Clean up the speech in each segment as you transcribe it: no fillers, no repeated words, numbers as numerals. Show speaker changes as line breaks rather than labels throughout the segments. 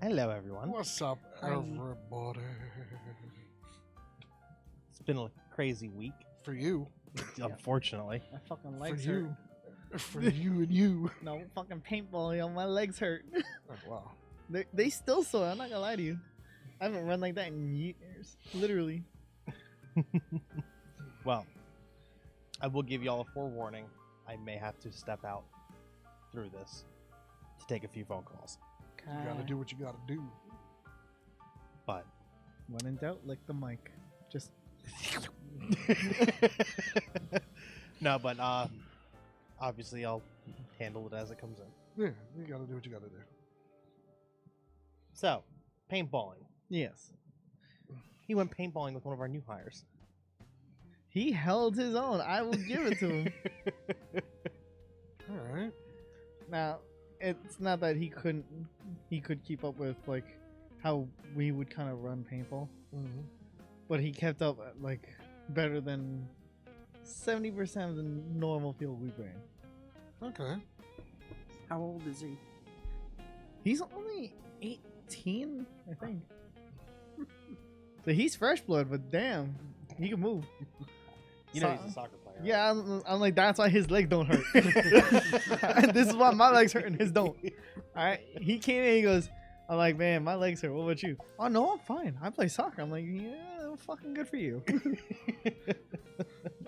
Hello, everyone.
What's up, everybody?
It's been a crazy week,
For you.
unfortunately.
My fucking
For
legs
you.
hurt.
For you and you.
No, fucking paintball, yo, my legs hurt.
Oh, wow.
they still sore, I'm not gonna lie to you. I haven't run like that in years. Literally.
Well, I will give y'all a forewarning. I may have to step out through this to take a few phone calls.
You gotta do what you gotta do.
But
When in doubt, lick the mic. Just
no, but obviously I'll handle it as it comes in.
Yeah, you gotta do what you gotta do.
So, paintballing.
yes.
He went paintballing with one of our new hires.
He held his own. I will give it to him.
Alright.
Now, it's not that he could keep up with like how we would kind of run paintball,
Mm-hmm.
but he kept up like better than 70% of the normal field we ran.
Okay.
How old is he?
He's only 18, I think. So he's fresh blood, but damn, he can move.
You know he's a soccer player. Right?
Yeah, I'm like, that's why his legs don't hurt. This is why my legs hurt and his don't. All right, he came in, he goes, I'm like, man, my legs hurt. What about you? Oh no, I'm fine. I play soccer. I'm like, yeah, fucking good for you.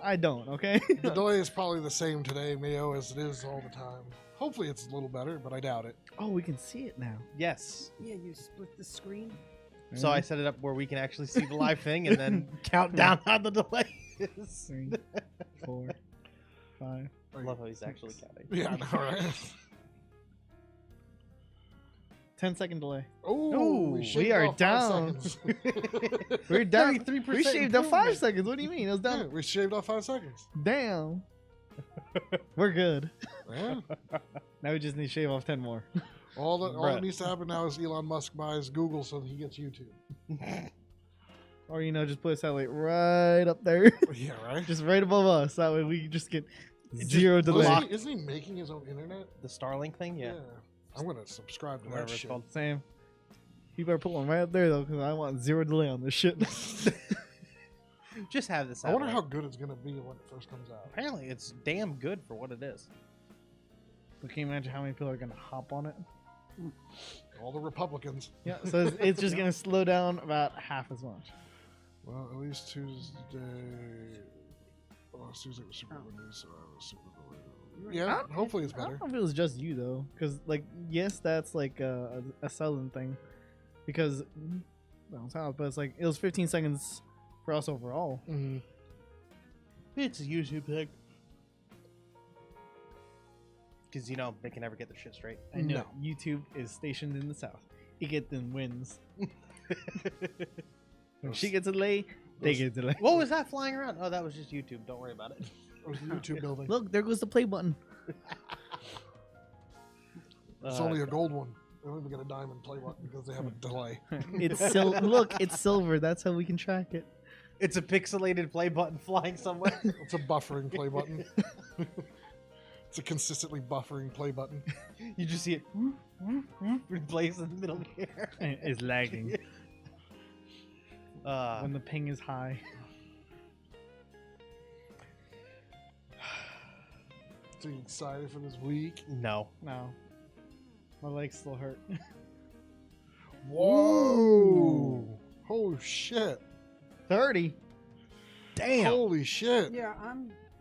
I don't. Okay.
The delay is probably the same today, Mayo, as it is all the time. Hopefully it's a little better, but I doubt it.
Oh, we can see it now.
Yes.
Yeah, you split the screen.
So I set it up where we can actually see the live thing and then count down how the delay is.
3, 4, 5.
I love how he's actually counting.
Yeah, I know, right?
10-second delay.
Oh,
we
shaved
are
off 5
down.
seconds.
We're down.
33%
We shaved up 5
improvement.
seconds. What do you mean? It was
Yeah,
down.
we shaved off 5 seconds.
Damn. We're good.
Yeah.
Now we just need to shave off 10 more.
All that
Bruh.
needs to happen now is Elon Musk buys Google so that he gets YouTube.
Or, just put a satellite right up there.
Yeah, right?
Just right above us. That way we just get zero delay.
Isn't he making his own internet?
The Starlink thing? Yeah.
I'm going to subscribe to that
Whatever it's
shit.
called.
Sam, you better put one right up there, though, because I want zero delay on this shit.
Just have this.
I wonder how good it's going to be when it first comes out.
Apparently, it's damn good for what it is.
But can you imagine how many people are going to hop on it?
All the Republicans.
Yeah, so it's just going to slow down about half as much.
Well, at least Tuesday. Oh, Tuesday was Super Windy, so I was super delayed. Yeah, hopefully it's
I
better.
don't know if it was just you, though. Because, yes, that's like a southern thing. Because, well, it's out, but it's like, it was 15 seconds for us overall.
Mm-hmm.
It's a YouTube thing. Because, they can never get their shit straight.
I know. YouTube is stationed in the south. It gets them wins. When she gets a delay, they get a delay.
What was that flying around? Oh, that was just YouTube. Don't worry about it.
It was the YouTube building.
Look, there goes the play button.
It's only a gold one. They don't even get a diamond play button because they have a delay.
It's look, it's silver. That's how we can track it.
It's a pixelated play button flying somewhere.
It's a buffering play button. It's a consistently buffering play button.
You just see it replace in the middle of the air.
It's lagging when the ping is high.
So you excited for this week?
No.
No, my legs still hurt.
Whoa! Holy shit!
30.
Damn.
Holy shit!
Yeah,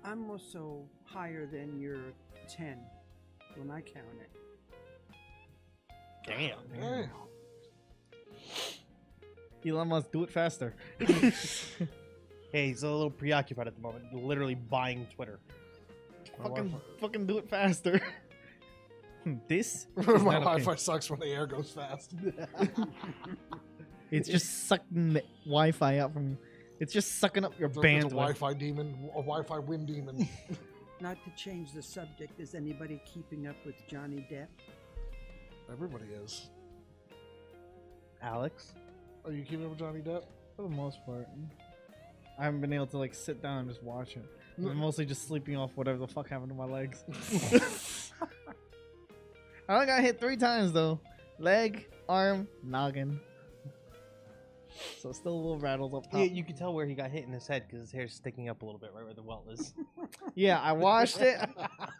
I'm also higher than your 10 when I count it.
Damn.
Damn.
Elon Musk, do it faster.
Hey, he's a little preoccupied at the moment. Literally buying Twitter.
Fucking do it faster. This is
My
not okay.
Wi-Fi sucks when the air goes fast.
It's just sucking the Wi-Fi out from you. It's just sucking up your
It's a
bandwidth.
Wi-Fi demon, a Wi-Fi wind demon.
Not to change the subject, is anybody keeping up with Johnny Depp?
Everybody is.
Alex,
Are you keeping up with Johnny Depp?
for the most part, I haven't been able to sit down and just watch it. I'm mostly just sleeping off whatever the fuck happened to my legs. I only got hit 3 times though. Leg, arm, noggin. So still a little rattled up top.
Yeah, you can tell where he got hit in his head because his hair's sticking up a little bit right where the welt is.
Yeah, I washed it,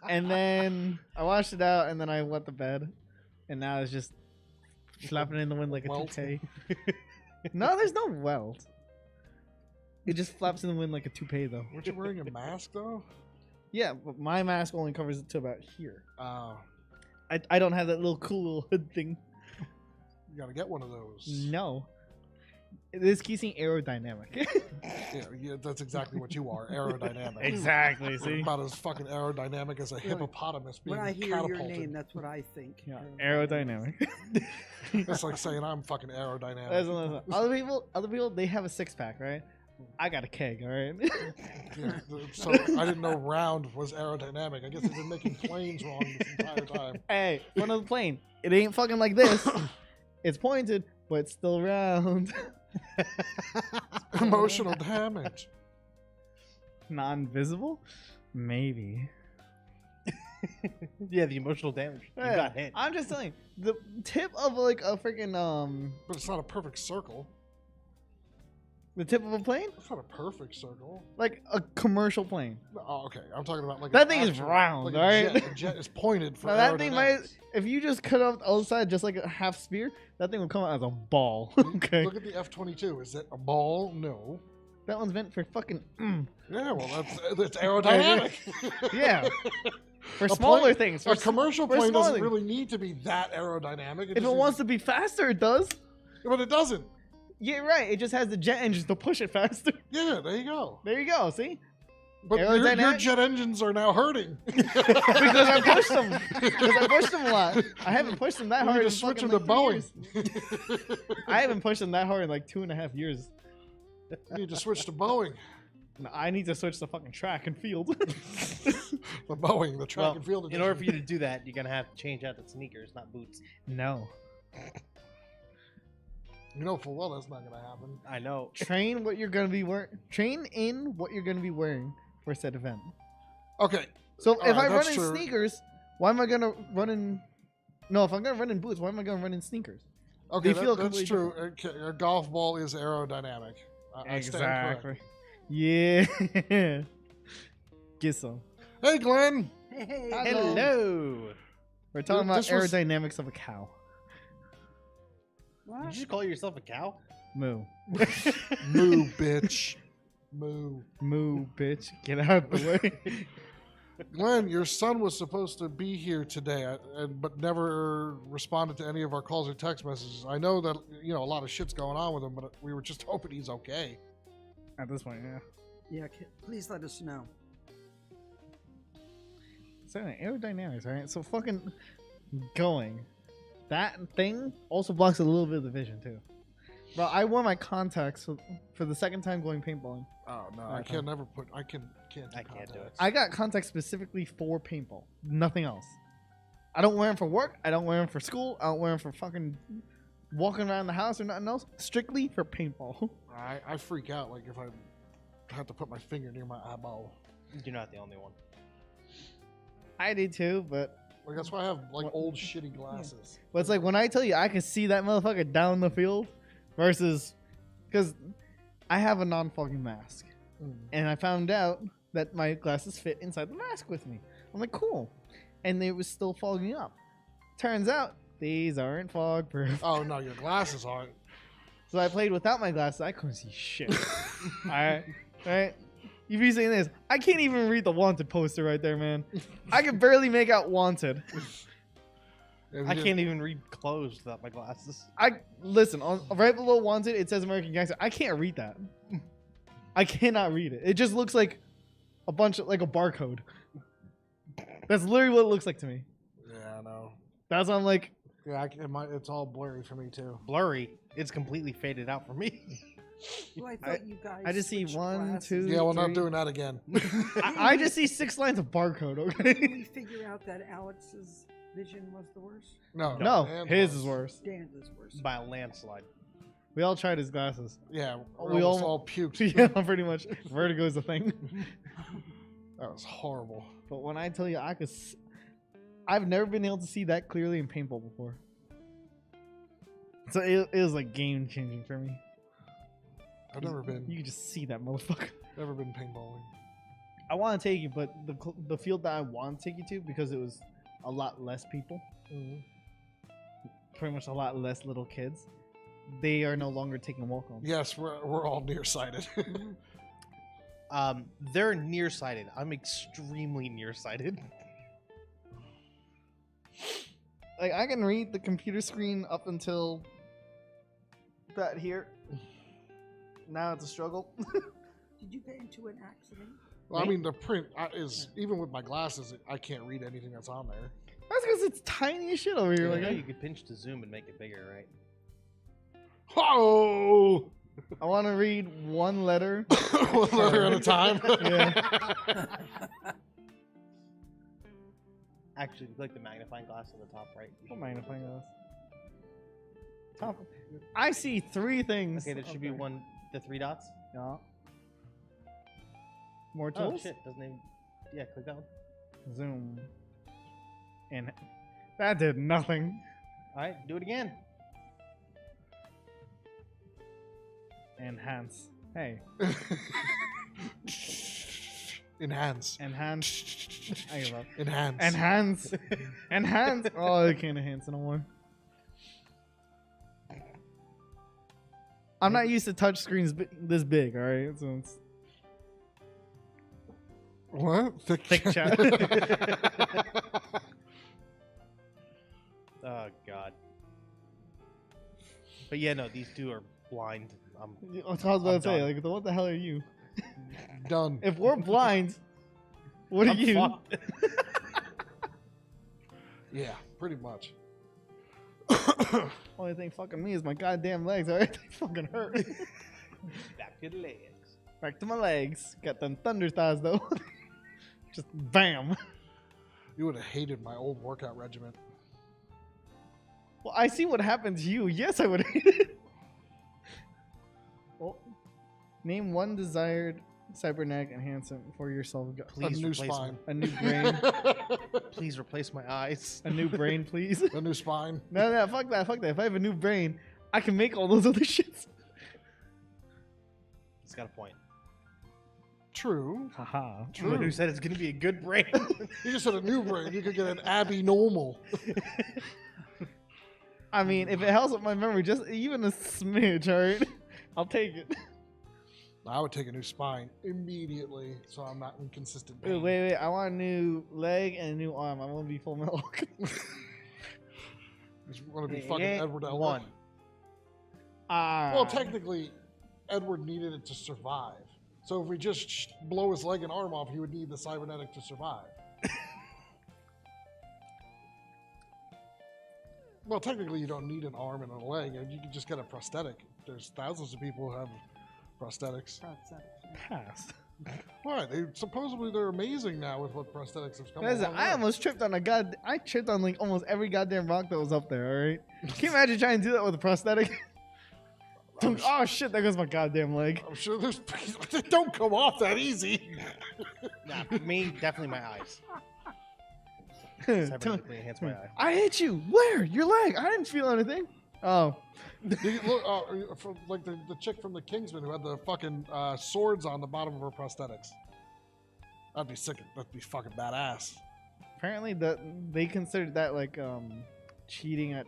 and then I washed it out, and then I wet the bed, and now it's just flapping in the wind like a
Welt?
toupee. No, there's no welt. It just flaps in the wind like a toupee, though.
Weren't you wearing a mask though?
Yeah, but my mask only covers it to about here.
Oh,
I don't have that little cool little hood thing.
you gotta get one of those.
No. This keeps me aerodynamic.
Yeah, that's exactly what you are, aerodynamic.
Exactly, see?
About as fucking aerodynamic as a hippopotamus being
When I hear
catapulted.
your name, that's what I think.
Yeah, aerodynamic.
It's like saying I'm fucking aerodynamic.
That's another thing. Other people, they have a six pack, right? I got a keg, all right?
Yeah, so I didn't know round was aerodynamic. I guess they've been making planes wrong this entire time.
Hey, front of the plane. It ain't fucking like this. It's pointed, but it's still round.
Emotional damage.
Non-visible? Maybe.
Yeah, the emotional damage. You
Yeah,
got hit.
I'm just telling you, the tip of like a freaking
But it's not a perfect circle.
the tip of a plane,
It's not a perfect circle.
like a commercial plane.
Oh, okay. I'm talking about like
That
an
thing is
actual-
round,
like a
alright?
jet. A jet is pointed for
Now that thing might,
aerodynamics.
if you just cut off the other side just like a half spear, that thing will come out as a ball. Okay,
Look at the F-22. Is it a ball? No.
that one's meant for fucking.
Yeah, well, that's aerodynamic.
Yeah, for
A
smaller
plane-
things.
A commercial
for
plane
smaller
doesn't
things.
really need to be that aerodynamic.
If it wants to be faster, it does.
but it doesn't.
Yeah, right. It just has the jet engines to push it faster.
Yeah, there you go.
There you go. See,
But your
Aerodynamic?
jet engines are now hurting.
because I pushed them. Because I pushed them a lot. I haven't pushed them that
You
hard.
need
in
to switch
fucking,
them to
like, 3
Boeing.
years. I haven't pushed them that hard in like 2.5 years.
You need to switch to Boeing.
No, I need to switch to fucking track and field.
The Boeing, the track
Well,
and field
in
edition.
order for you to do that, you're gonna have to change out the sneakers, not boots.
No.
You know full well that's not going to happen.
I know.
Train what you're gonna be wearing. Train in what you're gonna be wearing for said event.
Okay.
So if
Alright,
I run
that's
in
true.
sneakers, why am I gonna run in? No, if I'm gonna run in boots, why am I gonna run in sneakers?
Okay,
They feel
that's
completely
true. Okay, a golf ball is aerodynamic. I stand correct.
Yeah. Get some.
Hey, Glenn.
Hey,
Hello.
We're talking about
This was-
aerodynamics of a cow.
Did you
what?
just call yourself a cow?
Moo.
Moo, bitch. Moo.
Moo, bitch. Get out of the way.
Glenn, your son was supposed to be here today, but never responded to any of our calls or text messages. I know that a lot of shit's going on with him, but we were just hoping he's okay.
At this point, yeah.
Yeah, please let us know.
So aerodynamics, right? So fucking going. That thing also blocks a little bit of the vision too. Bro, I wore my contacts for the second time going paintballing.
Oh no,
Okay.
I can't do
I can't do it.
I got contacts specifically for paintball. Nothing else. I don't wear them for work. I don't wear them for school. I don't wear them for fucking walking around the house or nothing else. Strictly for paintball.
I freak out like if I have to put my finger near my eyeball.
You're not the only one.
I do too, but
Like that's why I have like
What-
old shitty glasses.
it's like when I tell you I can see that motherfucker down the field versus because I have a non-fogging mask.
Mm.
And I found out that my glasses fit inside the mask with me. I'm like, cool. And they was still fogging up. Turns out these aren't fog proof.
Oh no, your glasses aren't.
So I played without my glasses. I couldn't see shit. Alright? Alright? You be saying this. I can't even read the wanted poster right there, man. I can barely make out wanted.
I can't even read closed without my glasses.
Listen, on right below wanted it says American Gangster. I can't read that. I cannot read it. It just looks like a bunch of like a barcode. That's literally what it looks like to me.
Yeah, I know.
That's why I'm like,
Yeah, it's all blurry for me too.
Blurry. It's completely faded out for me.
Well, I thought you guys.
I just see
switched
1,
glasses.
2.
Yeah, we're not
three.
doing that again.
I just see 6 lines of barcode,
Did
okay?
we figure out that Alex's vision was the worst?
No,
No,
and
his
worse.
is worse.
Dan's is worse.
By a landslide.
We all tried his glasses.
Yeah,
We
we
all-
all puked.
Yeah, pretty much. Vertigo is a thing.
That was horrible.
But when I tell you I've never been able to see that clearly in paintball before. So it was like game changing for me.
I've never been.
You could just see that motherfucker.
Never been paintballing.
I want to take you, but the field that I want to take you to, because it was a lot less people, pretty much a lot less little kids, they are no longer taking walk-ons.
Yes, we're all nearsighted.
They're nearsighted. I'm extremely nearsighted.
Like, I can read the computer screen up until that here. Now it's a struggle.
Did you get into an accident?
Well, I mean, the print is, even with my glasses, I can't read anything that's on there.
That's because it's tiny as shit over here.
I
Like,
know you could pinch to zoom and make it bigger, right?
Oh!
I want to read one letter.
One letter at a time?
Yeah.
Actually, like the magnifying glass on the top right.
What magnifying glass? Top. I see 3 things.
Okay, there should be one. The 3 dots.
Yeah. More
Oh
tools?
shit! Doesn't even. Yeah, click that one.
Zoom. And that did nothing.
All right, do it again.
Enhance. Hey.
Enhance.
Enhance. I give up.
Enhance.
Enhance. Enhance. Oh, I can't enhance no more. I'm not used to touch screens this big, alright? So it's
What?
thick chat.
Oh god. But yeah, no, these 2 are blind.
I was about to say, like, what the hell are you?
Done.
If we're blind, what are
I'm
you?
fucked.
Yeah, pretty much.
Only thing fucking me is my goddamn legs, alright? They fucking hurt.
Back to the legs.
Back to my legs. Got them thunder thighs though. Just bam.
You would have hated my old workout regimen.
Well, I see what happened to you. Yes, I would hate it. Well, name one desired cybernetic enhancement for yourself.
Please
a new
replace
spine.
A new brain.
Please replace my eyes.
A new brain, please.
A new spine.
No, fuck that, fuck that. If I have a new brain, I can make all those other shits.
He's got a point.
True.
Haha.
True.
Who said it's gonna be a good brain?
You just said a new brain. You could get an Abby normal.
I mean, if it helps with my memory, just even a smidge, alright? I'll take it.
I would take a new spine immediately, so I'm not in consistent
Wait,
pain.
wait. I want a new leg and a new arm. I want to be full metal.
Just want to be fucking Edward Elric.
One.
Well, technically, Edward needed it to survive. So if we just blow his leg and arm off, he would need the cybernetic to survive. Well, technically, you don't need an arm and a leg. You can just get a prosthetic. There's thousands of people who have prosthetics.
Pass.
Why? Supposedly they're amazing now with what prosthetics have come.
Listen,
along
I
with.
almost tripped on I tripped on like almost every goddamn rock that was up there. All right. Can you imagine trying to do that with a prosthetic? Oh shit! There goes my goddamn leg.
I'm sure there's they don't come off that easy.
Nah, for me, definitely my eyes. Cybernetically enhance my eye.
I hit you. Where? Your leg. I didn't feel anything. Oh.
You look, from, like the chick from the Kingsman who had the fucking swords on the bottom of her prosthetics. That'd be sick. That'd be fucking badass.
Apparently, they considered that like cheating at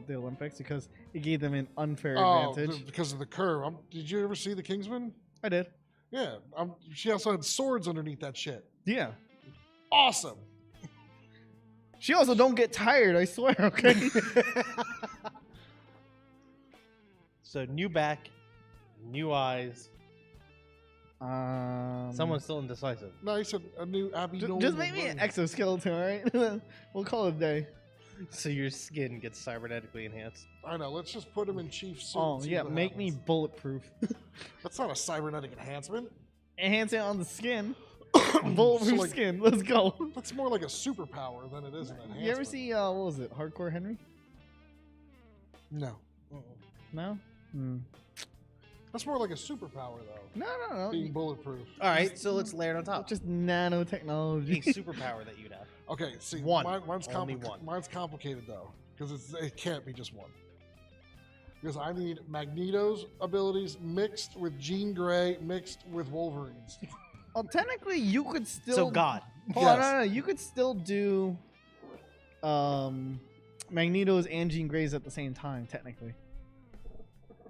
the Olympics because it gave them an unfair advantage.
Because of the curve. Did you ever see the Kingsman?
I did.
Yeah. She also had swords underneath that shit.
Yeah.
Awesome.
She also don't get tired. I swear. Okay.
So new back, new eyes. Someone's still indecisive.
No, he said a new Abby.
Just make me an exoskeleton, all right? We'll call it a day.
So your skin gets cybernetically enhanced.
I know. Let's just put him in chief suit.
Oh
and see
yeah,
what
make me
happens.
bulletproof.
That's not a cybernetic enhancement.
Enhance it on the skin. Bulletproof
So, like,
skin. Let's go.
That's more like a superpower than it is an enhancement.
You ever see what was it? Hardcore Henry?
No.
No. Hmm.
That's more like a superpower, though.
No.
Being bulletproof.
All right, so let's layer it on top.
Just
A
nanotechnology.
superpower that you'd have.
Okay, see,
One.
mine's
Only one.
Mine's complicated though, because it can't be just one. Because I need Magneto's abilities mixed with Jean Grey mixed with Wolverine's.
Well, technically, you could still.
So God.
Hold on,
Yes.
no. You could still do Magneto's and Jean Grey's at the same time, technically.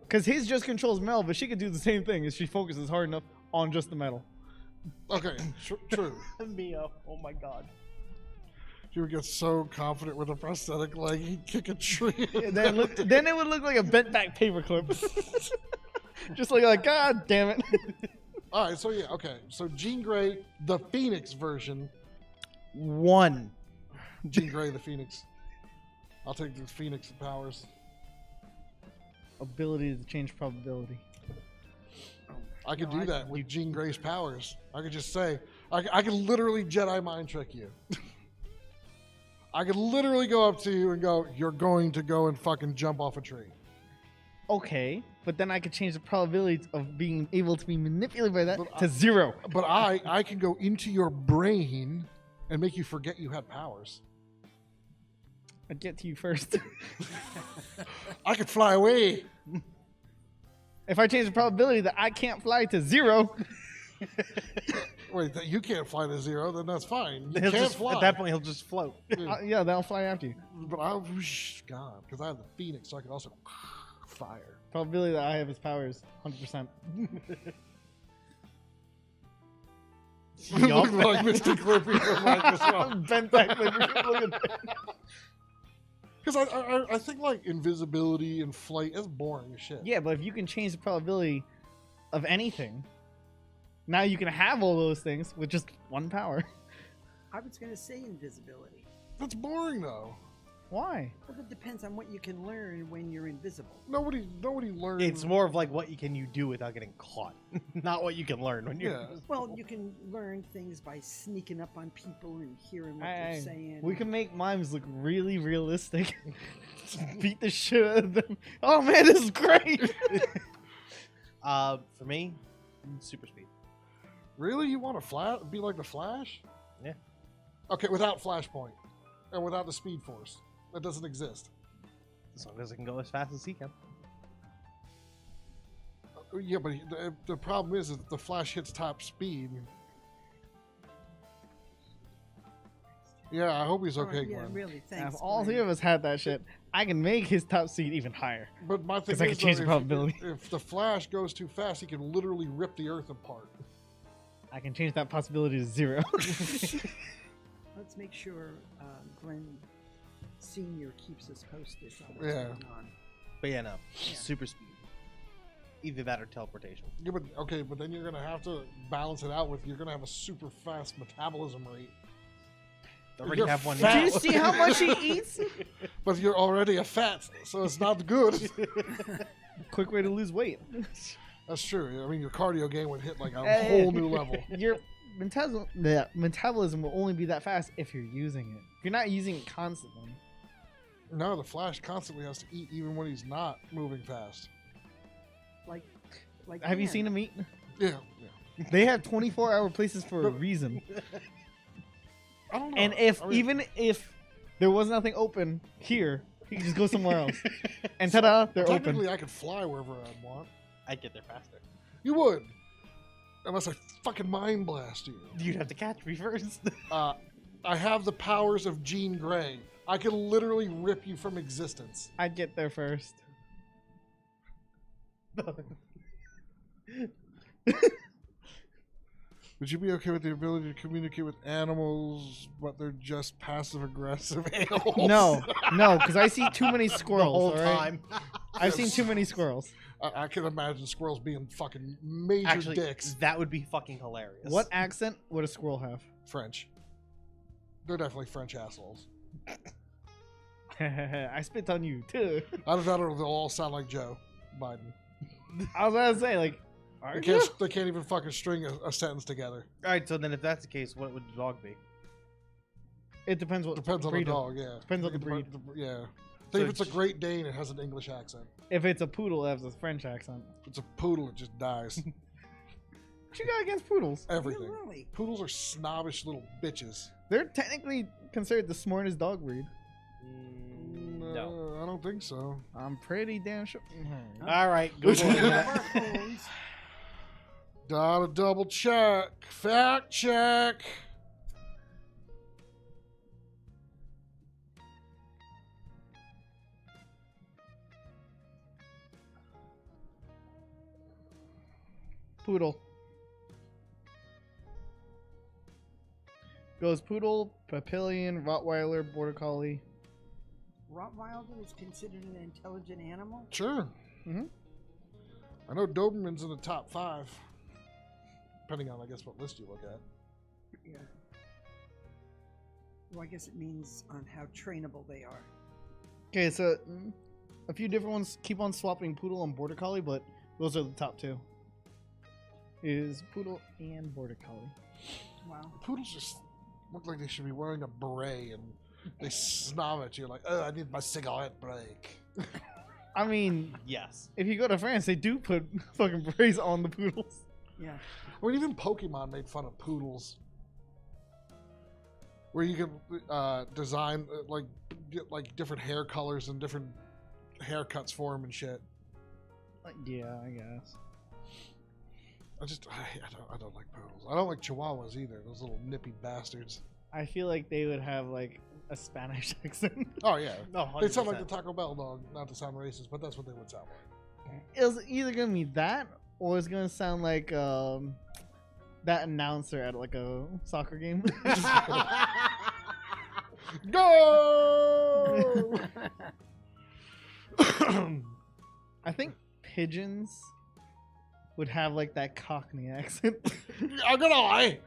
Because his just controls metal, but she could do the same thing if she focuses hard enough on just the metal.
Okay, true.
Mio. Oh my God.
He would get so confident with a prosthetic leg, he'd kick a tree.
And then it would look like a bent back paperclip. Just like, God damn it.
All right, so yeah, okay. So Jean Grey, the Phoenix version.
1.
Jean Grey, the Phoenix. I'll take the Phoenix powers.
Ability to change probability.
I could do that with Jean Grey's powers. I could just say, I could literally Jedi mind trick you. I could literally go up to you and go, you're going to go and fucking jump off a tree.
Okay, but then I could change the probability of being able to be manipulated by that
But
to 0.
But I can go into your brain and make you forget you had powers.
I'd get to you first.
I could fly away.
If I change the probability that I can't fly to 0,
Wait, that you can't fly to 0, then that's fine. You
He'll
can't
just,
fly.
at that point, he'll just float.
yeah, then I'll fly after you.
But I'll, God, because I have the Phoenix, so I can also fire.
Probability that I have his powers, 100%.
Look like Mr. Clippy from Microsoft.
Bent back, look at that.
Because I think like invisibility and flight is boring as shit.
Yeah, but if you can change the probability of anything, now you can have all those things with just 1 power.
I was going to say invisibility.
That's boring though.
Why?
Well, it depends on what you can learn when you're invisible.
Nobody learns.
It's more of like what can you do without getting caught, not what you can learn when you're.
Yeah.
Well, you can learn things by sneaking up on people and hearing what they're saying.
We can make mimes look really realistic. Beat the shit out of them. Oh man, this is great.
For me, super speed.
Really, you want to be like the Flash?
Yeah.
Okay, without Flashpoint and without the Speed Force, that doesn't exist.
As long as it can go as fast as he can.
Yeah, but the problem is that the Flash hits top speed. Yeah, I hope he's okay,
Yeah,
Glenn.
really,
Now,
thanks.
if all
Glenn.
3 of us had that shit, I can make his top seed even higher.
But my thing
'Cause I
is,
can change
though,
the probability.
If the Flash goes too fast, he can literally rip the Earth apart.
I can change that possibility to 0.
Let's make sure Glenn Senior keeps us posted on what's
Yeah.
going on.
But yeah, no,
Yeah.
super speed. Either that or teleportation.
Yeah, but then you're gonna have to balance it out with you're gonna have a super fast metabolism rate.
I already
You're
have one.
fat.
Do you see how much he eats?
But you're already a fat, so it's not good.
Quick way to lose weight.
That's true. I mean, your cardio game would hit like a
Eh.
whole new level.
Your metabolism will only be that fast if you're using it. If you're not using it constantly.
No, the Flash constantly has to eat even when he's not moving fast.
Like
Have you
Dan.
seen him eat?
Yeah.
They have 24-hour places for a reason.
I don't know.
And even if there was nothing open here, he could just go somewhere else. And ta-da, they're
technically
open.
I could fly wherever I'd want.
I'd get there faster.
You would. Unless I fucking mind blast you.
You'd have to catch me first.
I have the powers of Jean Grey. I could literally rip you from existence.
I'd get there first.
Would you be okay with the ability to communicate with animals, but they're just passive-aggressive animals?
No, because I see too many squirrels.
The whole
all right?
time.
I've seen too many squirrels.
I can imagine squirrels being fucking major
Actually,
dicks.
that would be fucking hilarious.
What accent would a squirrel have?
French. They're definitely French assholes.
I spit on you too.
I don't know, they'll all sound like Joe Biden.
I was gonna say, like,
They can't even fucking string a sentence together.
All right, so then if that's the case, what would the dog be?
it depends what
Depends on the
breed of-
dog, yeah.
Depends on the breed.
Yeah.
So
If it's a Great Dane, it has an English accent.
If it's a poodle, it has a French accent.
If it's a poodle, it just dies.
What you got against poodles?
Everything.
Yeah, really?
Poodles are snobbish little bitches.
They're technically considered the smartest dog breed.
No.
No.
I don't think so.
I'm pretty damn sure.
All right, Google it.
Our phones.
Gotta double check. Fact check.
Poodle. Goes Poodle, Papillion, Rottweiler, Border Collie.
Rottweiler is considered an intelligent animal?
Sure.
Mm-hmm.
I know Doberman's in the top 5. Depending on, I guess, what list you look at.
Yeah. Well, I guess it means on how trainable they are.
Okay, so a few different ones keep on swapping Poodle and Border Collie, but those are the top 2. Is Poodle and Border Collie.
Wow.
Poodles just look like they should be wearing a beret and they snob at you like, oh, I need my cigarette break.
I mean,
Yes.
if you go to France, they do put fucking berets on the poodles.
Yeah.
I mean, even Pokemon made fun of poodles. Where you can design, get, like, different hair colors and different haircuts for them and shit.
Yeah, I guess.
I don't like poodles. I don't like Chihuahuas either. Those little nippy bastards.
I feel like they would have like a Spanish accent.
Oh yeah,
No,
they sound like
100%.
the Taco Bell dog. Not to sound racist, but that's what they would sound like.
It was either gonna be that, or it's gonna sound like that announcer at like a soccer game.
Go!
I think pigeons would have like that Cockney accent.
I'm gonna lie.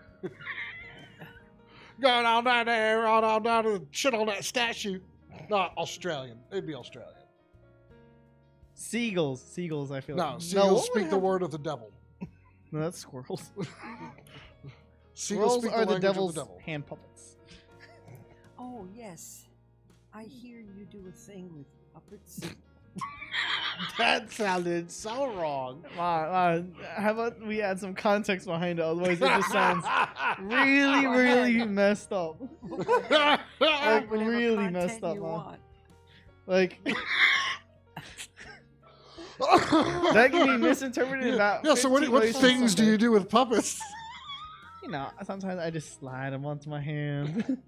Going on down there, on down to shit on that statue. Not Australian. It'd be Australian.
Seagulls, I feel
No,
like.
seagulls
what
speak
would
the
have-
word of the devil.
No, that's squirrels.
Seagulls
Squirrels
speak
are the
language of
devil's
the devil.
hand puppets.
Oh, yes. I hear you do a thing with puppets.
That sounded so wrong.
How about we add some context behind it? Otherwise, it just sounds really, really messed up. Like,
Whatever
really
content
messed up,
you
man.
want.
Like, that can be misinterpreted in about
Yeah, so what
15
what
ways
things do
someday.
you do with puppets?
You know, sometimes I just slide them onto my hand.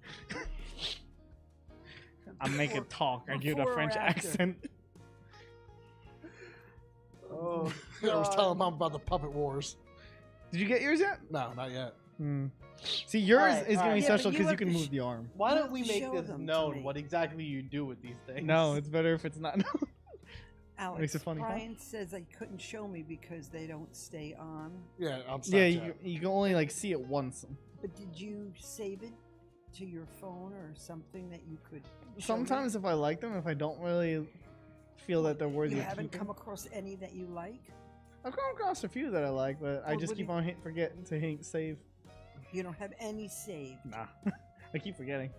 I make it talk. I give it a
Before or
French
after?
accent.
Oh,
I was telling Mom about the puppet wars.
Did you get yours yet?
No, not yet.
See, yours
Alright,
is gonna be
alright.
Yeah,
special
but you
because you
have
can
to
move the arm.
Why
You
don't
have
we
to
make
show
this
them to
known
me.
what exactly you do with these things?
No, it's better if it's not known.
Alex,
Makes it funny, huh?
Brian says I couldn't show me because they don't stay on.
Yeah, on Snapchat.
Yeah, you can only like see it once.
But did you save it to your phone or something that you could show me?
Sometimes if I like them, if I don't really feel that they're worthy
You
of
haven't
keeping.
come across any that you like?
I've come across a few that I like, but I
Well,
just
what
keep
do
on forgetting to hit save.
You don't have any saved.
Nah, I keep forgetting.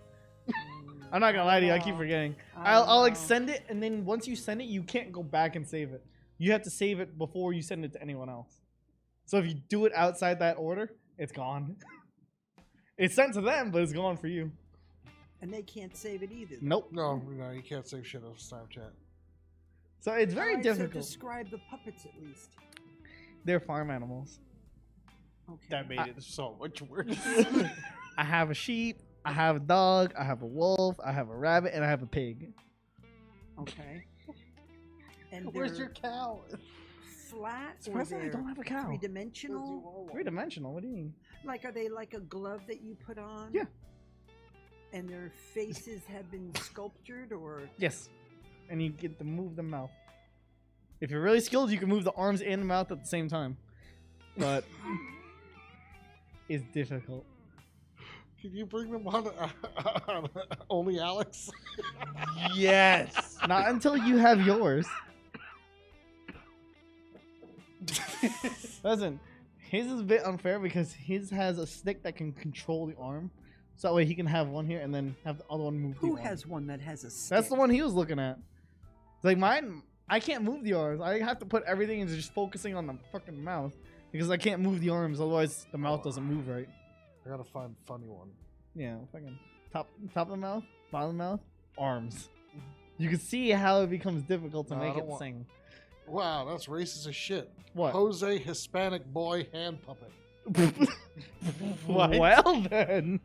I'm not gonna lie to you, I keep
Oh,
forgetting.
I
I'll like
know.
send it, and then once you send it, you can't go back and save it. You have to save it before you send it to anyone else. So if you do it outside that order, it's gone. It's sent to them, but it's gone for you.
And they can't save it either.
Nope.
No, you can't save shit on Snapchat.
So it's very
Alright, so
difficult.
describe the puppets at least.
They're farm animals.
Okay.
That made it so much worse.
I have a sheep, I have a dog, I have a wolf, I have a rabbit, and I have a pig.
Okay. And
Where's
they're
your cow?
flat or
Surprisingly, I
they're
don't have a cow.
three-dimensional?
Three-dimensional? What do you mean?
Like, are they like a glove that you put on?
Yeah.
And their faces have been sculptured, or
Yes. And you get to move the mouth. If you're really skilled, you can move the arms and the mouth at the same time. But it's difficult.
Can you bring them on Only Alex?
Yes.
Not until you have yours. Listen, his is a bit unfair because his has a stick that can control the arm. So that way he can have one here and then have the other one move
who
the arm.
has one that has a stick?
That's the one he was looking at. Like mine, I can't move the arms. I have to put everything into just focusing on the fucking mouth because I can't move the arms. Otherwise, the mouth doesn't move right.
I gotta find a funny one.
Yeah, fucking top of the mouth, bottom of the mouth, arms. You can see how it becomes difficult to
No, I
make
don't
it
want-
sing.
Wow, that's racist as shit.
What?
Jose Hispanic boy hand puppet.
What?
Well then.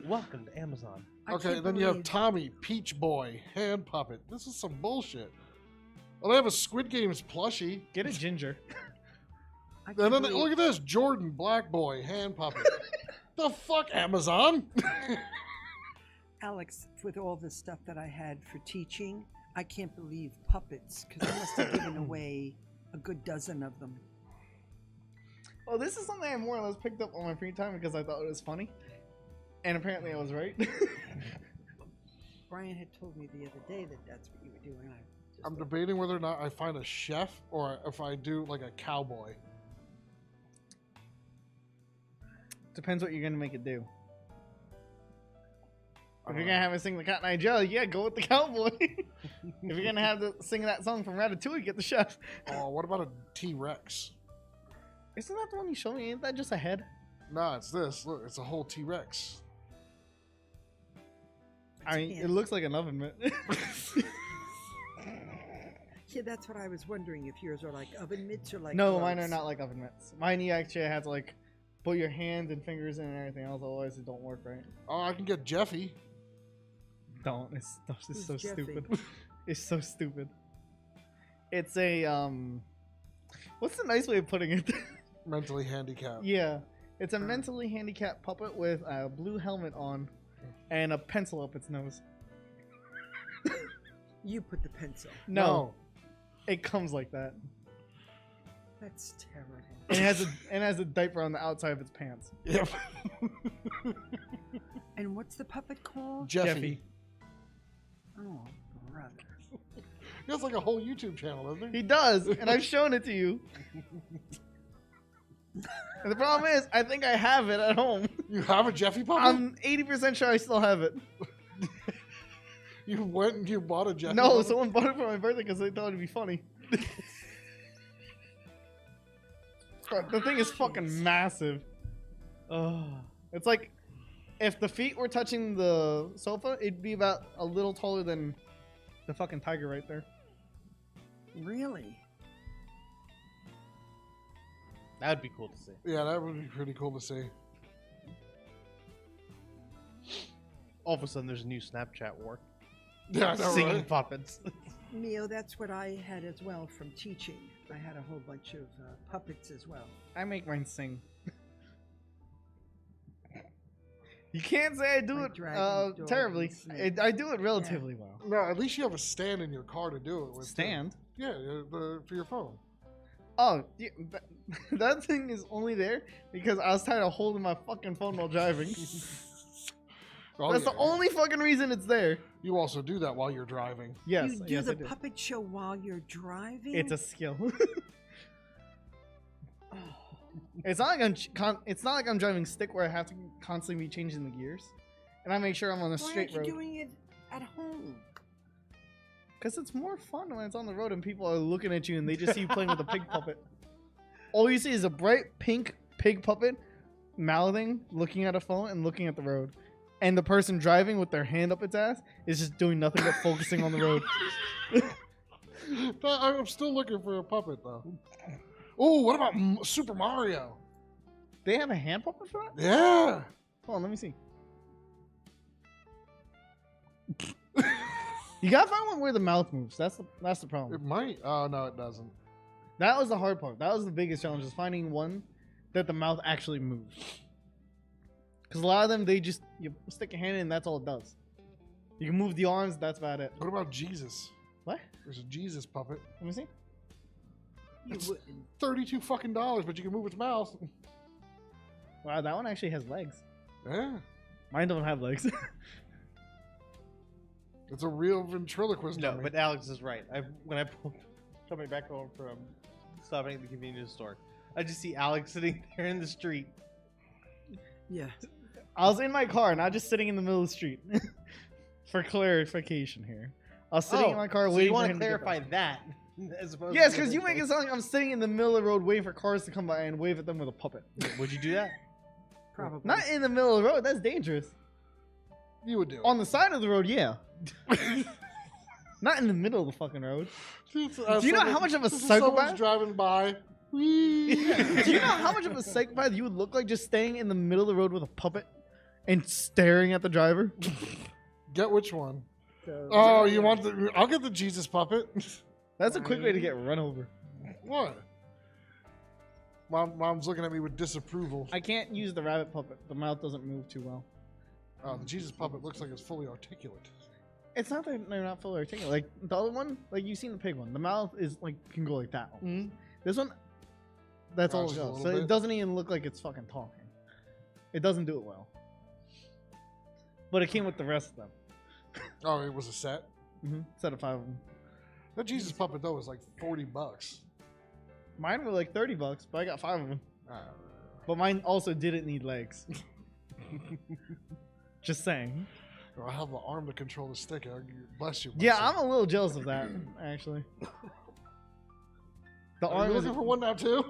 Welcome to Amazon.
I
Okay,
can't
then you have
believe-
Tommy Peach Boy hand puppet. This is some bullshit. Oh, they have a Squid Games plushie.
Get it, Ginger.
I
And
can't
then
believe-
look at this Jordan Black Boy hand puppet. The fuck, Amazon?
Alex, with all the stuff that I had for teaching, I can't believe puppets, because I must have given away a good dozen of them.
Well, this is something I more or less picked up on my free time because I thought it was funny. And apparently I was right.
Brian had told me the other day that that's what you were doing.
I'm debating whether or not I find a chef or if I do like a cowboy.
Depends what you're going to make it do. If you're gonna have it sing the Cotton Eye Joe, yeah, go with the cowboy. If you're gonna have to sing that song from Ratatouille, get the chef.
Oh, what about a T-Rex?
Isn't that the one you showed me? Ain't that just a head?
Nah, it's this. Look, it's a whole T-Rex.
I mean, it looks like an oven mitt.
Yeah, that's what I was wondering, if yours are like oven mitts or like
No, mine are
gloves.
not like oven mitts. Mine you actually have to like put your hands and fingers in and everything else, otherwise it don't work right.
Oh, I can get Jeffy.
Don't. It's
Who's
so
Jeffy?
stupid. It's so stupid. It's a what's the nice way of putting it?
Mentally handicapped.
Yeah, it's a mentally handicapped puppet with a blue helmet on and a pencil up its nose.
You put the pencil.
No, it comes like that.
That's terrible.
And it has a diaper on the outside of its pants.
Yep.
And what's the puppet called?
Jeffy.
Oh, brother.
He has like a whole YouTube channel, doesn't he?
He does, and I've shown it to you. And the problem is, I think I have it at home.
You have a Jeffy puppet?
I'm 80% sure I still have it.
You went and you bought a Jeffy
No,
puppet?
someone bought it for my birthday because they thought it'd be funny. But the thing is fucking massive. It's like if the feet were touching the sofa, it'd be about a little taller than the fucking tiger right there.
Really?
That'd be cool to see.
Yeah, that would be pretty cool to see.
All of a sudden, there's a new Snapchat war.
Yeah, I know,
Singing
right?
puppets.
Neo, that's what I had as well from teaching. I had a whole bunch of puppets as well.
I make mine sing. You can't say I do
Like
it
dragons, dogs,
terribly.
and snakes.
I do it relatively well.
No, at least you have a stand in your car to do it with.
Stand?
Yeah, for your phone.
Oh, yeah, that thing is only there because I was tired of holding my fucking phone while driving.
Oh,
That's
yeah.
the only fucking reason it's there.
You also do that while you're driving.
Yes,
You do
yes, I
the
do.
puppet show while you're driving?
It's a skill. It's not like it's not like I'm driving stick where I have to constantly be changing the gears, and I make sure I'm on a
Why
straight
aren't you
road.
doing it at home?
Because it's more fun when it's on the road and people are looking at you and they just see you playing with a pig puppet. All you see is a bright pink pig puppet mouthing, looking at a phone, and looking at the road. And the person driving with their hand up its ass is just doing nothing but focusing on the road.
I'm still looking for a puppet though. Oh, what about Super Mario?
They have a hand puppet for that?
Yeah.
Hold on, let me see. You gotta find one where the mouth moves. That's the problem.
It might. Oh no, it doesn't.
That was the hard part. That was the biggest challenge, is finding one that the mouth actually moves. Because a lot of them, you stick your hand in and that's all it does. You can move the arms, that's about it.
What about Jesus?
What?
There's a Jesus puppet.
Let me see.
You
That's
wouldn't.
$32 fucking, but you can move its mouth.
Wow, that one actually has legs.
Yeah.
Mine don't have legs.
It's a real ventriloquist
No,
dummy.
but Alex is right. When I pulled coming back home from stopping at the convenience store, I just see Alex sitting there in the street.
Yeah.
I was in my car, not just sitting in the middle of the street. For clarification here. I was sitting in my car
so
waiting
you
for
want
him
to
to get
clarify
back.
that? As opposed
Yes,
to
because
the
you
other
make it
thing.
sound like I'm sitting in the middle of the road waiting for cars to come by and wave at them with a puppet.
Would you do that?
Probably.
Not in the middle of the road, that's dangerous.
You would do it.
On the side of the road, yeah. Not in the middle of the fucking road. Do you know
Someone-
how much of a
someone's
psychopath?
driving by.
Do you know how much of a psychopath you would look like just staying in the middle of the road with a puppet and staring at the driver?
Get which one? Oh, you want the? I'll get the Jesus puppet.
That's a quick way to get run over.
What? Mom's looking at me with disapproval.
I can't use the rabbit puppet. The mouth doesn't move too well.
Oh, the Jesus puppet looks like it's fully articulate.
It's not that they're not fully articulate. Like the other one, like you've seen the pig one. The mouth is like can go like that. This one, that's all it
Just a
goes.
little
So
bit.
it doesn't even look like it's fucking talking. It doesn't do it well. But it came with the rest of them.
Oh, it was a set.
Set of 5 of them.
That Jesus puppet though was like $40.
Mine were like $30, but I got 5 of them.
Ah.
But mine also didn't need legs. Just saying.
I have the arm to control the stick. Bless you.
Yeah, I'm a little jealous of that, actually. The
Are you
arm is
looking for one now too?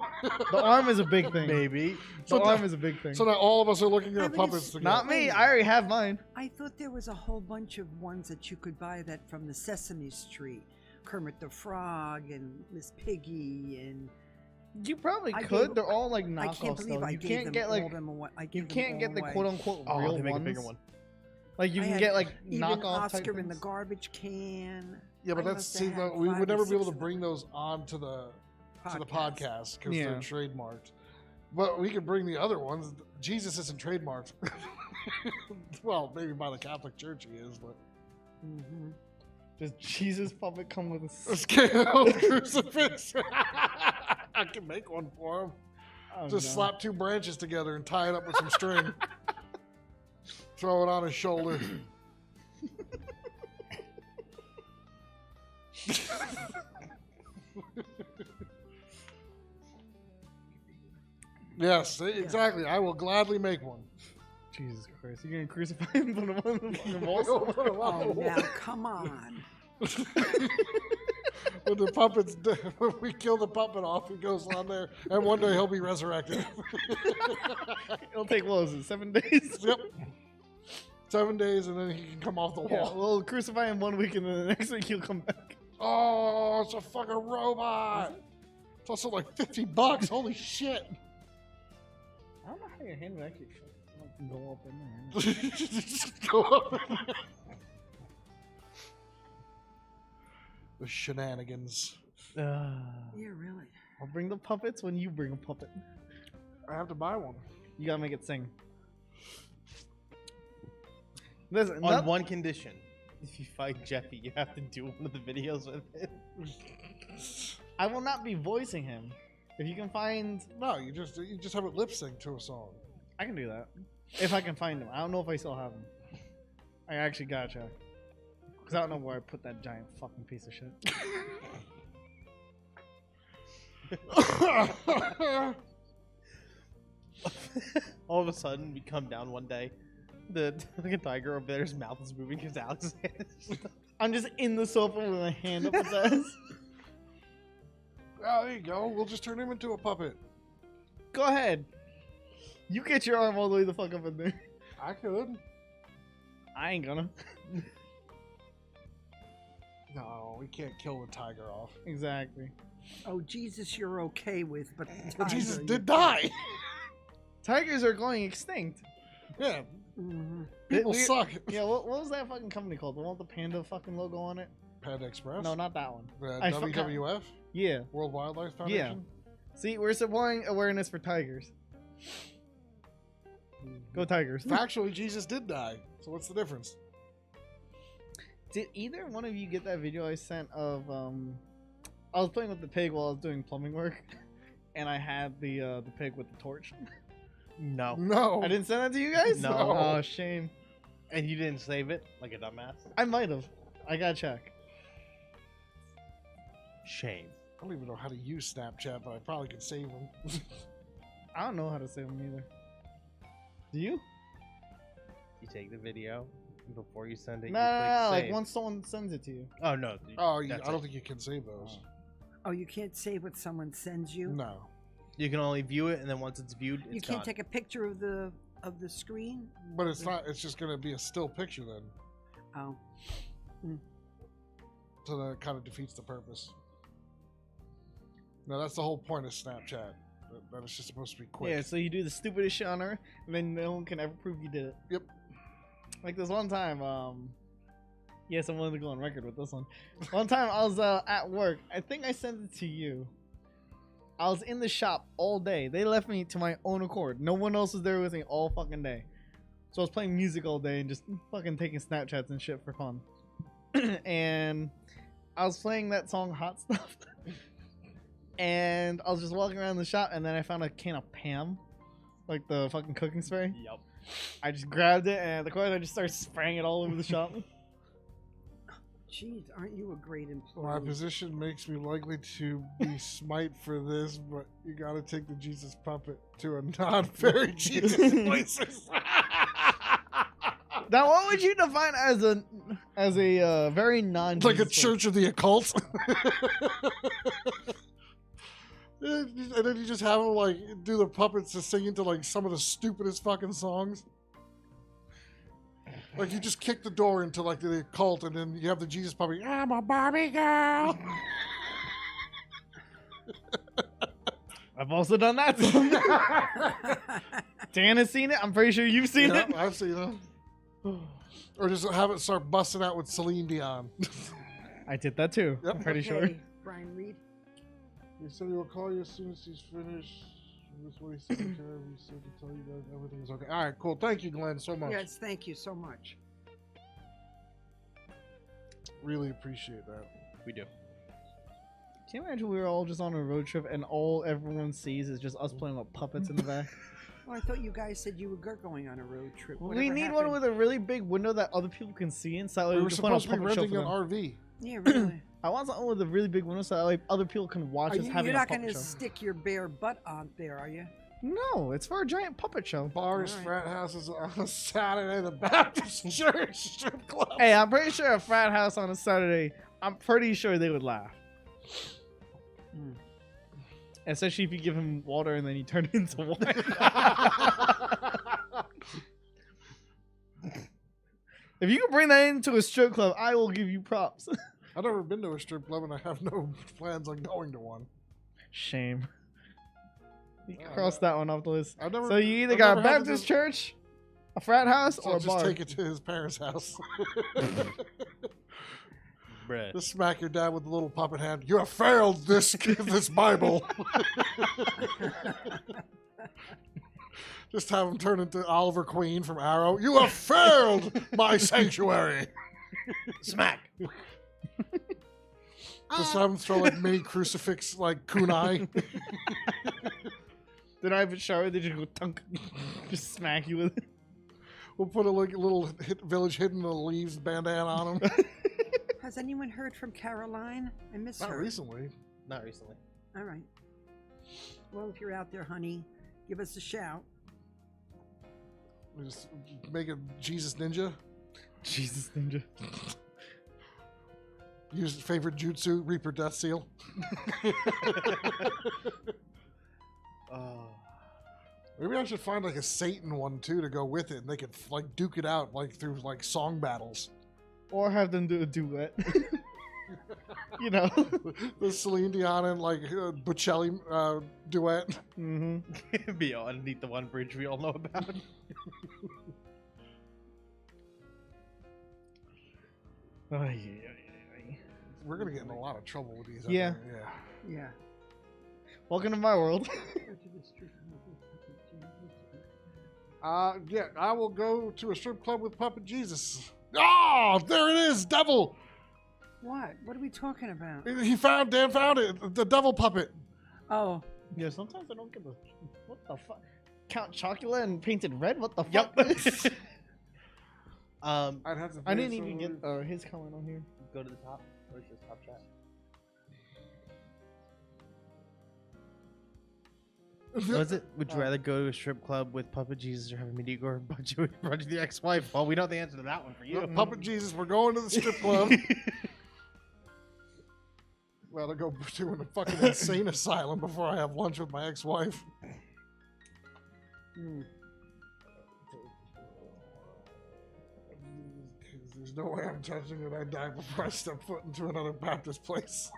the arm is a big thing.
Maybe.
The
So
arm is a big thing.
So now all of us are looking at
but
puppets
it's
together.
Not me. I already have mine.
I thought there was a whole bunch of ones that you could buy that from the Sesame Street. Kermit the Frog and Miss Piggy and
You probably
I
could.
gave-
They're all like
I can't
knockoffs
believe
though.
I
You
gave
can't
them
get
all
like
them away. I
you
gave them
can't get
all
the
away.
quote unquote
Oh,
real
they make
ones.
a bigger one.
Like you
I
can
had
get like
even
knockoff type
Oscar in the
things.
garbage can.
Yeah, but
I
that's
must
see,
have had
we
5
would
or
never be able
6
to
of
bring
them.
those on to the
Podcast.
podcast because
Yeah.
they're trademarked. But we could bring the other ones. Jesus isn't trademarked. Well, maybe by the Catholic Church he is, but
Mm-hmm.
Does Jesus puppet come with a
a scale crucifix. I can make one for him.
Oh,
Just
no.
slap 2 branches together and tie it up with some string. Throw it on his shoulder. Yes, exactly. I will gladly make one.
Jesus Christ! You're gonna crucify him and put him on the fucking wall?
Oh, now come on.
When the puppet's when we kill the puppet off, he goes on there, and one day he'll be resurrected.
It'll take what was it? 7 days?
Yep. 7 days, and then he can come off the
Yeah,
wall.
we'll crucify him 1 week, and then the next week he'll come back.
Oh, it's a fucking robot. It's also like $50. Holy shit.
I don't know how your hand would actually go up in there.
Just go up. The shenanigans.
Yeah, really.
I'll bring the puppets when you bring a puppet.
I have to buy one.
You gotta make it sing. Listen,
On one condition. If you fight Jeffy, you have to do one of the videos with it.
I will not be voicing him. If you can find,
No, you just have it lip sync to a song.
I can do that. If I can find him, I don't know if I still have him. I actually gotta check. Cause I don't know where I put that giant fucking piece of shit.
All of a sudden, we come down one day. The fucking tiger over there, his mouth is moving because Alex is.
I'm just in the sofa with my hand up his ass.
Oh, there you go. We'll just turn him into a puppet.
Go ahead. You get your arm all the way the fuck up in there.
I could.
I ain't gonna.
No, we can't kill the tiger off.
Exactly.
Oh, Jesus, you're okay with, but
But Jesus
tiger,
did die.
Tigers are going extinct.
Yeah,
Mhm.
people
We-
suck.
Yeah, what was that fucking company called? The one with the panda fucking logo on it?
Panda Express?
No, not that one.
The
I forgot.
WWF?
Yeah.
World Wildlife Foundation?
See, we're supplying awareness for tigers. Go Tigers.
Factually, Jesus did die. So what's the difference?
Did either one of you get that video I sent of I was playing with the pig while I was doing plumbing work, and I had the pig with the torch.
No.
No.
I didn't send that to you guys.
No.
Oh, shame.
And you didn't save it like a dumbass?
I might have. I gotta check.
Shame.
I don't even know how to use Snapchat, but I probably could save them.
I don't know how to save them either. Do you?
You take the video, and before you send it,
No,
you
no,
click
no, like
save.
once someone sends it to you.
Oh, no.
Oh, I
that's
don't
it.
think you can save those.
Oh, you can't save what someone sends you.
No.
You can only view it, and then once it's viewed, it's
You can't
gone.
take a picture of the screen.
But it's not, it's just going to be a still picture then.
Oh,
So that kind of defeats the purpose. No, that's the whole point of Snapchat. That it's just supposed to be quick.
Yeah, so you do the stupidest shit on earth, and then no one can ever prove you did it.
Yep.
Like this one time, yes, I'm willing to go on record with this one. One time I was at work. I think I sent it to you. I was in the shop all day. They left me to my own accord. No one else was there with me all fucking day. So I was playing music all day and just fucking taking Snapchats and shit for fun. And I was playing that song Hot Stuff. And I was just walking around the shop, and then I found a can of Pam, like the fucking cooking spray.
Yep.
I just grabbed it, and at the corner I just started spraying it all over the shop.
Jeez, aren't you a great employee?
My position makes me likely to be smite for this, but you gotta take the Jesus puppet to a non-fairy Jesus places.
Now, what would you define as a very non
Like a church of the occult? And then you just have them like do the puppets to sing into like some of the stupidest fucking songs. Like you just kick the door into like the occult, and then you have the Jesus puppet. I'm a Barbie girl.
I've also done that song. Dan has seen it. I'm pretty sure you've seen it.
I've seen it. Or just have it start busting out with Celine Dion.
I did that too.
Yep.
I'm pretty sure.
Okay, Brian Reed.
He said he will call you as soon as he's finished. That's what he said. He said to tell you that everything is okay. All right, cool. Thank you, Glenn, so much.
Yes, thank you so much.
Really appreciate that.
We do.
Can you imagine we were all just on a road trip and all everyone sees is just us playing with puppets in the back?
Well, I thought you guys said you were going on a road trip.
We
Whatever
need
happened?
one with a really big window that other people can see inside. Like
We were
just put on a
supposed to be
puppet show
renting
for
an
them.
RV.
Yeah, really.
I want something with a really big window so that like other people can watch us having
You're
a
not
puppet
going to
show.
stick your bare butt out there, are you?
No, it's for a giant puppet show.
Bars,
All right.
frat houses on a Saturday, the Baptist Church strip club.
Hey, I'm pretty sure a frat house on a Saturday, I'm pretty sure they would laugh. Especially if you give him water and then you turn it into wine. If you can bring that into a strip club, I will give you props.
I've never been to a strip club, and I have no plans on going to one.
Shame. You can cross that one off the list.
I've never,
So you either
I've
got a
never had to
Baptist
do-
church, a frat house,
So
or
I'll
a
just
bar.
take it to his parents' house.
Bruh.
Just smack your dad with the little puppet hand. You have failed this Bible. Just have him turn into Oliver Queen from Arrow. You have failed my sanctuary.
Smack.
Just have him throw like mini crucifix like kunai.
Did I have a shower? Did you go tunk? Just smack you with it.
We'll put a little village hidden in the leaves bandana on him.
Has anyone heard from Caroline? I miss
Not
her.
recently.
Not recently.
All right. Well, if you're out there, honey, give us a shout.
We just make a Jesus ninja.
Jesus Ninja.
Use his favorite jutsu, Reaper Death Seal. Maybe I should find like a Satan one too to go with it, and they could like duke it out like through like song battles.
Or have them do a duet. You know.
The Celine Dion and like Bocelli duet.
Mm-hmm.
Be underneath the one bridge we all know about.
We're gonna get in a lot of trouble with these. I
Yeah.
think. Yeah.
Yeah.
Welcome to my world.
Yeah, I will go to a strip club with Puppet Jesus. Oh, there it is, devil.
What? What are we talking about?
Dan found it, the devil puppet.
Oh,
Yeah, sometimes I don't get the. What the fuck? Count Chocula and painted red? What the
Yep.
fuck?
I'd have to.
I didn't even get his comment on here.
Go to the top. Where's this top chat? Was it? Would you rather go to a strip club with Puppet Jesus or have a meteor bunch with your ex-wife? Well, we know the answer to that one for you.
Puppet Jesus, we're going to the strip club. Rather go to a fucking insane asylum before I have lunch with my ex-wife. There's no way I'm touching it. I die before I step foot into another Baptist place.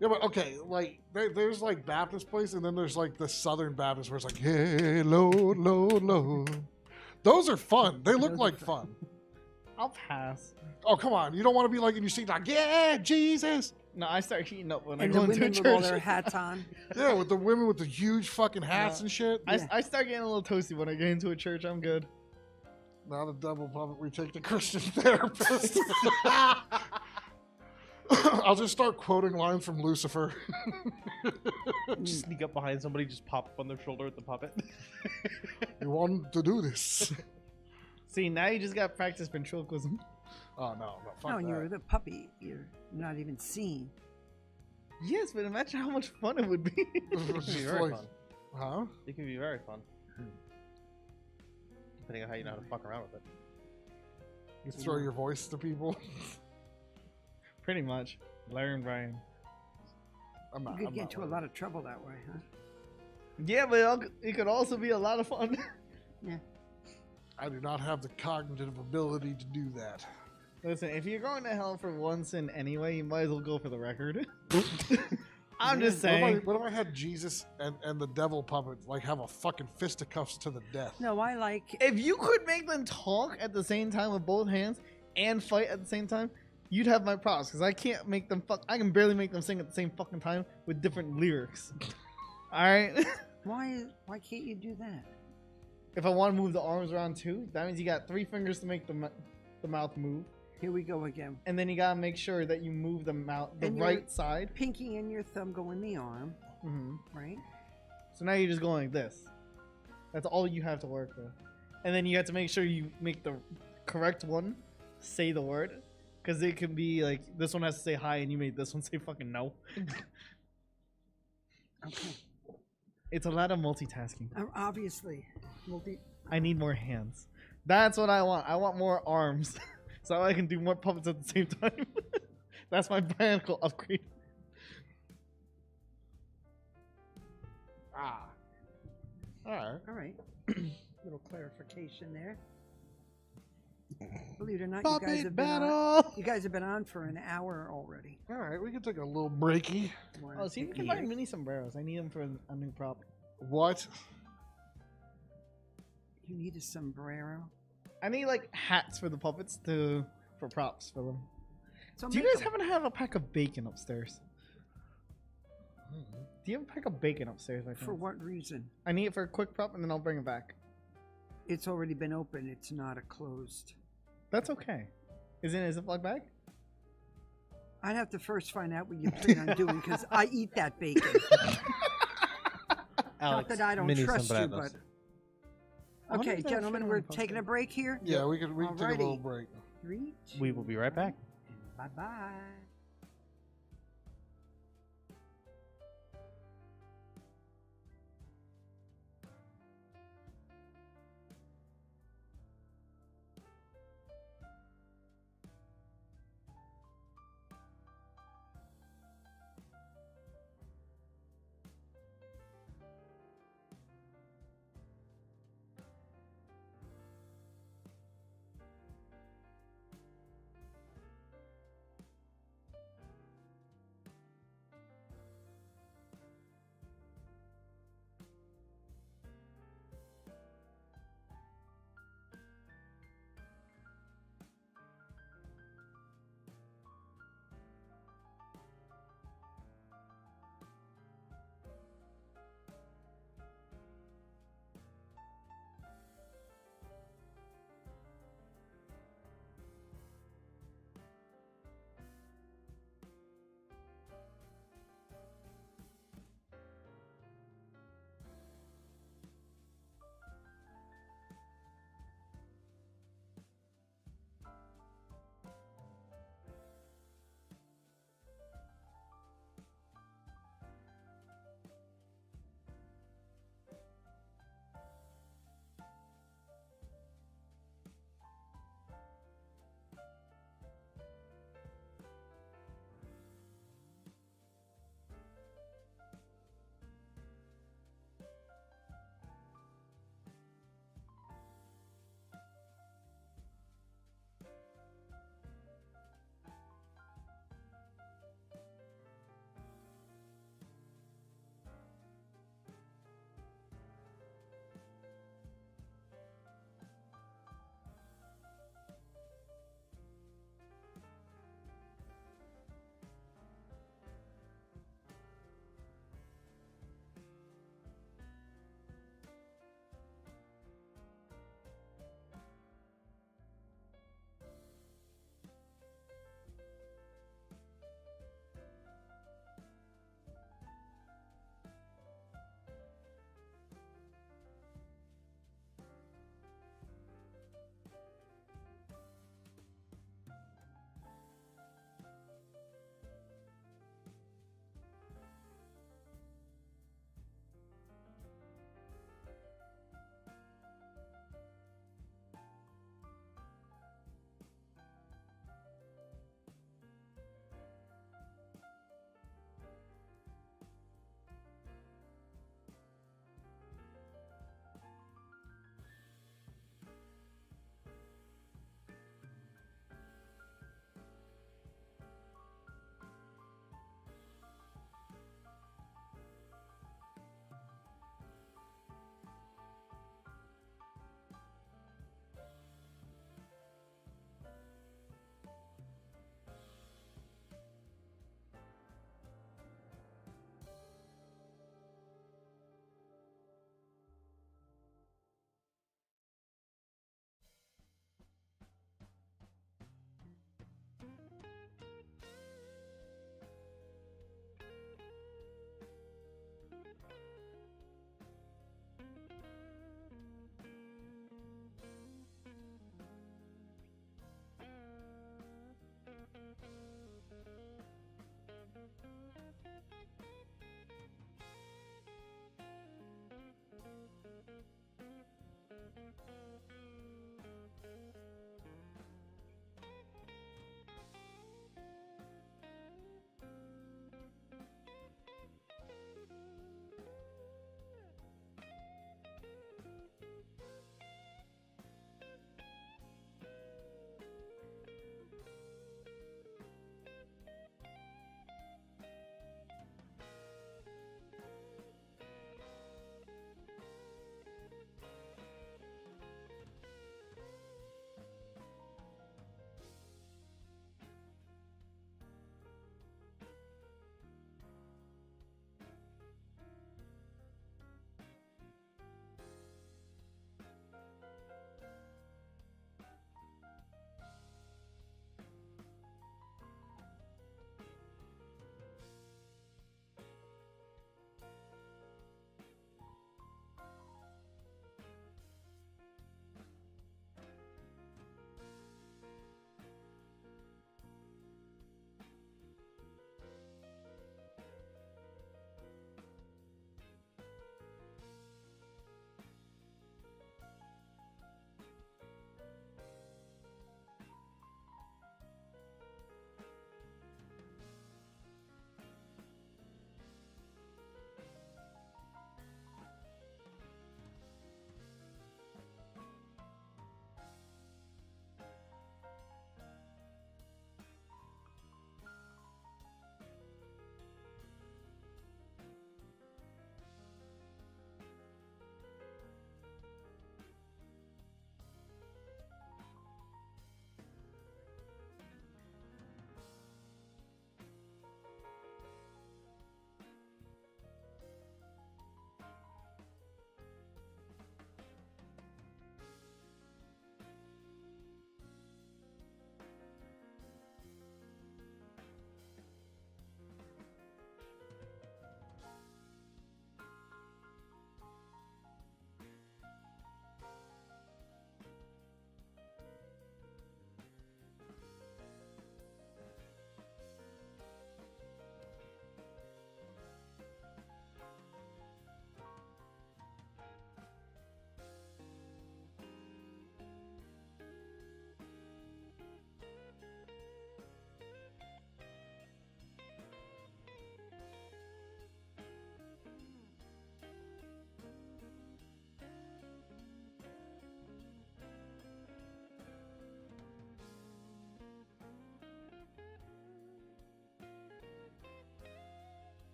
Yeah, but okay, like there's like Baptist place, and then there's like the Southern Baptist where it's like, hey, Lord, Lord, Lord. Those are fun. They look
Those are
like fun.
I'll pass.
Oh, come on. You don't want to be like in your seat like, yeah, Jesus.
No, I start heating up when I
And
go
the
into a
women with all
church.
their hats on.
Yeah, with the women with the huge fucking hats
Yeah.
and shit.
I,
Yeah.
I start getting a little toasty when I get into a church. I'm good.
Now the devil puppet, we take the Christian therapist. I'll just start quoting lines from Lucifer.
Just sneak up behind somebody, just pop up on their shoulder with the puppet.
You want to do this?
See, now you just got practice ventriloquism.
Oh, no. Fuck
No, and
that.
you're the puppy. You're not even seen.
Yes, but imagine how much fun it would be.
It's
It can be
just
very
like,
fun.
huh?
It can be very fun. Depending on how you know how to fuck around with it.
You throw your voice to people.
Pretty much. Learn, Brian.
I'm not.
You could
I'm
get
not
into a
worried.
lot of trouble that way, huh?
Yeah, but it could also be a lot of fun.
I do not have the cognitive ability to do that.
Listen, if you're going to hell for one sin anyway, you might as well go for the record. I'm just
What
saying.
if I had Jesus and the devil puppet like have a fucking fisticuffs to the death?
No, I like.
If you could make them talk at the same time with both hands and fight at the same time, you'd have my props. Because I can't make them I can barely make them sing at the same fucking time with different lyrics. Alright?
Why can't you do that?
If I want to move the arms around too, that means you got 3 fingers to make the mouth move.
Here we go again.
And then you gotta make sure that you move the mouth, the
And your
right side.
Pinky and your thumb go in the arm,
hmm
right?
So now you're just going like this. That's all you have to work with. And then you have to make sure you make the correct one say the word. Because it can be like, this one has to say hi and you made this one say fucking no.
Okay.
It's a lot of multitasking.
Obviously.
I need more hands. That's what I want. I want more arms. So I can do more puppets at the same time. That's my bionicle upgrade.
Ah. All right.
All right. Little clarification there. Believe it or not,
Puppet battle!
you guys have been on for an hour already.
All right. We can take a little breaky.
Wanna
Oh, see, you
take
can
a
buy
break?
mini sombreros. I need them for a new prop.
What?
You need a sombrero.
I need like hats for the puppets for props for them.
So
Do you
make
guys
'em.
happen to have a pack of bacon upstairs? Do you have a pack of bacon upstairs? By
For
chance?
what reason?
I need it for a quick prop and then I'll bring it back.
It's already been open. It's not a closed.
That's okay. Is it in a Ziploc bag?
I'd have to first find out what you plan on doing because I eat that bacon. Not that I don't
mini
trust you,
sombreros.
but
I wonder
okay,
if that
gentlemen,
shit
we're
on the
taking a
poster.
break here.
Yeah, we can take a little
Alrighty.
break.
3, 2,
We will be right back.
Bye bye.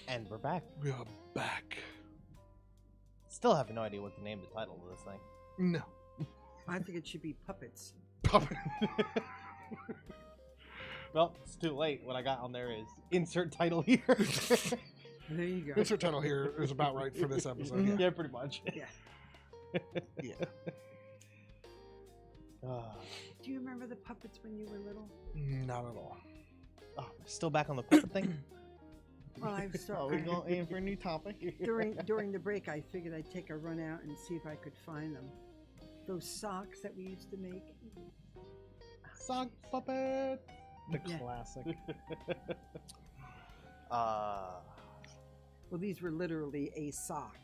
And we're back.
We are back.
Still have no idea what to name the title of this thing.
No.
I think it should be puppets.
Well, it's too late. What I got on there is insert title here.
There you go.
Insert title here is about right for this episode. Yeah.
Yeah, pretty much.
Yeah.
Yeah.
Do you remember the puppets when you were little?
Not at all.
Still back on the puppet thing?
Well, I'm
Oh,
sorry.
we're going in for a new topic.
During the break, I figured I'd take a run out and see if I could find them. Those socks that we used to make.
Sock puppet.
The
Yeah.
classic.
Well, these were literally a sock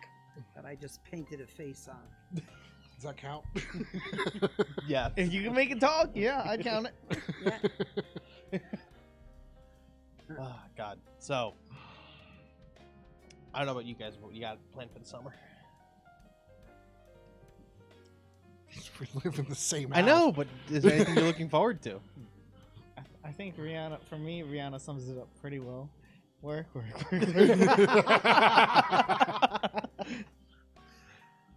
that I just painted a face on.
Does that count?
Yeah.
If you can make it talk, yeah, I count it.
Yeah.
Oh, God. So, I don't know about you guys, but what you got planned for the summer?
We live in the same house.
I know, but is there anything you're looking forward to?
I think Rihanna, for me, Rihanna sums it up pretty well. Work.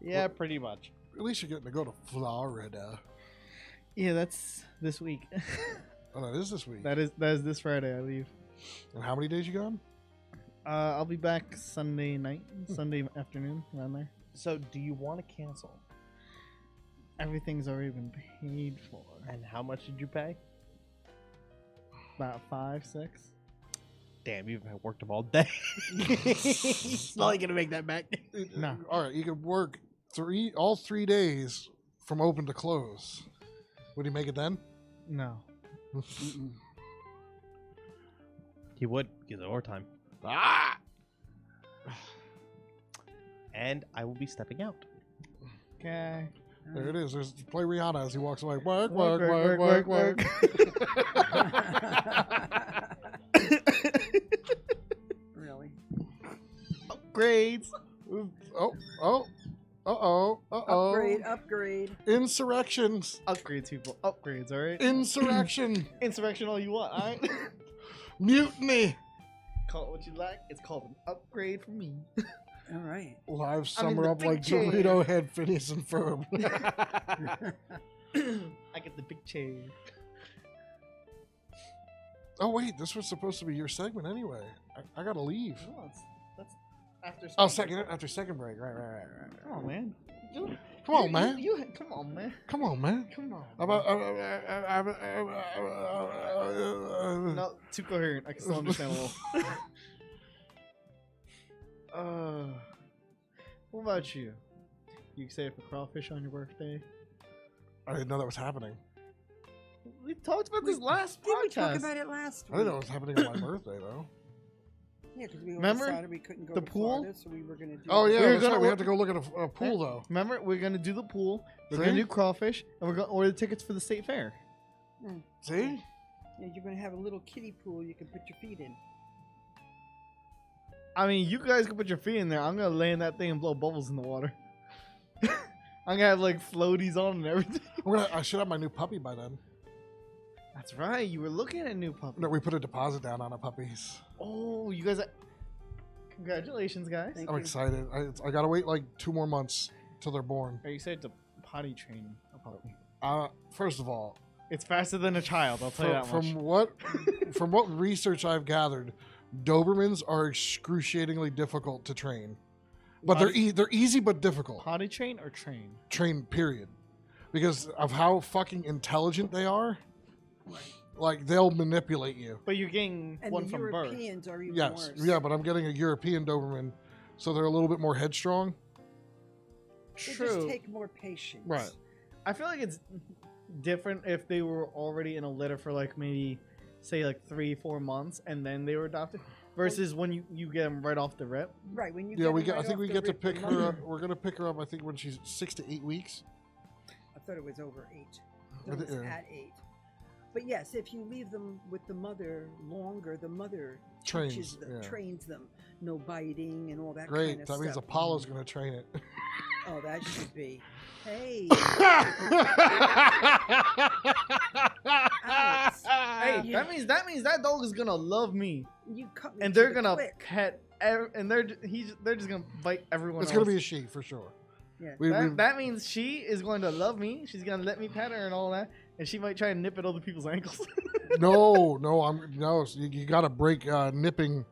Yeah, pretty much.
At least you're getting to go to Florida.
Yeah, that's this week.
Oh, that is this week.
that is this Friday. I leave.
And how many days you gone?
I'll be back Sunday night, Sunday afternoon, around there.
So, do you want to cancel?
Everything's already been paid for.
And how much did you pay?
About 5, 6.
Damn, you've worked them all day. It's not like gonna make that back.
No.
All right, you could work all 3 days from open to close. Would you make it then?
No.
He would, because of overtime.
Ah!
And I will be stepping out.
Okay.
There it is. There's play Rihanna as he walks away.
Work, work.
Really?
Upgrades.
Upgrade.
Insurrections.
Upgrades, people. Upgrades, alright?
Insurrection.
Insurrection all you want, alright?
Mutiny.
Call it what you like. It's called an upgrade for me.
All right.
Live
I'm in
summer
the
up
big
like
chair.
Dorito Head, Phineas and Ferb.
I get the big chair.
Oh wait, this was supposed to be your segment anyway. I gotta leave.
No, that's after.
Oh, after second break. Right.
Come on, man.
Come on, man.
Come on, man.
Come on, man.
Come on. No, too coherent. I can still understand a little. What about you? You excited for crawfish on your birthday?
I didn't know that was happening.
We talked about this last
Didn't we
podcast.
talk about it last week?
I didn't know it was happening on my birthday though.
Yeah, because we all
Remember
decided we couldn't go
the
to
pool?
Florida, so we were going to do.
Oh yeah,
We were
that's right.
gonna
We
or-
have to go look at a pool though.
Remember, we're gonna do the pool. We're
See?
gonna do crawfish, and we're gonna order the tickets for the state fair.
See?
Yeah, you're going to have a little kiddie pool you can put your feet in.
I mean, you guys can put your feet in there. I'm gonna lay in that thing and blow bubbles in the water. I'm gonna have like floaties on and everything.
I should have my new puppy by then.
That's right. You were looking at a new puppy.
No, we put a deposit down on our puppies.
Oh, you guys! Congratulations, guys.
Thank
I'm
you.
excited. I gotta wait like 2 more months till they're born.
Are you excited to potty train a puppy?
First of all,
It's faster than a child. I'll tell you that much.
from what research I've gathered, Dobermans are excruciatingly difficult to train, but they're easy but difficult.
Potty train or train?
Train period, because of how fucking intelligent they are. Like they'll manipulate you.
But you're getting
And
one
the
from birth.
Europeans are even
Yes,
worse.
yeah, but I'm getting a European Doberman, so they're a little bit more headstrong.
They
True.
just take more patience.
Right.
I feel like it's different if they were already in a litter for like maybe, say like 3-4 months and then they were adopted, versus when you get them right off the rip.
Right. When you
Yeah,
get them
I
right
think
off
we
the
get to
rip, the
pick her
mother-
up. We're gonna pick her up. I think when she's 6 to 8 weeks.
I thought it was over 8.
I
It
thi-
was
yeah.
at 8. But yes, if you leave them with the mother longer, the mother
Trains,
teaches them,
yeah.
trains them. No biting and all that
Great.
kind of
That
stuff.
means Apollo's gonna train it.
Oh, that should be. Hey. Alex,
Hey,
you-
that means that dog is gonna love me,
you cut me
and
to
they're
the
gonna
quick.
pet and they're just gonna bite everyone.
It's
else.
gonna be a she for sure.
Yeah.
That means she is going to love me. She's gonna let me pet her and all that, and she might try and nip at other people's ankles.
No. So you got to break nipping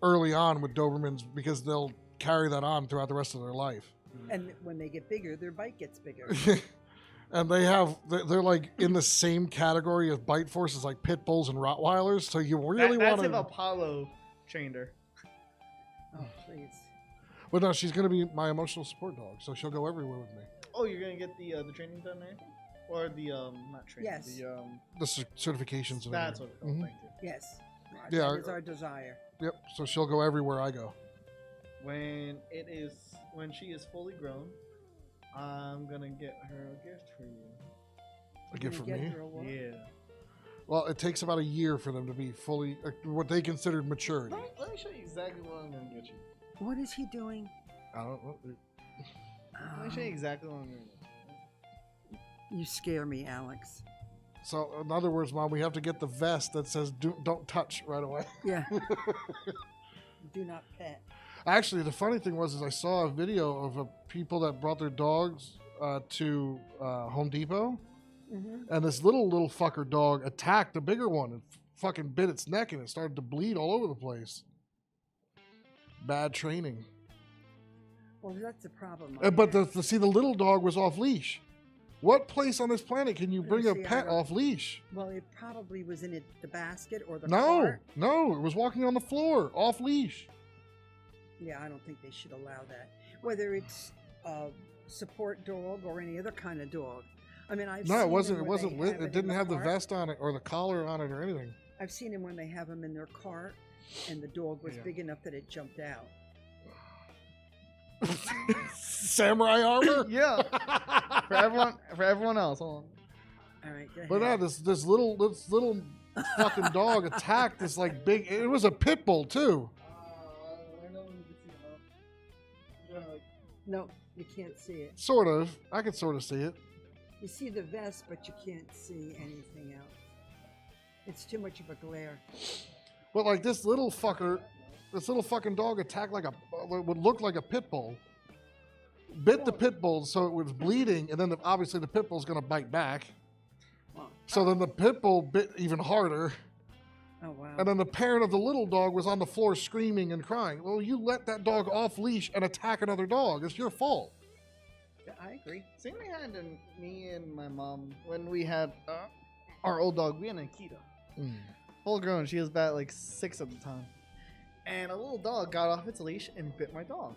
early on with Dobermans because they'll carry that on throughout the rest of their life.
And when they get bigger, their bite gets bigger.
And they're like in the same category of bite forces like pit bulls and Rottweilers. So you really
That's
want
if
to.
Apollo trained her.
Oh, please.
But no, she's gonna be my emotional support dog, so she'll go everywhere with me.
Oh, you're gonna get the training done there, or the not training.
Yes.
The certifications. And
That's
everything.
what it's called.
Mhm.
Thank you.
Yes.
Yeah,
That is our desire.
Yep. So she'll go everywhere I go.
When she is fully grown, I'm gonna get her a gift for you.
A gift from
Gonna
me.
get her a what?
Yeah.
Well, it takes about a year for them to be fully what they considered maturity.
Let me show you exactly what I'm gonna get you.
What is he doing?
I don't know.
Let me show you exactly what I'm gonna get.
You scare me, Alex.
So, in other words, Mom, we have to get the vest that says "Don't touch" right away.
Yeah. Do not pet.
Actually, the funny thing was, I saw a video of people that brought their dogs to Home Depot, and this little fucker dog attacked the bigger one and fucking bit its neck, and it started to bleed all over the place. Bad training.
Well, that's the problem.
But the little dog was off leash. What place on this planet can you bring a
See, I
pet
don't-
off leash?
Well, it probably was in the basket or the
No,
cart.
no, it was walking on the floor off leash.
Yeah, I don't think they should allow that. Whether it's a support dog or any other kind of dog. I mean, I've
No,
seen
it wasn't.
them
It
where
wasn't
they
lit.
have
It
in
didn't have the
cart.
vest on it or the collar on it or anything.
I've seen them when they have them in their cart, and the dog was
Yeah.
big enough that it jumped out.
Samurai armor.
Yeah. For everyone else. Hold on.
All right, go ahead.
But no, this little fucking dog attacked this like big. It was a pit bull too.
No, you can't see it.
Sort of. I could sort of see it.
You see the vest, but you can't see anything else. It's too much of a glare.
But like this little fucking dog attacked like would look like a pit bull. Bit the pit bull so it was bleeding, and then obviously the pit bull's gonna bite back. So then the pit bull bit even harder,
Oh, wow.
and then the parent of the little dog was on the floor screaming and crying. Well, you let that dog off leash and attack another dog. It's your fault.
I agree.
Same thing happened to me and my mom when we had our old dog. We had Nikita. Full grown. She was about like 6 at the time. And a little dog got off its leash and bit my dog.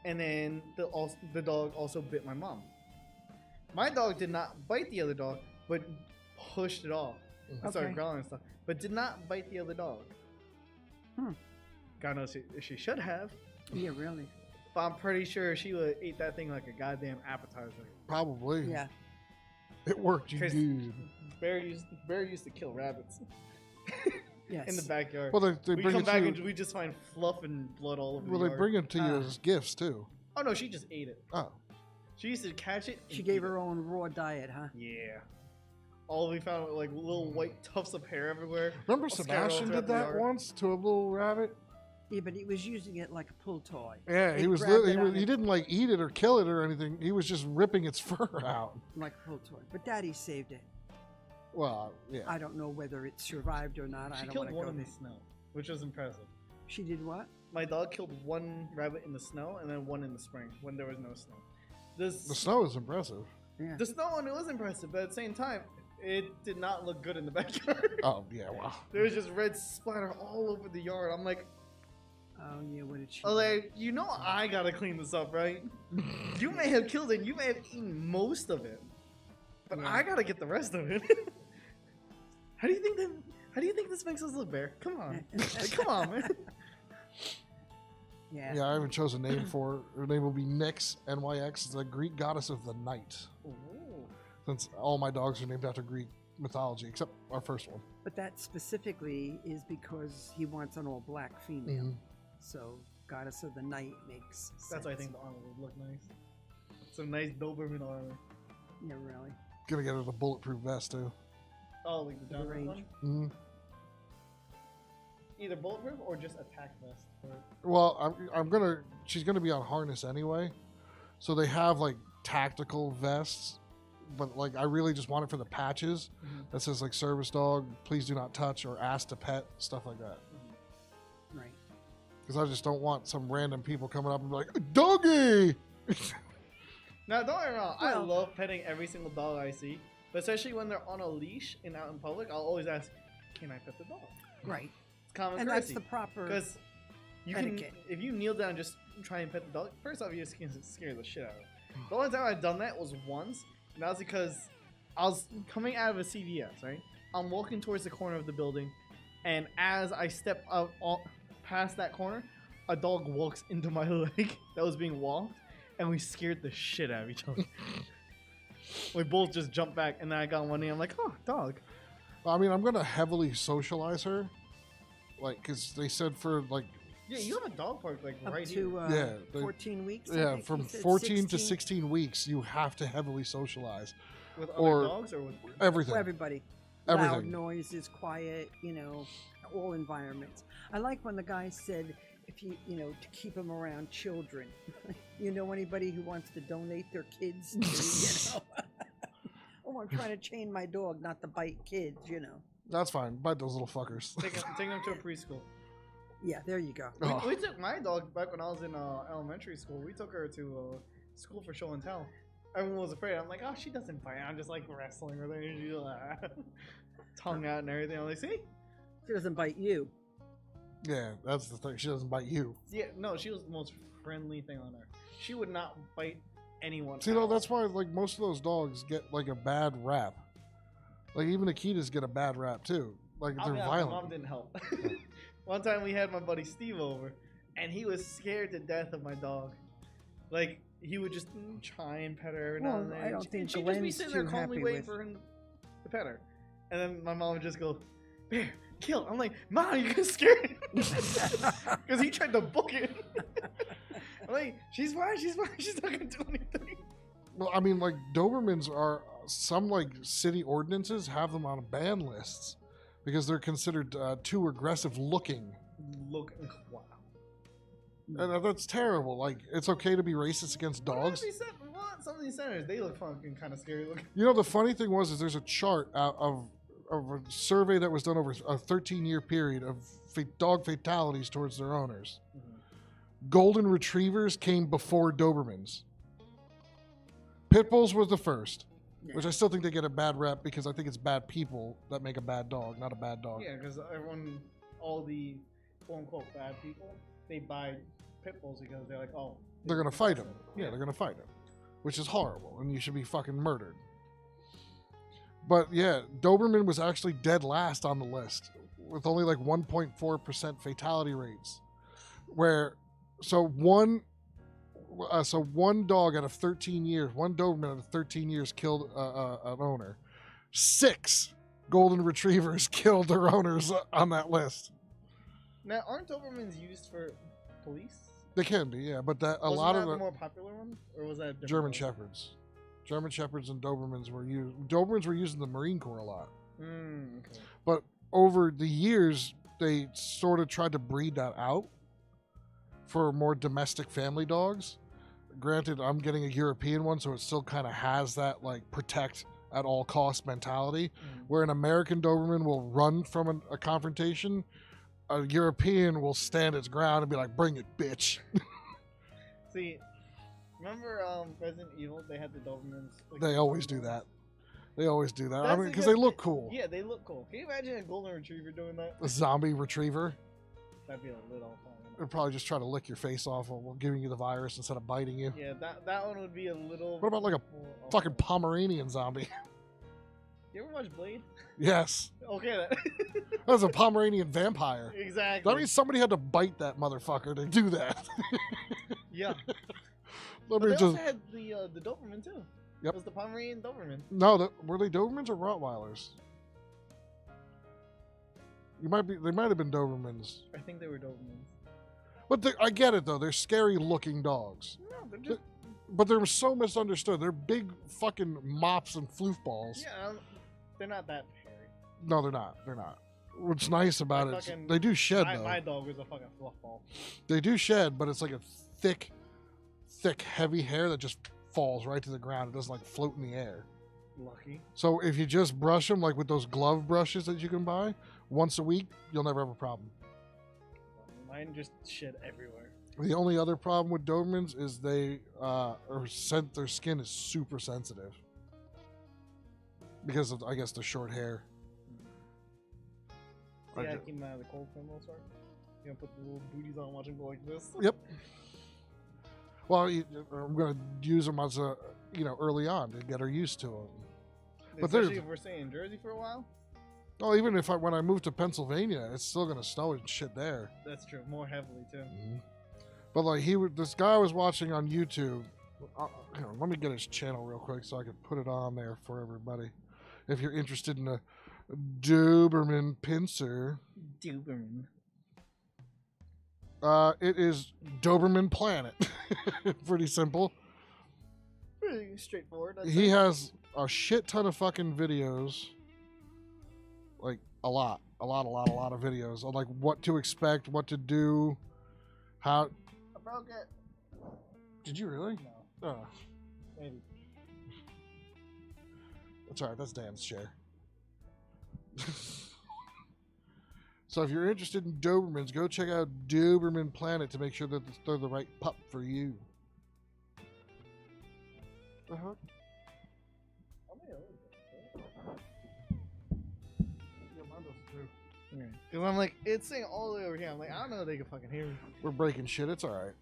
And then the dog also bit my mom. My dog did not bite the other dog, but pushed it off. And started
Okay.
growling and stuff. But did not bite the other dog. God knows she should have.
Yeah, really.
But I'm pretty sure she would ate that thing like a goddamn appetizer.
Probably.
Yeah.
It worked, you
Chris-
dude.
Bear used to kill rabbits
Yes.
in the backyard.
Well, they
we
bring
come
it
back
to
and
you.
we just find fluff and blood all over
Well,
the
they
yard.
bring it to you
Ah.
as gifts too.
Oh no, she just ate it.
Oh,
She used to catch it. And
She gave
eat
her own raw diet, huh?
it. Yeah. All we found were like little white tufts of hair everywhere.
remember
I'll scare it all
Sebastian
throughout
did
the
that
yard.
once to a little rabbit?
Yeah, but he was using it like a pull toy.
Yeah,
He
he was.
grabbed
He,
it on
he
it.
didn't like eat it or kill it or anything. He was just ripping its fur out.
Like a pull toy. But Daddy saved it.
Well, yeah.
I don't know whether it survived or not. I
She
don't
killed
want to
one
go
in
there.
the snow, which was impressive.
She did what?
My dog killed one rabbit in the snow and then one in the spring when there was no snow.
The snow is impressive.
Yeah.
The snow one, it was impressive, but at the same time, it did not look good in the backyard.
Oh yeah, wow.
There was just red splatter all over the yard. I'm like,
Oh, yeah, what did she
I was like, you know I gotta clean this up, right? You may have killed it, you may have eaten most of it, but
Yeah.
I gotta get the rest of it. How do you think this makes us look, Bear? Come on. Like, come on, man.
Yeah.
Yeah, I haven't chosen a name for her. Her name will be Nyx, Nyx. It's the Greek goddess of the night.
Ooh.
Since all my dogs are named after Greek mythology, except our first one.
But that specifically is because he wants an all black female.
Mhm.
So, Goddess of the Night makes sense.
That's why I think the armor would look nice. Some nice Doberman armor.
Yeah, really.
Gonna get her the bulletproof vest too.
Oh, like the
The
downward
range.
one?
Mm.
either bulletproof or just attack vest.
Well, she's gonna be on harness anyway, so they have like tactical vests, but like I really just want it for the patches that says like service dog, please do not touch, or ask to pet, stuff like that.
Right.
Because I just don't want some random people coming up and be like, doggy.
Now, don't get me wrong. I
Well-
love petting every single dog I see, but especially when they're on a leash and out in public, I'll always ask, "Can I pet the dog?"
Right.
It's common
And that's
courtesy.
the proper.
Because you can,
etiquette.
if you kneel down and just try and pet the dog, first off, you just can scare the shit out of it. The only time I've done that was once, and that was because I was coming out of a CVS, right? I'm walking towards the corner of the building, and as I step out past that corner, a dog walks into my leg that was being walked, and we scared the shit out of each other. We both just jumped back, and then I got on one knee. I'm like, "Oh, dog."
I mean, I'm gonna heavily socialize her, like, because they said for like,
Yeah, you have a dog park like
up
right
to
here.
Yeah, they-
14 weeks. I
yeah,
think
from
you said
14 to 16 weeks, you have to heavily socialize
With other
or-
dogs or with
everything.
For everybody.
Everything.
Loud noises, quiet, all environments. I like when the guy said, if you to keep them around children. You know anybody who wants to donate their kids to, Oh, I'm trying to chain my dog not to bite kids.
That's fine. Bite those little fuckers.
take him to a preschool.
Yeah, there you go.
Oh.
We took my dog back when I was in elementary school. We took her to school for show and tell. Everyone was afraid. I'm like, "Oh, she doesn't bite." I'm just like wrestling with her, and she's like, tongue out and everything. I'm like, "See?"
She doesn't bite you.
Yeah, that's the thing. She doesn't bite you.
Yeah, no, she was the most friendly thing on earth. She would not bite anyone.
See,
at
though,
all.
that's why like most of those dogs get like a bad rap. Like even Akitas get a bad rap too. Like
I'll
they're
be honest,
violent.
my mom didn't help. One time we had my buddy Steve over, and he was scared to death of my dog. Like he would just try and pet her every now
Well,
and then.
I don't think
she'd just be
Glenn's
sitting there
too
calmly
happy
waiting
with-
for him to pet her, and then my mom would just go, "Bear, kill." I'm like, "Mom, you're gonna scare him," because he tried to book it. I'm like, she's fine. She's not gonna do anything.
Well, I mean, like Dobermans are some like city ordinances have them on ban lists because they're considered too aggressive looking,
Look, wow.
and that's terrible. Like it's okay to be racist against dogs.
Some of these centers, they look fucking kind of scary looking.
You know, the funny thing is there's a chart out of a survey that was done over a 13-year period of dog fatalities towards their owners. Golden Retrievers came before Dobermans. Pit Bulls was the first, which I still think they get a bad rep because I think it's bad people that make a bad dog, not a bad dog.
Yeah, because all the quote-unquote bad people, they buy pit bulls because they're like, oh.
They're going to fight him. Yeah, they're going to fight him, which is horrible, and you should be fucking murdered. But yeah, Doberman was actually dead last on the list with only like 1.4% fatality rates. One dog out of 13 years, one Doberman out of 13 years killed an owner. 6 Golden Retrievers killed their owners on that list.
Now, aren't Dobermans used for police?
They can be, yeah, but that a
Wasn't
lot
that
of
the
the
more popular one, or was that a different
German
one?
Shepherds. German Shepherds and Dobermans were used. Dobermans were used in the Marine Corps a lot.
Okay.
But over the years, they sort of tried to breed that out for more domestic family dogs. Granted, I'm getting a European one, so it still kind of has that like protect at all cost mentality, where an American Doberman will run from a confrontation. A European will stand its ground and be like, "Bring it, bitch."
See, remember Resident Evil? They had the Dobermans. Like,
They always do that. They always do that. I
That's
mean, because they look cool.
Yeah, they look cool. Can you imagine a golden retriever doing that?
A zombie retriever.
That'd be a little fun.
It'll probably just try to lick your face off while giving you the virus instead of biting you.
Yeah, that one would be a little.
What about like a
more
fucking Pomeranian zombie?
You ever watch Blade?
Yes.
Okay,
That's a Pomeranian vampire.
exactly.
That means somebody had to bite that motherfucker to do that.
Yeah.
Let
But
me
they also
just.
had the Doberman too.
Yep.
It was the Pomeranian Doberman.
No, were they Dobermans or Rottweilers? They might have been Dobermans.
I think they were Dobermans.
But I get it though. They're scary looking dogs.
No, they're just
But they're so misunderstood. They're big fucking mops and floofballs.
yeah. They're not that hairy.
No, they're not. They're not. what's nice about
My
it,
fucking-
they do shed though.
My dog was a fucking fluff ball.
They do shed, but it's like a thick, heavy hair that just falls right to the ground. It doesn't like float in the air.
Lucky.
So if you just brush them like with those glove brushes that you can buy once a week, you'll never have a problem.
Mine just shit everywhere.
The only other problem with Dobermans is their skin is super sensitive because of, I guess, the short hair.
So yeah, I keep them out of the cold for the most part. You know, put the little booties on, watch them go like this.
Yep. Well, I'm gonna use them as a, early on to get her used to them. But
especially if we're staying in Jersey for a while.
Oh, even when I move to Pennsylvania, it's still gonna snow and shit there.
That's true, more heavily too.
Mm-hmm. But like this guy I was watching on YouTube. Hang on, let me get his channel real quick so I can put it on there for everybody. If you're interested in a Doberman pincer,
Doberman.
it is Doberman Planet. Pretty simple.
Pretty straightforward.
He has a shit ton of fucking videos. Like a lot of videos on like what to expect, what to do, how.
I broke it.
Did you really?
No.
Oh,
Maybe.
that's all right. That's Dan's chair. So if you're interested in Dobermans, go check out Doberman Planet to make sure that they're the right pup for you. The heck?
Because I'm like, it's saying all the way over here. I'm like, I don't know if they can fucking hear me.
We're breaking shit. It's all right.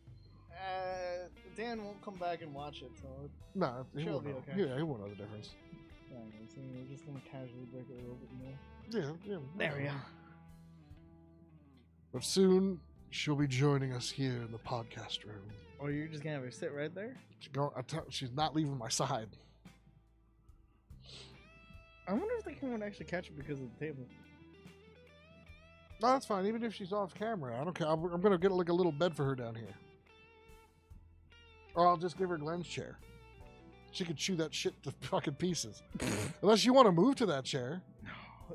Dan won't come back and watch it, so
No, he
Sure,
won't
it'll
know.
be okay.
Yeah, he won't know the difference.
so we're just gonna casually break it a little bit more.
Yeah.
There we go.
But soon she'll be joining us here in the podcast room.
Or you're just gonna have her sit right there?
She's not leaving my side.
I wonder if they can actually catch it because of the table.
No, that's fine. Even if she's off camera, I don't care. I'm gonna get like a little bed for her down here, or I'll just give her Glenn's chair. She could chew that shit to fucking pieces. Unless you want to move to that chair.
No,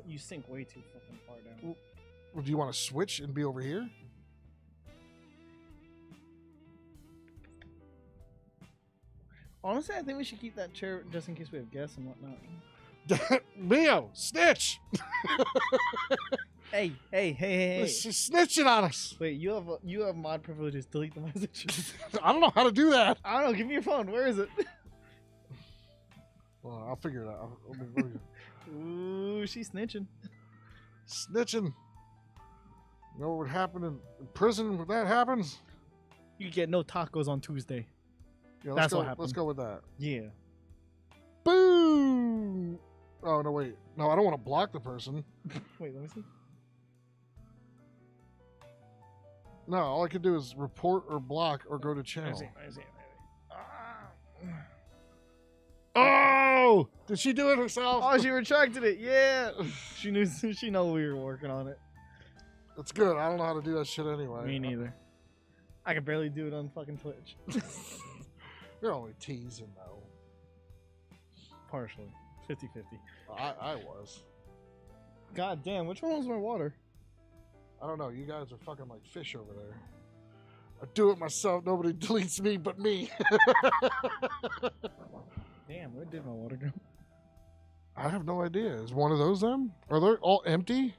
you sink way too fucking far down.
Well, do you want to switch and be over here?
Honestly, I think we should keep that chair just in case we have guests and whatnot.
Leo, snitch!
Hey.
She's snitching on us.
Wait, you have mod privileges. Delete the message.
I don't know how to do that.
I don't know. Give me your phone. Where is it?
Well, I'll figure it out.
Ooh, she's snitching.
Snitching. You know what would happen in prison when that happens?
You get no tacos on Tuesday.
Yeah,
That's what happened.
Let's go with that.
Yeah.
Boom! Oh, no, wait. No, I don't want to block the person.
Wait, let me see.
No, all I can do is report or block or go to channel.
I see.
Oh! Did she do it herself?
Oh, she retracted it. Yeah. She knew. She know we were working on it.
That's good. I don't know how to do that shit anyway.
Me neither. I could barely do it on fucking Twitch.
You're only teasing, though.
Partially. 50-50.
I was.
God damn, which one was my water?
I don't know. You guys are fucking like fish over there. I do it myself. Nobody deletes me but me.
Damn, where did my water go?
I have no idea. Is one of those them? Are they all empty?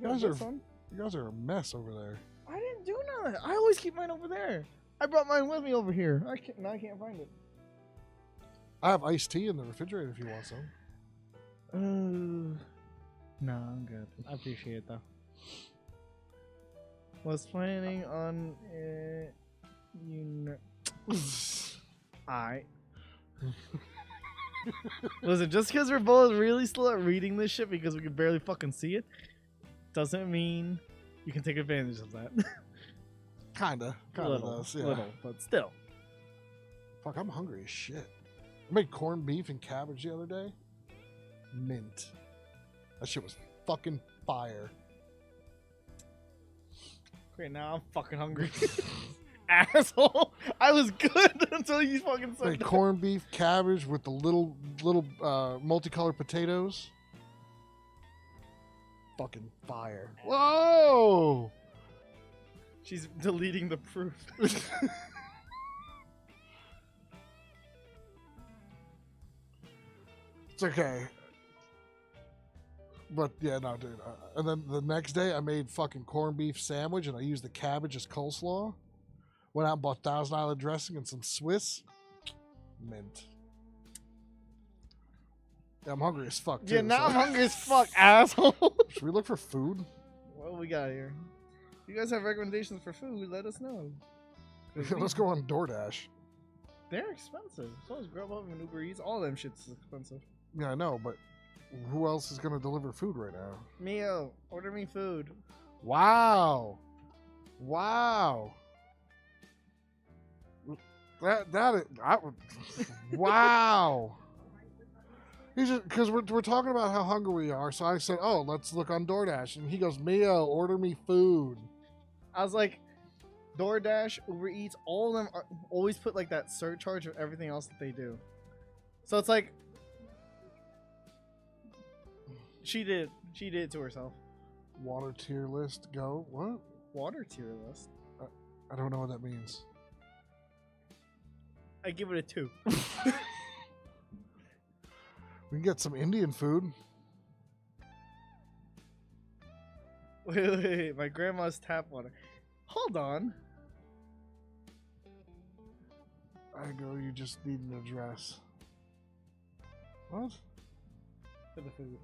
You guys
this
are
one?
you guys are a mess over there.
I didn't do none. I always keep mine over there. I brought mine with me over here. I can't find it.
I have iced tea in the refrigerator if you want some.
No, I'm good. I appreciate it though. Was planning on Alright. Listen, just because we're both really slow at reading this shit because we can barely fucking see it, doesn't mean you can take advantage of that.
Kinda does, yeah.
Little, but still.
Fuck, I'm hungry as shit. I made corned beef and cabbage the other day. Mint. That shit was fucking fire.
Great, now I'm fucking hungry. Asshole! I was good until you fucking said
Made
that.
corned beef, cabbage with the little multicolored potatoes. fucking fire. Whoa!
She's deleting the proof.
It's okay. But yeah, no, dude. And then the next day, I made fucking corned beef sandwich, and I used the cabbage as coleslaw. Went out and bought Thousand Island dressing and some Swiss mint. Yeah, I'm hungry as fuck, too.
Yeah, now
so-
I'm hungry as fuck, asshole.
Should we look for food?
What we got here? If you guys have recommendations for food, let us know. 'Cause
Let's go on DoorDash.
They're expensive. So is Grubhub and Uber Eats. All them shit's expensive.
Yeah, I know, but who else is gonna deliver food right now?
Mio, order me food.
Wow. Wow. He's just because we're talking about how hungry we are, so I said, "Oh, let's look on DoorDash," and he goes, "Mio, order me food."
I was like, DoorDash, Uber Eats, all of them always put like that surcharge of everything else that they do. So it's like she did it to herself.
Water tier list, go. What?
Water tier list.
I don't know what that means.
I give it a 2.
We can get some Indian food.
Wait, my grandma's tap water. Hold on.
I go, you just need an address. What?
For the food.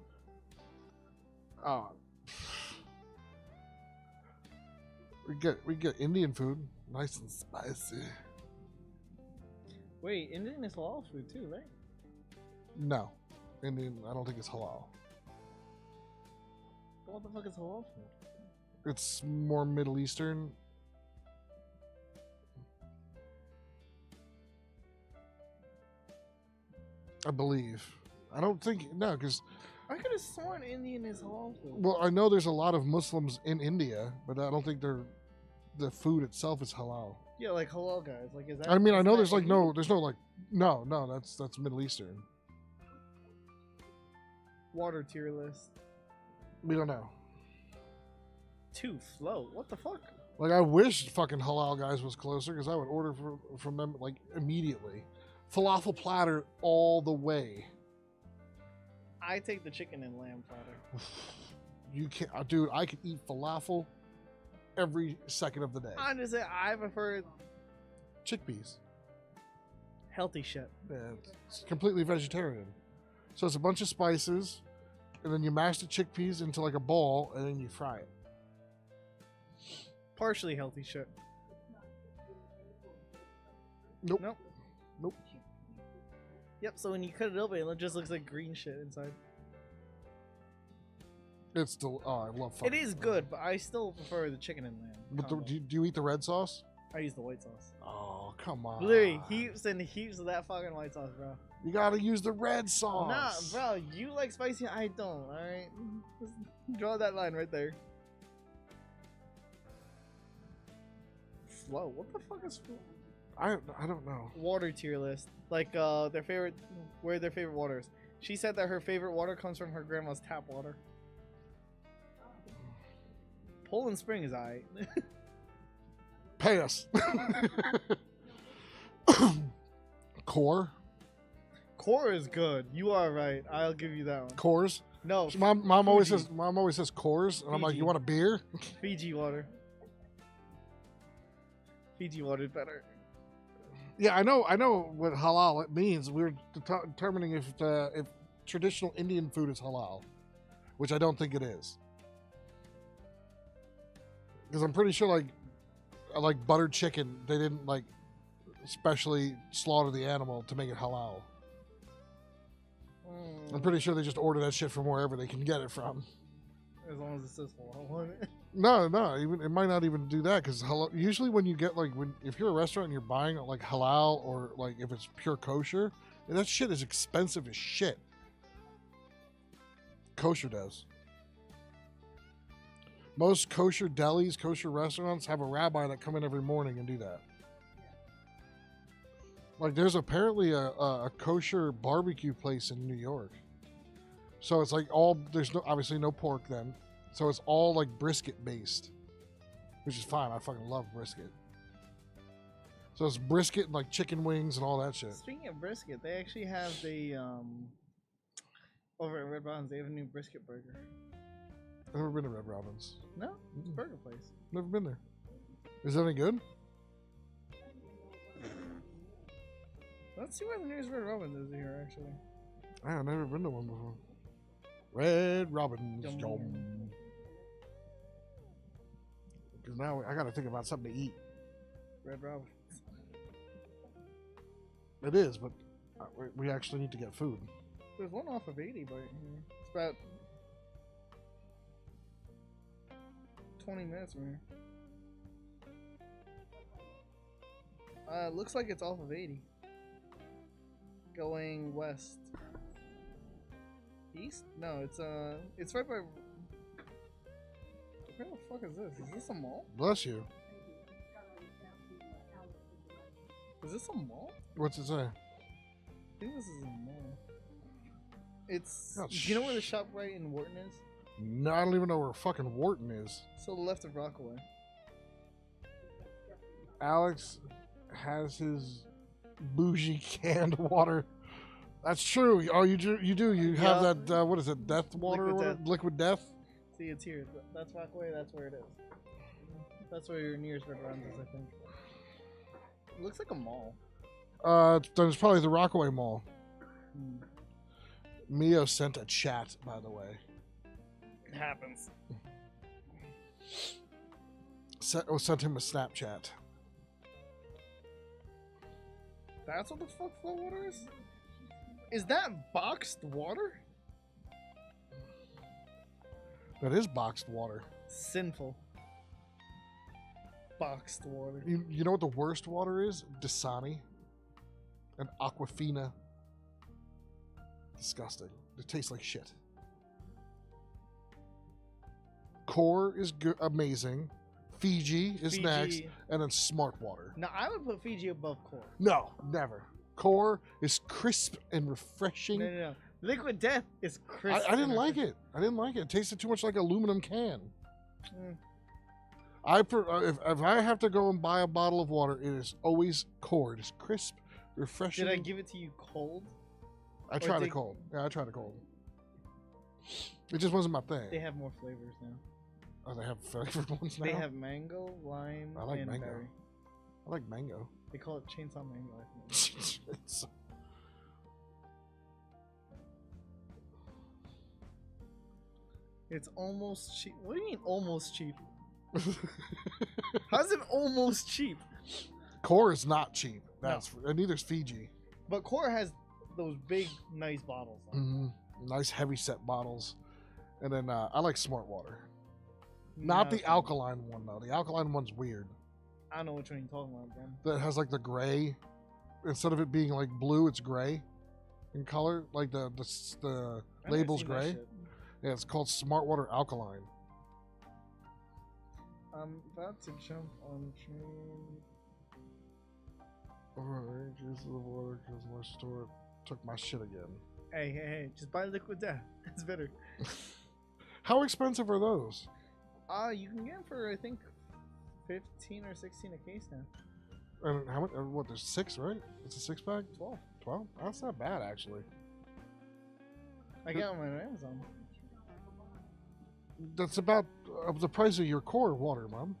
Oh. We get Indian food, nice and spicy.
Wait, Indian is halal food too, right?
No, Indian. I don't think it's halal.
What the fuck is halal food?
It's more Middle Eastern. I believe. I don't think no, because
I could have sworn Indian is halal food.
well, I know there's a lot of Muslims in India, but I don't think the food itself is halal.
Yeah, like halal guys. Like is that?
I mean, I
is
know
that
there's like
Indian?
no, that's Middle Eastern.
Water tier list.
We don't know.
2 float. What the fuck?
Like, I wish fucking halal guys was closer because I would order from them like immediately. Falafel platter all the way.
I take the chicken and lamb platter.
You can't, dude. I could eat falafel every second of the day.
I'm just saying, I prefer
Chickpeas.
healthy shit.
Yeah, it's completely vegetarian. So it's a bunch of spices, and then you mash the chickpeas into like a ball, and then you fry it.
Partially healthy shit.
Nope.
Nope.
Nope.
Yep, so when you cut it open, it just looks like green shit inside.
It's still. Oh, I love.
It
fucking-
is good, but I still prefer the chicken and lamb.
But
combo.
do you eat the red sauce?
I use the white sauce.
Oh, come on.
Literally, heaps and heaps of that fucking white sauce, bro.
You gotta use the red sauce.
Nah, bro, you like spicy, I don't, alright? Just draw that line right there. Flow, what the fuck is flow?
I don't know.
Water tier list. Like, their favorite, where their favorite water is. She said that her favorite water comes from her grandma's tap water. Poland Spring is alright.
Pay us. Core.
Core is good. You are right. I'll give you that one.
Cores.
No,
Mom always
Fuji.
says cores, and I'm like,
Fiji.
you want a beer?
Fiji water. Fiji water is better.
Yeah, I know what halal it means. We're determining if traditional Indian food is halal, which I don't think it is. Because I'm pretty sure like buttered chicken, they didn't like specially slaughter the animal to make it halal. I'm pretty sure they just order that shit from wherever they can get it from.
As long as it says halal on it.
No, even it might not even do that because usually when you get if you're a restaurant and you're buying like halal or like if it's pure kosher, that shit is expensive as shit. Kosher does. Most kosher delis, kosher restaurants have a rabbi that come in every morning and do that. Like there's apparently a kosher barbecue place in New York. So it's like there's obviously no pork then. So it's all like brisket based, which is fine. I fucking love brisket. So it's brisket and like chicken wings and all that shit.
Speaking of brisket, they actually have the over at Red Robin's. They have a new brisket burger.
I've never been to Red Robin's.
No, it's a burger place.
Never been there. Is that any good?
Let's see where the nearest Red Robin's is here. Actually,
I've never been to one before. Red Robin's.
Yum.
Because now I got to think about something to eat.
Red Robin's.
It is, but we actually need to get food.
There's one off of 80, but it's about 20 minutes from here. Looks like it's off of 80. Going west. East? No, it's right by... Where the fuck is this? Is this a mall?
Bless you.
Is this a mall?
What's it say?
I think this is a mall. It's...
Oh,
do you know where the shop right in Wharton is?
No, I don't even know where fucking Wharton is.
So the left of Rockaway.
Alex has his bougie canned water. That's true. Oh, you do. You have that. What is it? Death water?
Liquid
or whatever?
Death.
Liquid death.
See, it's here. That's Rockaway. That's where it is. That's where your nearest Red Robin's is, I think. It looks like a mall.
Then it's probably the Rockaway Mall.
Hmm.
Mio sent a chat, by the way.
It happens.
Sent him a Snapchat.
That's what the fuck flow water is? Is that boxed water?
That is boxed water.
Sinful. Boxed water.
You know what the worst water is? Dasani and Aquafina. Disgusting. It tastes like shit. Core is amazing. Fiji is next, and then Smart Water.
Now I would put Fiji above Core.
No, never. Core is crisp and refreshing.
No. Liquid Death is crisp.
I didn't like it. I didn't like it. It tasted too much like aluminum can.
Mm.
If I have to go and buy a bottle of water, it is always Core. It is crisp, refreshing.
Did I give it to you cold?
I tried it cold. Yeah, I tried it cold. It just wasn't my thing.
They have more flavors now.
Oh, they have flavored ones now?
They have mango, lime,
I like
and
mango.
berry.
I like mango.
They call it chainsaw mango, I think. It's almost cheap. What do you mean almost cheap? How's it almost cheap?
Core is not cheap.
No.
And neither is Fiji.
But Core has those big, nice bottles.
Mm-hmm. Nice heavy set bottles. And then I like Smart Water. Not the alkaline one though. The alkaline one's weird.
I don't know which one you're talking about, Ben.
That has like the gray. Instead of it being like blue, it's gray in color. Like the label's gray. Yeah, it's called Smart Water Alkaline.
I'm about to jump on train.
Alright, here's the water because my store took my shit again.
Hey, just buy Liquid Death. It's better.
How expensive are those?
You can get them for, I think, 15 or 16 a case now.
And how much? What, there's 6, right? It's a 6-pack?
12.
12? That's not bad, actually.
I got them on Amazon.
That's about the price of your Core water, Mom.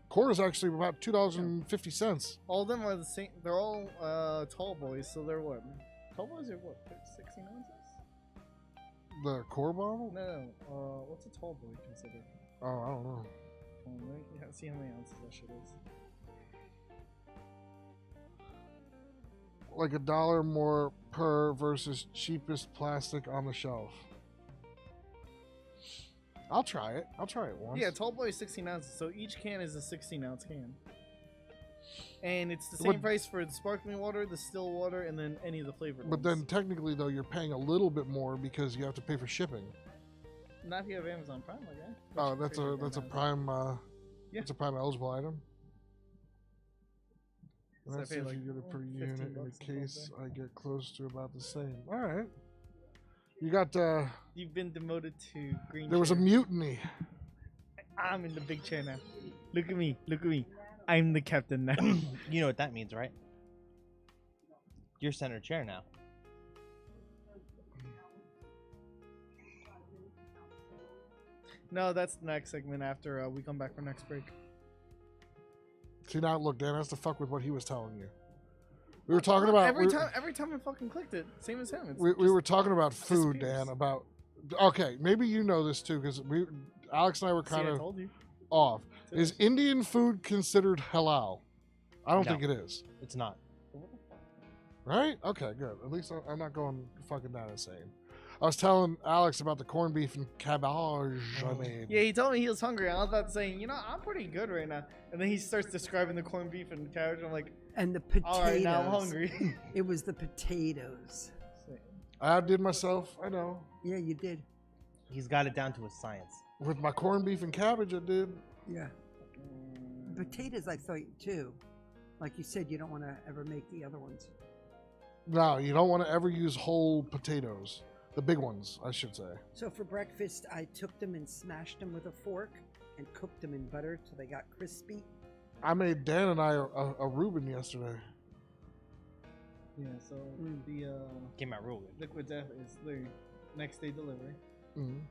Core is actually about $2.50.
All of them are the same. They're all tall boys, so they're what? Tall boys are what? 16 ounces?
The Core bottle?
No. What's a tall boy considered?
Oh, I don't know.
Let me see how many ounces that shit is.
Like $1 more per versus cheapest plastic on the shelf. I'll try it. I'll try it once.
Yeah, tall boy is 16 ounces, so each can is a 16-ounce can. And it's the same price for the sparkling water, the still water, and then any of the flavored
But
ones.
then technically, though, you're paying a little bit more because you have to pay for shipping.
Not if you have Amazon Prime, like that.
Oh, that's a Prime.
Yeah.
It's a Prime eligible item. And
So I
that's
pay
if
like,
you get it per
15
unit. In
bucks
the
or
case,
something.
I get close to about the same. All right. You got.
You've been demoted to green.
There was a
chair.
mutiny.
I'm in the big chair now. Look at me. Look at me. I'm the captain now.
You know what that means, right? You're center chair now.
No, that's the next segment after we come back from next break.
See, now look, Dan has to fuck with what he was telling you. We were talking about
every time I fucking clicked it, same as him. It's
we were talking about food,
disappears.
Dan. About okay, maybe you know this too, because Alex and I were kind
I
of
told you.
off. Is Indian food considered halal? I don't
No.
think it is.
It's not.
Right? Okay, good. At least I'm not going fucking that insane. I was telling Alex about the corned beef and cabbage I made.
Yeah, he told me he was hungry. I was about to say, you know, I'm pretty good right now. And then he starts describing the corned beef and cabbage. I'm like,
And the potatoes.
all right, now I'm hungry.
It was the potatoes.
I outdid myself. I know.
Yeah, you did.
He's got it down to a science.
With my corned beef and cabbage, I did.
Yeah. Potatoes, I thought too. Like you said, you don't want to ever make the other ones.
No, you don't want to ever use whole potatoes. The big ones, I should say.
So for breakfast, I took them and smashed them with a fork and cooked them in butter till they got crispy.
I made Dan and I a Reuben yesterday.
Yeah, so the
Came out real good.
liquid death is the next day delivery.
Mm.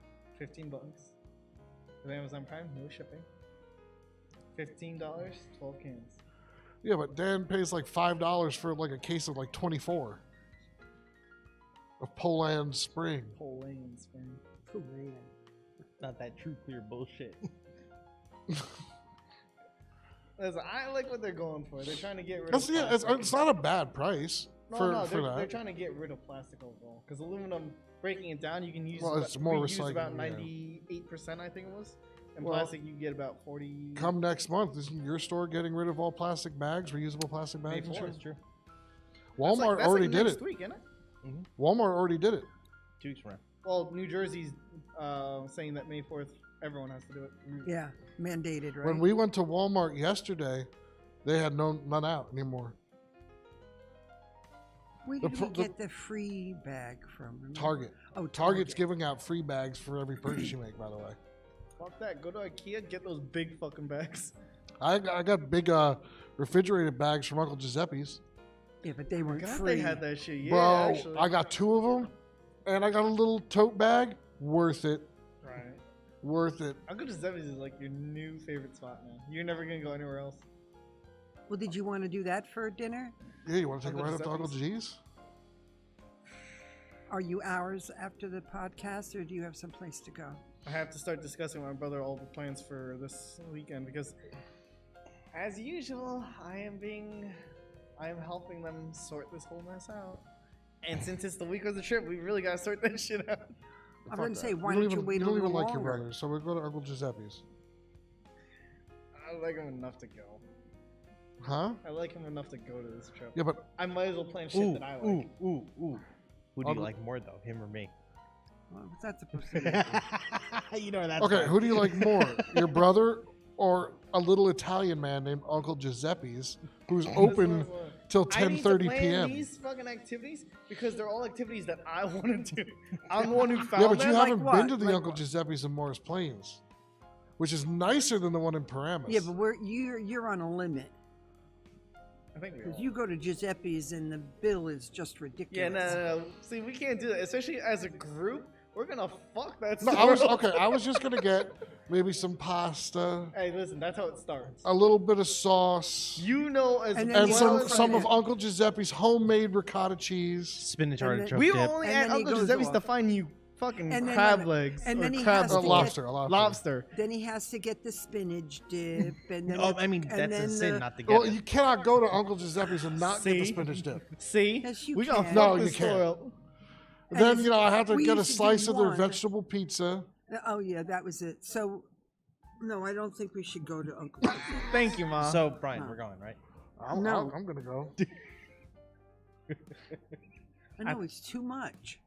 $15. With Amazon Prime, no shipping. $15, 12 cans.
Yeah, but Dan pays like $5 for like a case of like 24 of Poland Spring.
Poland Spring.
Oh, man.
Not that true clear bullshit.
Listen, I like what they're going for. They're trying to get rid
That's,
of
yeah,
plastic.
it's not a bad price for
they're
that.
trying to get rid of plastic overall. Because aluminum, breaking it down, you can use
Well, it's more
reuse
recycling,
about
yeah.
98%, I think it was. And
Well,
plastic, you get about 40.
Come next month, isn't your store getting rid of all plastic bags, reusable plastic
May
bags and
4th.
shit?
That's true.
Walmart
That's
already
like
did
next
it.
week, isn't it?
Walmart already did it.
2 weeks from now.
Well, New Jersey's saying that May 4th, everyone has to do it.
Yeah, mandated, right?
When we went to Walmart yesterday, they had none out anymore.
Where
the
did
pro-
we
the-
get the free bag from? Remember?
Target.
Oh,
Target's
Target.
giving out free bags for every purchase you make, by the way.
Fuck that. Go to IKEA, get those big fucking bags.
I got big refrigerated bags from Uncle Giuseppe's.
Yeah, but they weren't
God,
free.
they had that shit. Yeah,
Bro,
actually.
I got 2 of them, and I got a little tote bag. Worth it.
Right.
Worth it.
Uncle Giuseppe's is like your new favorite spot, man. You're never gonna go anywhere else.
Well, did you want to do that for dinner?
Yeah, you want to take a
Uncle
ride up to Uncle
Giuseppe's?
G's?
Are you hours after the podcast, or do you have some place to go?
I have to start discussing with my brother all the plans for this weekend because, as usual, I am helping them sort this whole mess out. And since it's the week of the trip, we really gotta sort that shit out.
I'm going to say, why
You
don't you wait a
don't
little
even like your
longer?
brother, so we'll go to Uncle Giuseppe's.
I like him enough to go.
Huh?
I like him enough to go to this trip.
Yeah, but
I might as well plan shit
Ooh,
that I like.
ooh. Who do you
Uncle-
like more, though? Him or me?
Well, what's that supposed to be?
You know that's
okay,
right.
who do you like more? Your brother or a little Italian man named Uncle Giuseppe's who's open
This one's
till
I need to
10:30
plan
p.m.?
these fucking activities because they're all activities that I want to do. I'm the one who found
Yeah, but
them.
you
like
haven't
what?
been to the
Like
Uncle
what?
Giuseppe's in Morris Plains, which is nicer than the one in Paramus.
Yeah, but you're on a limit.
I think we
Because
all.
you go to Giuseppe's and the bill is just
Yeah,
ridiculous.
no. See, we can't do that, especially as a group. We're gonna fuck that
No,
stuff.
I was just gonna get maybe some pasta,
Hey, listen, that's how it starts.
a little bit of sauce,
You know as
And then
and
you
well
go
as
some
I
of
do.
Uncle Giuseppe's homemade ricotta cheese.
Spinach
And then-
artichoke
We were
dip.
only
And
at
then he
Uncle
goes
Giuseppe's to
off.
find you fucking
And then-
crab legs
and
or
then he
crab
has to get-
Lobster.
lobster.
Then he has to get the spinach dip, and then
Oh,
the-
I mean,
and
that's a
then
sin
the-
not to get
Well,
it.
you cannot go to Uncle Giuseppe's and not get the
See?
spinach dip.
See,
Yes, you
we gonna
can.
fuck
No,
this
you can't.
soil.
And
Then
it's-
I have to
we
get a
used to do
slice of their
one.
vegetable pizza.
Oh yeah, that was it. So, no, I don't think we should go to Uncle Giuseppe's.
Thank you, Ma.
So, Brian,
No.
we're going, right?
No.
I'm gonna go.
I know it's too much.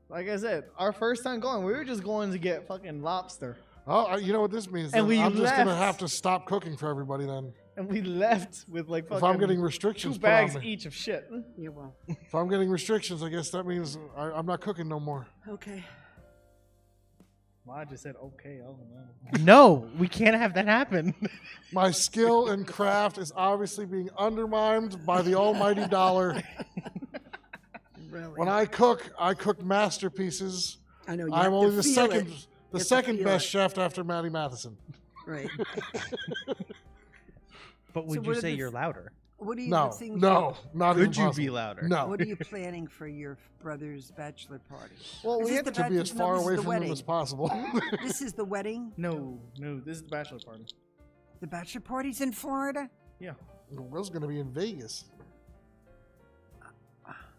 Like I said, our first time going, we were just going to get fucking lobster.
Oh, you know what this means?
And
then?
we
I'm just gonna
left.
have to stop cooking for everybody then.
And we left with like fucking
If I'm getting
2
restrictions put
bags
on me.
each of shit.
Yeah, well,
If I'm getting restrictions, I guess that means I'm not cooking no more.
okay.
Well, I just said okay. Oh no.
No, we can't have that happen.
My skill and craft is obviously being undermined by the almighty dollar.
Really?
When I cook masterpieces.
I know.
I'm only the second
feel
best
it.
chef after Maddie Matheson.
Right.
But
So
would
what
you
are
say
the-
you're louder?
What do you
No,
think?
not even
Could you
possible.
be louder?
No,
What are you planning for your brother's bachelor party?
Well,
Is
we
this
have
the
to.
to be as
bachelor- no,
far
this is
away
the
from them
wedding.
as possible.
This is the wedding.
No, this is the bachelor party.
The bachelor party's in Florida.
Yeah,
Will's going to be in Vegas.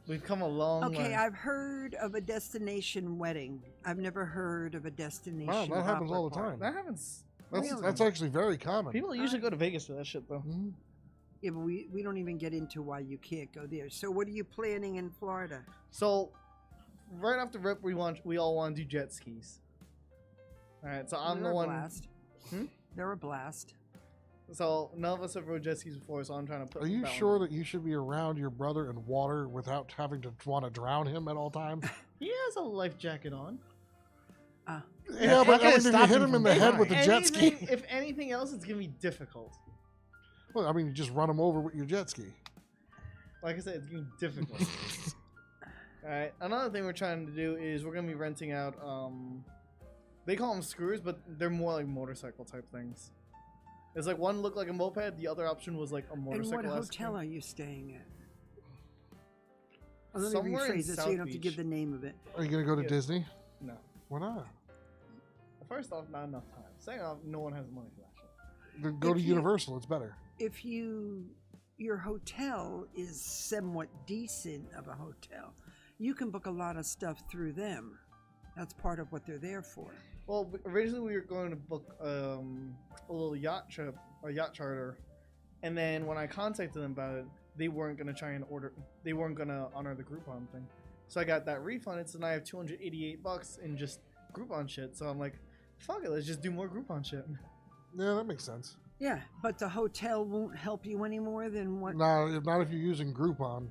we've come a long
Okay,
way.
I've heard of a destination wedding. I've never heard of a destination.
Wow, that happens
hopper
all the
party.
time.
That happens.
Really?
That's actually very common.
People usually go to Vegas for that shit, though.
Mhm.
Yeah, but we don't even get into why you can't go there. So what are you planning in Florida?
So, right off the rip, we all want to do jet skis. All right, so I'm
They're
the
a
one.
Blast.
Hmm?
They're a blast.
So none of us have rode jet skis before, so I'm trying to put.
Are you
that one
sure
on.
that you should be around your brother in water without having to want to drown him at all times?
He has a life jacket on.
Yeah,
not
but
gonna
I mean, if you
stop
hit
him
him in
from
the head
dying.
with the jet ski,
If anything else, it's gonna be difficult.
well, I mean, you just run him over with your jet ski.
Like I said, it's gonna be difficult. All right. Another thing we're trying to do is we're gonna be renting out. They call them screws, but they're more like motorcycle type things. It's like one looked like a moped, the other option was like a
And
motorcycle.
what hotel are you staying at? Let me
Somewhere in
rephrase it so
South
you don't have to give
Beach.
the name of it.
Are you going to go to
Yeah.
Disney?
No.
Why not?
First off, not enough time. Second off, no one has money for that shit.
Then go
If
to
you-
Universal. It's better.
If your hotel is somewhat decent of a hotel, you can book a lot of stuff through them. That's part of what they're there for.
Well, originally we were going to book a little yacht trip, a yacht charter, and then when I contacted them about it, they weren't gonna they weren't gonna honor the Groupon thing. So I got that refunded, so now I have $288 in just Groupon shit. So I'm like, fuck it, let's just do more Groupon shit.
Yeah, that makes sense.
Yeah, but the hotel won't help you any more than what.
No, not if you're using Groupon.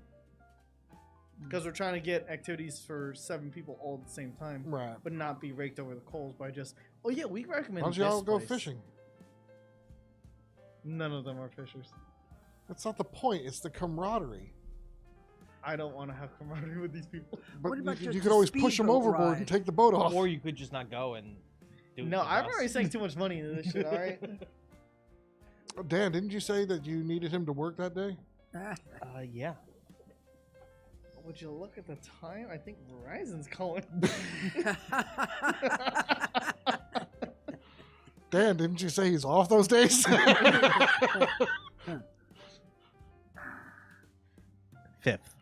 Because we're trying to get activities for 7 people all at the same time,
Right.
but not be raked over the coals by just, oh yeah, we recommend
Why don't you all
this
go
place."
fishing?
None of them are fishers.
That's not the point. It's the camaraderie.
I don't want to have camaraderie with these people.
But
What about
you
just
could
a
always push them
speedboat
overboard
ride?
and take the boat off.
Or you could just not go and do it.
No,
with
I've
us.
already sank too much money into this shit, alright?
Dan, didn't you say that you needed him to work that day?
Yeah.
Would you look at the time? I think Verizon's calling.
Dan, didn't you say he's off those days?
Fifth.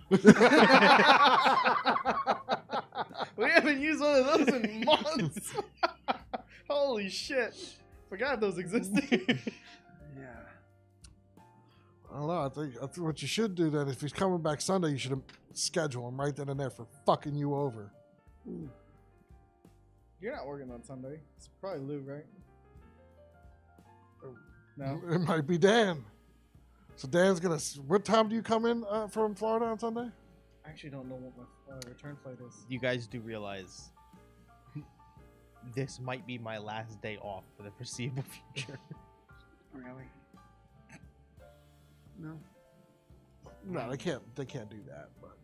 We haven't used one of those in months. Holy shit. Forgot those existed.
Yeah.
I don't know. I think what you should do then, if he's coming back Sunday, you should schedule him right then and there for fucking you over.
You're not working on Sunday. It's probably Lou, right? No.
It might be Dan. So Dan's gonna. What time do you come in from Florida on Sunday?
I actually don't know what my return flight is.
You guys do realize this might be my last day off for the foreseeable future.
Really? No.
No, they can't. They can't do that. But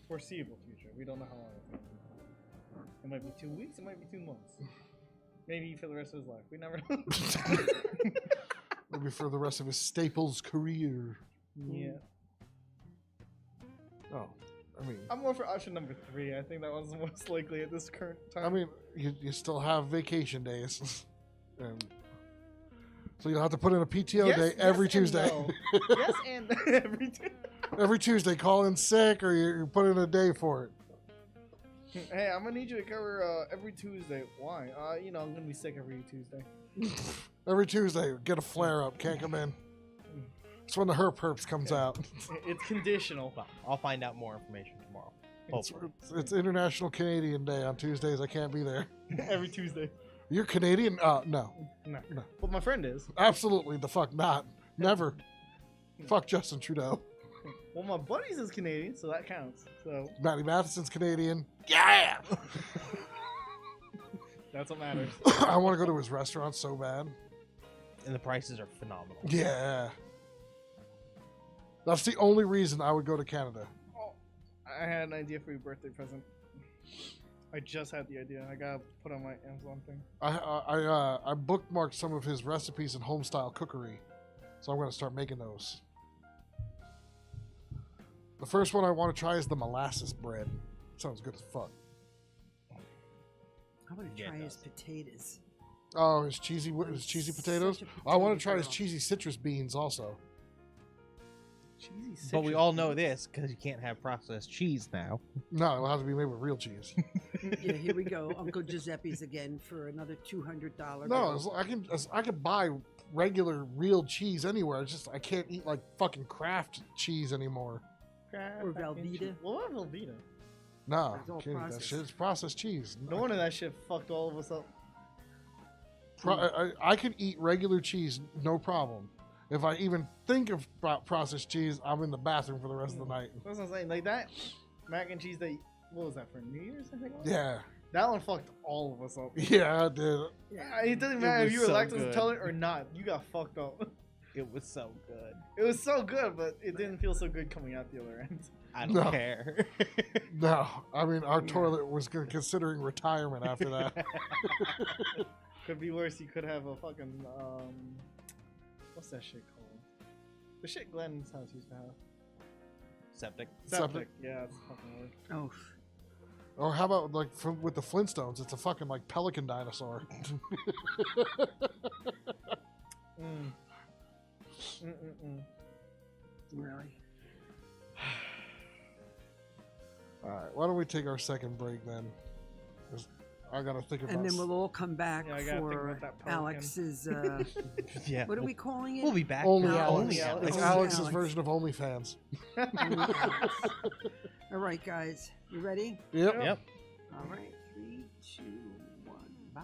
Foreseeable future. We don't know how long it's going to be. It might be 2 weeks. It might be 2 months. Maybe for the rest of his life. We never know.
maybe for the rest of his Staples career.
Yeah.
Oh, I mean,
I'm more for option number 3. I think that one's the most likely at this current time.
I mean, you still have vacation days, and so you'll have to put in a PTO
Yes,
day every
yes and
Tuesday.
no. Yes, and every Tuesday.
Every Tuesday, call in sick, or you put in a day for it.
Hey, I'm gonna need you to cover every Tuesday. Why? I'm gonna be sick every Tuesday.
Every Tuesday, get a flare up, can't come in. It's when the herps comes out.
It's conditional.
Well, I'll find out more information tomorrow. Hopefully.
It's International Canadian Day on Tuesdays. I can't be there.
Every Tuesday.
You're Canadian? No,
No.
No.
But my friend is.
absolutely the fuck not. Never. Fuck Justin Trudeau.
Well, my buddy's is Canadian, so that counts. So
Matty Matheson's Canadian. Yeah.
That's what matters.
I want to go to his restaurant so bad.
And the prices are phenomenal.
Yeah. That's the only reason I would go to Canada.
Oh, I had an idea for your birthday present. I just had the idea. I gotta put on my Amazon thing.
I bookmarked some of his recipes in homestyle cookery, so I'm going to start making those. The first one I want to try is the molasses bread. Sounds good as fuck.
I want to
Yeah,
try
it
his
does.
potatoes.
Oh, his cheesy potatoes.
Such a
I want
potato
to try his
girl.
cheesy citrus beans also.
Cheesy
But we
citrus
all know
beans.
this because you can't have processed cheese now.
No, it'll have to be made with real cheese.
Yeah, here we go. Uncle Giuseppe's again for another $200.
No,
bill.
I can buy regular real cheese anywhere. It's just I can't eat like fucking Kraft cheese anymore.
Crap,
Or
fucking
Velveeta.
cheese. What about Velveeta?
No,
It's all
can't eat that
processed.
shit. It's processed cheese.
No wonder that shit fucked all of us up.
I can eat regular cheese, no problem. If I even think of processed cheese, I'm in the bathroom for the rest of the night.
That's what I'm saying. Like that mac and cheese that, what was that, for New Year's, I think it was?
Yeah,
That one fucked all of us up.
yeah, I did.
It doesn't
It
matter if
was
you were
so
lactose
good.
intolerant or not. You got fucked up.
It was so good.
It was so good, but it didn't feel so good coming out the other end.
I don't
No.
care.
No, I mean our toilet was considering retirement after that.
Could be worse. You could have a fucking what's that shit called? The shit Glenn's house used to have.
Septic.
Septic.
Yeah, it's a fucking word.
Oh,
Or how about like with the Flintstones? It's a fucking like pelican dinosaur.
Mm.
really?
All right, why don't we take our second break then? 'Cause I gotta think about.
And then we'll all come back
Yeah, I gotta think
for
about that pelican.
Alex's.
Yeah.
What are we calling it?
We'll be back.
Only
for
Alex.
Only Alex.
It's
Only
Alex's
Alex.
version of OnlyFans.
Only Alex. All right, guys, you ready?
Yep.
Yep.
All right, 3, 2, 1, bye.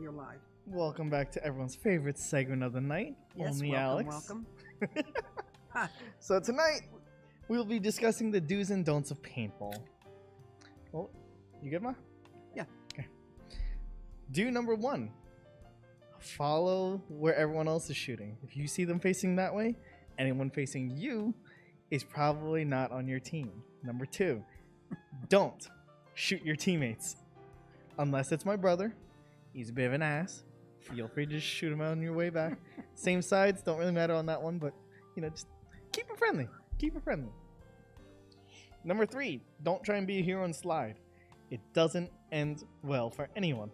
You're live.
Welcome back to everyone's favorite segment of the night.
Yes,
Only
welcome,
Alex.
welcome.
So tonight we'll be discussing the do's and don'ts of paintball. Oh, you good, Ma?
Yeah.
Okay. Do number 1: follow where everyone else is shooting. If you see them facing that way, anyone facing you is probably not on your team. Number 2: don't shoot your teammates unless it's my brother. He's a bit of an ass. Feel free to just shoot him on your way back. Same sides, don't really matter on that one, but just keep it friendly. Keep it friendly. Number 3: don't try and be a hero and slide. It doesn't end well for anyone.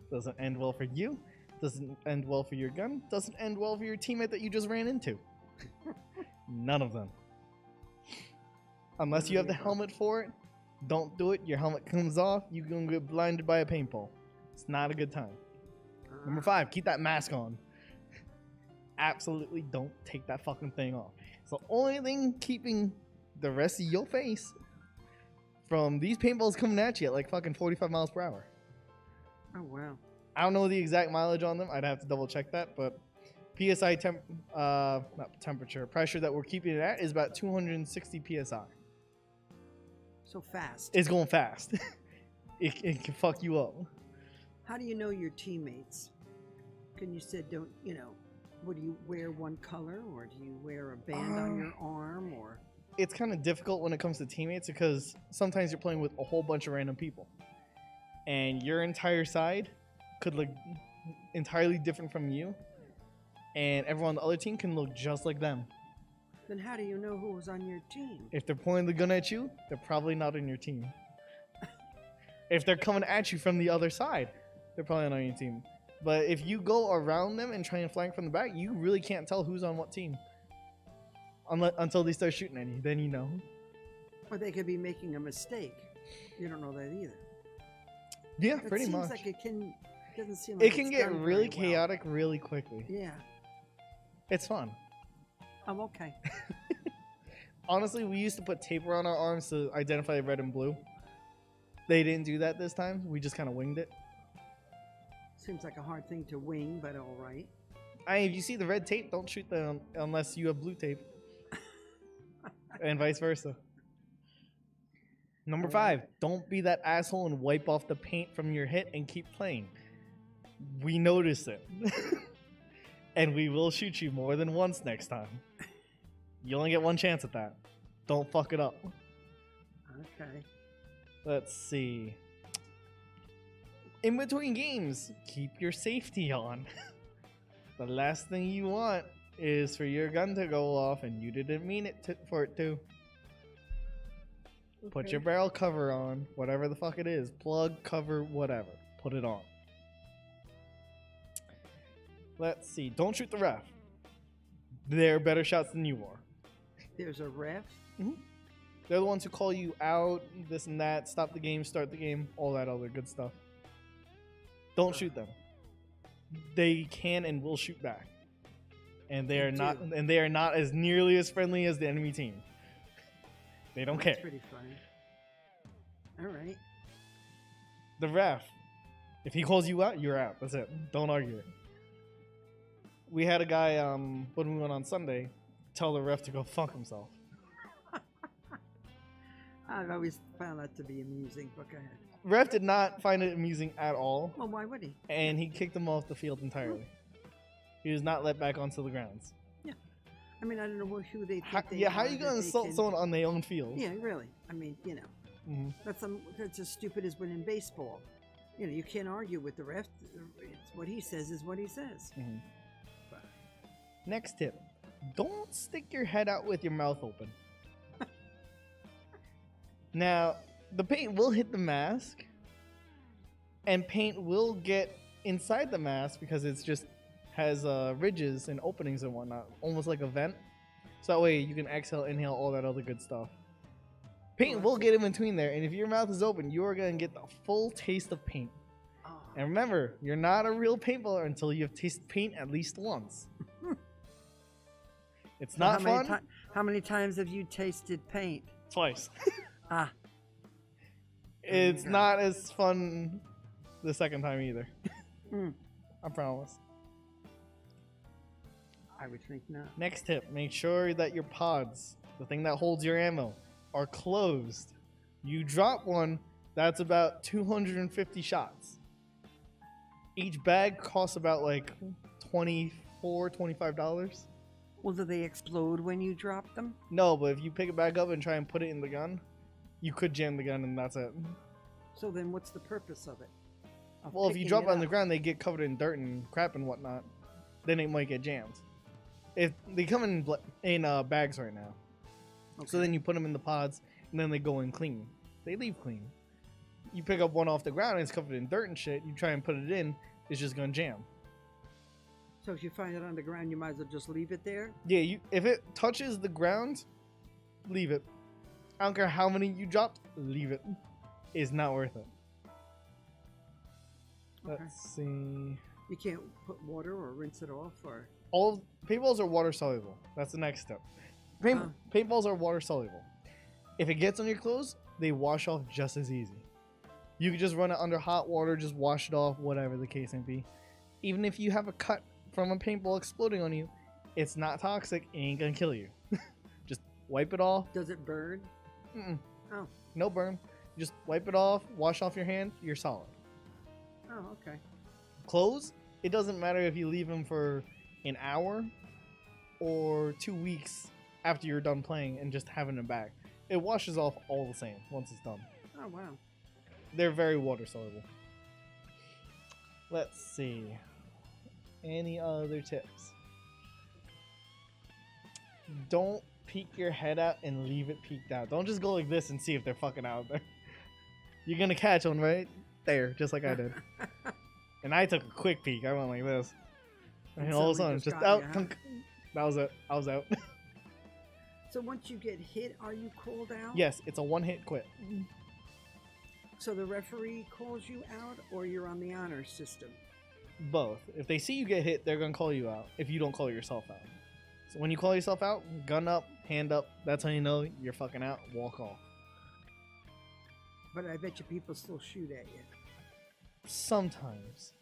Doesn't end well for you. Doesn't end well for your gun. Doesn't end well for your teammate that you just ran into. None of them. Unless you have the helmet for it, don't do it. Your helmet comes off, you're going to get blinded by a paintball. It's not a good time. Number 5: keep that mask on. Absolutely don't take that fucking thing off. It's the only thing keeping the rest of your face from these paintballs coming at you at like fucking 45 miles per hour.
Oh, wow.
I don't know the exact mileage on them. I'd have to double check that, but PSI not temperature, pressure that we're keeping it at is about 260 PSI.
So fast.
It's going fast. It can fuck you up.
How do you know your teammates? You said don't, what do you wear one color, or do you wear a band on your arm, or?
It's kind of difficult when it comes to teammates because sometimes you're playing with a whole bunch of random people. And your entire side could look entirely different from you. And everyone on the other team can look just like them.
Then how do you know who was on your team?
If they're pointing the gun at you, they're probably not on your team. If they're coming at you from the other side, they're probably not on your team. But if you go around them and try and flank from the back, you really can't tell who's on what team. Until they start shooting at you, then you know.
Or they could be making a mistake. You don't know that either.
Yeah, pretty much.
It seems like doesn't seem like
it can get really chaotic really quickly.
Yeah.
It's fun.
I'm okay.
Honestly, we used to put tape around our arms to identify red and blue. They didn't do that this time. We just kind of winged it.
Seems like a hard thing to wing, but all right.
If you see the red tape, don't shoot them unless you have blue tape. And vice versa. Number 5, don't be that asshole and wipe off the paint from your hit and keep playing. We notice it. And we will shoot you more than once next time. You only get one chance at that. Don't fuck it up.
Okay.
Let's see. In between games, keep your safety on. The last thing you want is for your gun to go off and you didn't mean it for it to. Put your barrel cover on, whatever the fuck it is. Plug, cover, whatever. Put it on. Let's see. Don't shoot the ref. They're better shots than you are.
There's a ref?
Mm-hmm. They're the ones who call you out, this and that, stop the game, start the game, all that other good stuff. Don't shoot them. They can and will shoot back. And they are not as nearly as friendly as the enemy team. They don't care.
That's pretty funny. All right.
The ref, if he calls you out, you're out. That's it. Don't argue it. We had a guy when we went on Sunday tell the ref to go fuck himself.
I've always found that to be amusing, but go ahead.
Ref did not find it amusing at all.
Well, why would he?
And he kicked him off the field entirely. He was not let back onto the grounds.
Yeah. I mean, I don't know who they think
how are you going to insult someone on their own field?
Yeah, really. I mean,
Mm-hmm.
That's as stupid as when in baseball. You can't argue with the ref. It's what he says is what he says.
Mm-hmm. Next tip. Don't stick your head out with your mouth open. Now, the paint will hit the mask, and paint will get inside the mask because it's just has ridges and openings and whatnot, almost like a vent. So that way you can exhale, inhale, all that other good stuff. Paint will get in between there, and if your mouth is open, you are going to get the full taste of paint. And remember, you're not a real paintballer until you've tasted paint at least once. It's not fun.
How many times have you tasted paint?
Twice.
Ah.
It's not as fun the second time either. I promise.
I would think not.
Next tip, make sure that your pods, the thing that holds your ammo, are closed. You drop one, that's about 250 shots. Each bag costs about like $25.
Well, do they explode when you drop them?
No, but if you pick it back up and try and put it in the gun, you could jam the gun and that's it.
So then what's the purpose of it? Of
Well, if you
picking
drop
it
it on the
up?
ground, they get covered in dirt and crap and whatnot. Then it might get jammed. If they come in bags right now, so
Okay.
then you put them in the pods and then they go in clean. They leave clean. You pick up one off the ground and it's covered in dirt and shit. You try and put it in, it's just gonna jam.
So if you find it on the ground, you might as well just leave it there?
Yeah, if it touches the ground, leave it. I don't care how many you dropped, leave it. It's not worth it.
Okay.
Let's see.
You can't put water or rinse it off or...
All paintballs are water soluble. That's the next step. Paintballs are water soluble. If it gets on your clothes, they wash off just as easy. You can just run it under hot water, just wash it off, whatever the case may be. Even if you have a cut from a paintball exploding on you, it's not toxic, it ain't gonna kill you. Just wipe it off.
Does it burn?
Mm-mm.
Oh.
No burn. Just wipe it off, wash off your hand, you're solid.
Oh, okay.
Clothes, it doesn't matter if you leave them for an hour or 2 weeks after you're done playing and just having them back. It washes off all the same once it's done.
Oh, wow.
They're very water soluble. Let's see. Any other tips? Don't peek your head out and leave it peeked out. Don't just go like this and see if they're fucking out there. You're gonna catch one right there, just like I did. And I took a quick peek. I went like this. And all of a sudden,
somebody
just
got
out.
you, huh?
That was it. I was out.
So once you get hit, are you called out?
Yes, it's a one-hit quit.
So the referee calls you out or you're on the honor system?
Both. If they see you get hit, they're gonna call you out. If you don't call yourself out. So when you call yourself out, gun up, hand up. That's how you know you're fucking out. Walk off.
But I bet you people still shoot at you.
Sometimes.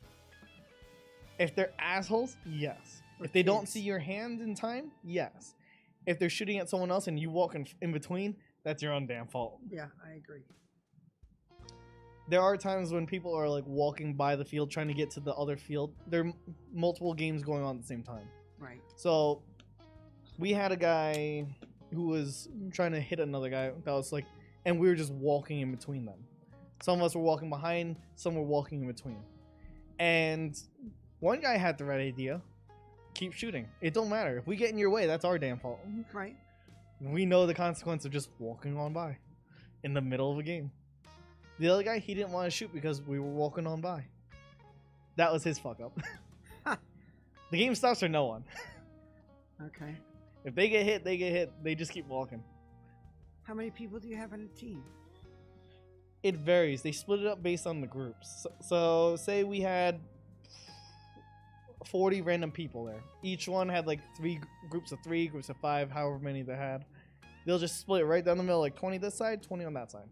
If they're assholes, yes.
Or
If they don't
kids.
see your hand in time, yes. If they're shooting at someone else and you walk in between, that's your own damn fault.
Yeah, I agree.
There are times when people are like walking by the field trying to get to the other field. There are multiple games going on at the same time.
Right.
So we had a guy who was trying to hit another guy that was like, and we were just walking in between them. Some of us were walking behind, some were walking in between. And one guy had the right idea. Keep shooting. It don't matter. If we get in your way, that's our damn fault.
Right.
We know the consequence of just walking on by in the middle of a game. The other guy, he didn't want to shoot because we were walking on by. That was his fuck up. The game stops for no one.
Okay.
If they get hit, they get hit. They just keep walking.
How many people do you have on a team?
It varies. They split it up based on the groups. So say we had 40 random people there. Each one had like groups of 3, groups of 5, however many they had. They'll just split it right down the middle, like 20 this side, 20 on that side.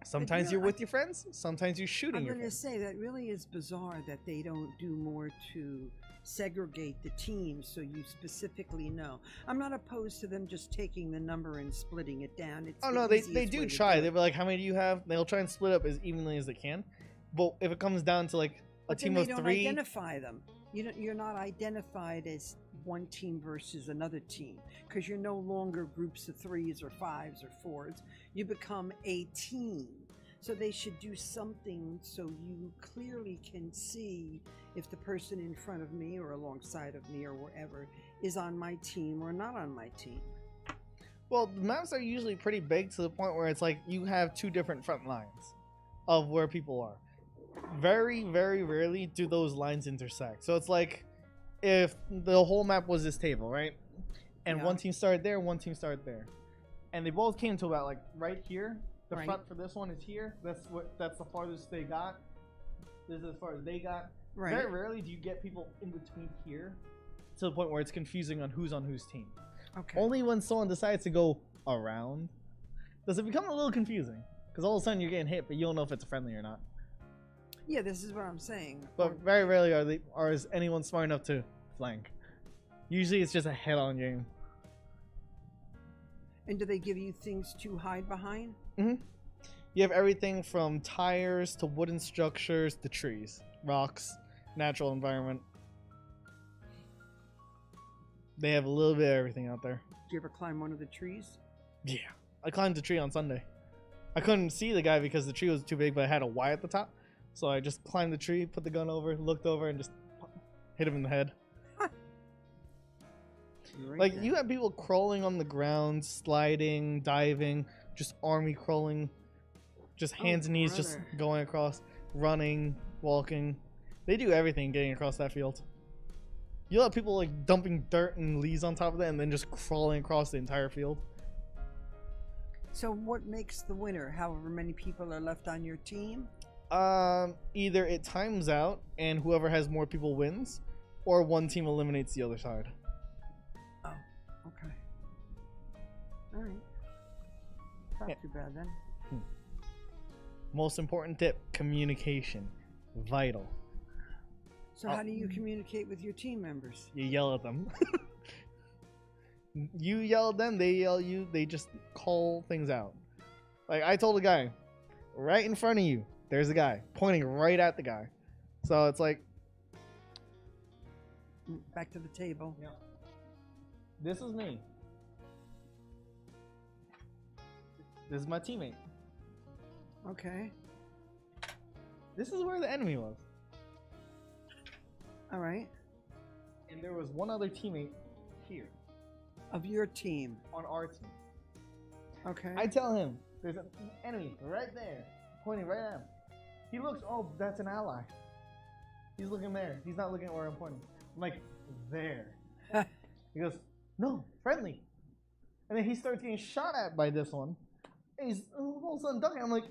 Sometimes you're with your friends, sometimes you're shooting
I'm
your
going to
friends.
say that really is bizarre that they don't do more to segregate the teams so you specifically know. I'm not opposed to them just taking the number and splitting it down. It's
Oh
the
no, they
easiest
do
way to
try.
do
They
it.
were like, how many do you have? They'll try and split up as evenly as they can. But if it comes down to like a
But
team
then
of
they don't
3,
identify them. You're not identified as one team versus another team because you're no longer groups of 3s or 5s or 4s. You become a team. So they should do something so you clearly can see if the person in front of me or alongside of me or wherever is on my team or not on my team.
well, the maps are usually pretty big to the point where it's like you have 2 different front lines of where people are. Very, very rarely do those lines intersect. So it's like if the whole map was this table, right? And
Yeah.
one team started there, one team started there. And they both came to about like right here. The
Right.
front for this one is here. That's the farthest they got. This is as far as they got.
Right.
Very rarely do you get people in between here to the point where it's confusing on who's whose team.
Okay.
Only when someone decides to go around does it become a little confusing. Because all of a sudden you're getting hit, but you don't know if it's friendly or not.
Yeah, this is what I'm saying.
But very rarely is anyone smart enough to flank. Usually it's just a head-on game.
And do they give you things to hide behind?
Mm-hmm. You have everything from tires to wooden structures to trees, rocks, natural environment. They have a little bit of everything out there.
Do you ever climb one of the trees?
Yeah. I climbed the tree on Sunday. I couldn't see the guy because the tree was too big, but it had a Y at the top. So I just climbed the tree, put the gun over, looked over, and just hit him in the head.
Right
Like,
there.
you have people crawling on the ground, sliding, diving, just army crawling, just hands and knees just
brother.
going across, running, walking. They do everything getting across that field. You'll have people like dumping dirt and leaves on top of that and then just crawling across the entire field.
So what makes the winner? However many people are left on your team?
Either it times out and whoever has more people wins, or one team eliminates the other side.
Oh, okay. All right. Not
Yeah.
too bad then.
Most important tip, communication. Vital.
So how do you communicate with your team members?
You yell at them. You yell at them, they yell at you, they just call things out. Like, I told a guy, right in front of you, there's a guy, pointing right at the guy. So it's like,
Back to the table.
this is me. This is my teammate.
Okay.
This is where the enemy was.
All right.
And there was one other teammate here
Of your team.
on our team.
Okay.
I tell him, there's an enemy right there, pointing right at him. He looks, oh, that's an ally. He's looking there. He's not looking at where I'm pointing. I'm like, there. He goes, no, friendly. And then he starts getting shot at by this one. And he's all of a sudden ducking. I'm like,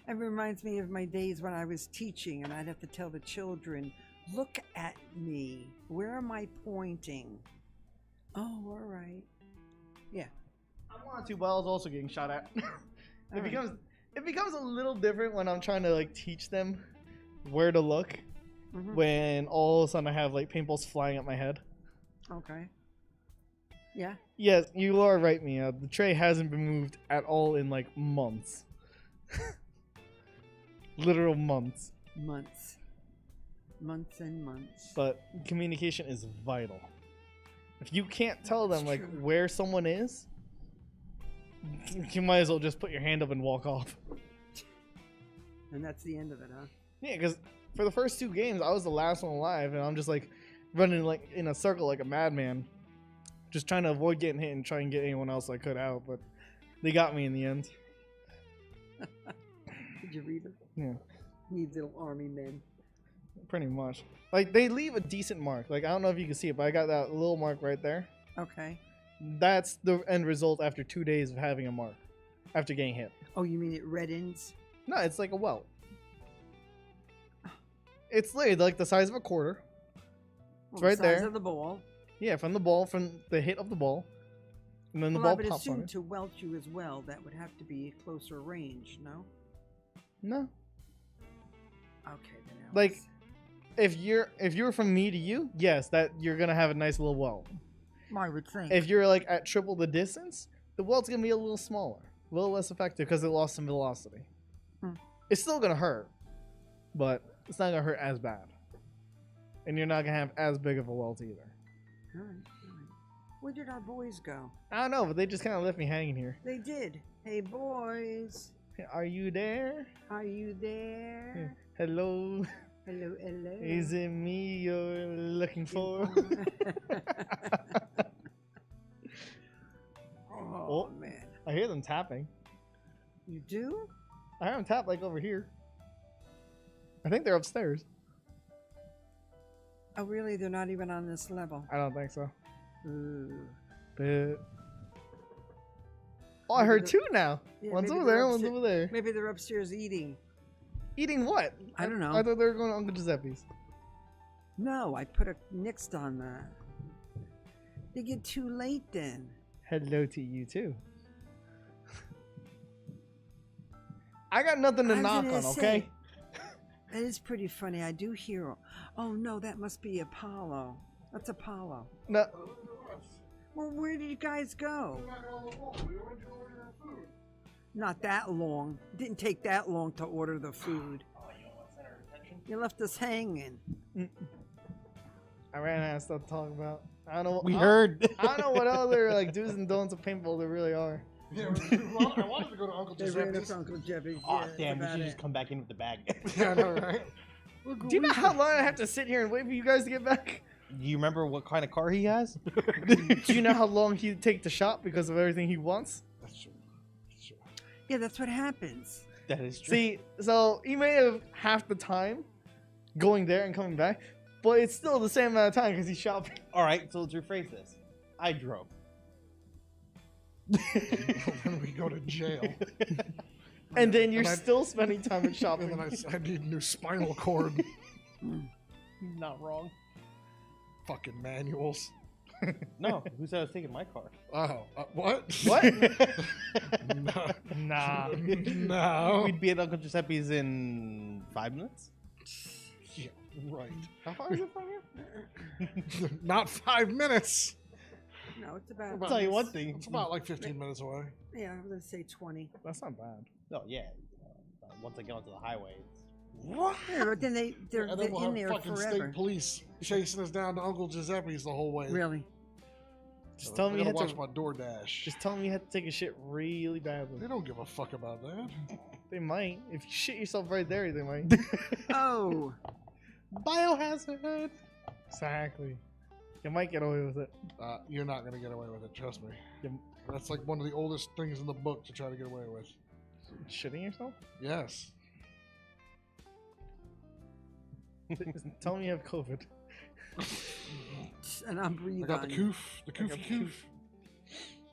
It reminds me of my days when I was teaching and I'd have to tell the children, look at me. Where am I pointing? Oh, all right. Yeah.
I wanted to, but I was also getting shot at.
All right.
It becomes a little different when I'm trying to like teach them where to look.
Mhm.
When all of a sudden I have like paintballs flying at my head.
Okay. Yeah.
Yes, you are right, Mia. The tray hasn't been moved at all in like months. Literal months.
Months. Months and months.
But communication is vital. If you can't tell them
That's
like
true.
where someone is, you might as well just put your hand up and walk off.
And that's the end of it, huh?
Yeah, because for the first 2 games, I was the last one alive, and I'm just like running like in a circle like a madman, just trying to avoid getting hit and try and get anyone else I could out. But they got me in the end.
Did you read it?
Yeah,
You little army men.
pretty much. Like they leave a decent mark. Like I don't know if you can see it, but I got that little mark right there.
Okay.
That's the end result after 2 days of having a mark, after getting hit.
Oh, you mean it reddens?
No, it's like a welt. It's literally like the size of a quarter.
Well,
right
the size
there.
of the ball.
Yeah, from the ball, from the hit of the ball, and then the
Well, I
ball
would
pops on
assume
it.
to welt you as well, that would have to be closer range, no?
No,
Okay, then.
Like, if you're from me to you, yes, that you're gonna have a nice little welt.
I would think.
If you're like at triple the distance, the welt's gonna be a little smaller, a little less effective because it lost some velocity.
Hmm.
It's still gonna hurt, but it's not gonna hurt as bad, and you're not gonna have as big of a welt either.
All right, all right. Where did our boys go?
I don't know, but they just kind of left me hanging here.
They did. Hey, boys.
Are you there?
Are you there?
Hello,
Hello, hello.
is it me you're looking for?
Oh,
Oh.
man.
I hear them tapping.
You do?
I hear them tap like over here. I think they're upstairs.
Oh, really? They're not even on this level.
I don't think so.
Ooh.
But oh, I
Maybe
heard
they're-
2 now.
Yeah,
One's
maybe
over
they're
there, one's
upsta-
over there.
Maybe they're upstairs eating.
Eating what?
I don't know.
I thought they were going to Uncle Giuseppe's.
No, I put a nixed on that. They get too late then.
Hello to you too. I got nothing to
I was
knock
gonna
on,
say,
okay?
That is pretty funny. I do hear. Oh no, that must be Apollo. That's Apollo.
No,
Well, where did you guys go? Not that long. Didn't take that long to order the food. You left us hanging.
I ran out of stuff to talk about. I don't know.
We heard.
I don't know what other like do's and don'ts of paintball there really are.
Yeah, I wanted to go to Uncle
They ran
Giuseppe's.
us Uncle Jeffy.
Oh,
Yeah,
damn, we
that's
should
about
just
it.
come back in with the bag.
Yeah, I know, right?
Do you know how long I have to sit here and wait for you guys to get back?
Do you remember what kind of car he has?
Do you know how long he'd take to shop because of everything he wants?
That's true. That's true.
Yeah, that's what happens.
That is true.
See, so he may have half the time going there and coming back, but it's still the same amount of time because he's shopping.
All right, so let's rephrase this. I drove.
Then we go to jail.
And then you're
And I-
still spending time at
And
shopping.
then I need a new spinal cord.
Not wrong.
Fucking manuals.
No, who said I was taking my car?
Oh, what?
What?
No.
Nah.
No.
We'd be at Uncle Giuseppe's in 5 minutes.
Yeah, right.
How far is it from here?
Not 5 minutes.
No, it's about.
I'll tell you one thing.
It's about like 15 minutes away.
Yeah, I'm gonna say 20.
That's not bad.
Oh yeah. Once I get onto the highway, it's...
Yeah, but then they're
And then we'll
in
have
there
fucking
forever.
state police chasing us down to Uncle Giuseppe's the whole way.
Really?
Just tell me
I
you
gotta
had
watch
to.
my DoorDash.
Just tell me you had to take a shit really badly.
They don't give a fuck about that.
They might. If you shit yourself right there, they might.
Oh,
Biohazard!
Exactly. You might get away with it.
You're not gonna get away with it. Trust me.
You-
That's like one of the oldest things in the book to try to get away with.
Shitting yourself?
Yes.
Tell me you have COVID.
and I'm breathing.
I got the coof. The koofy coof.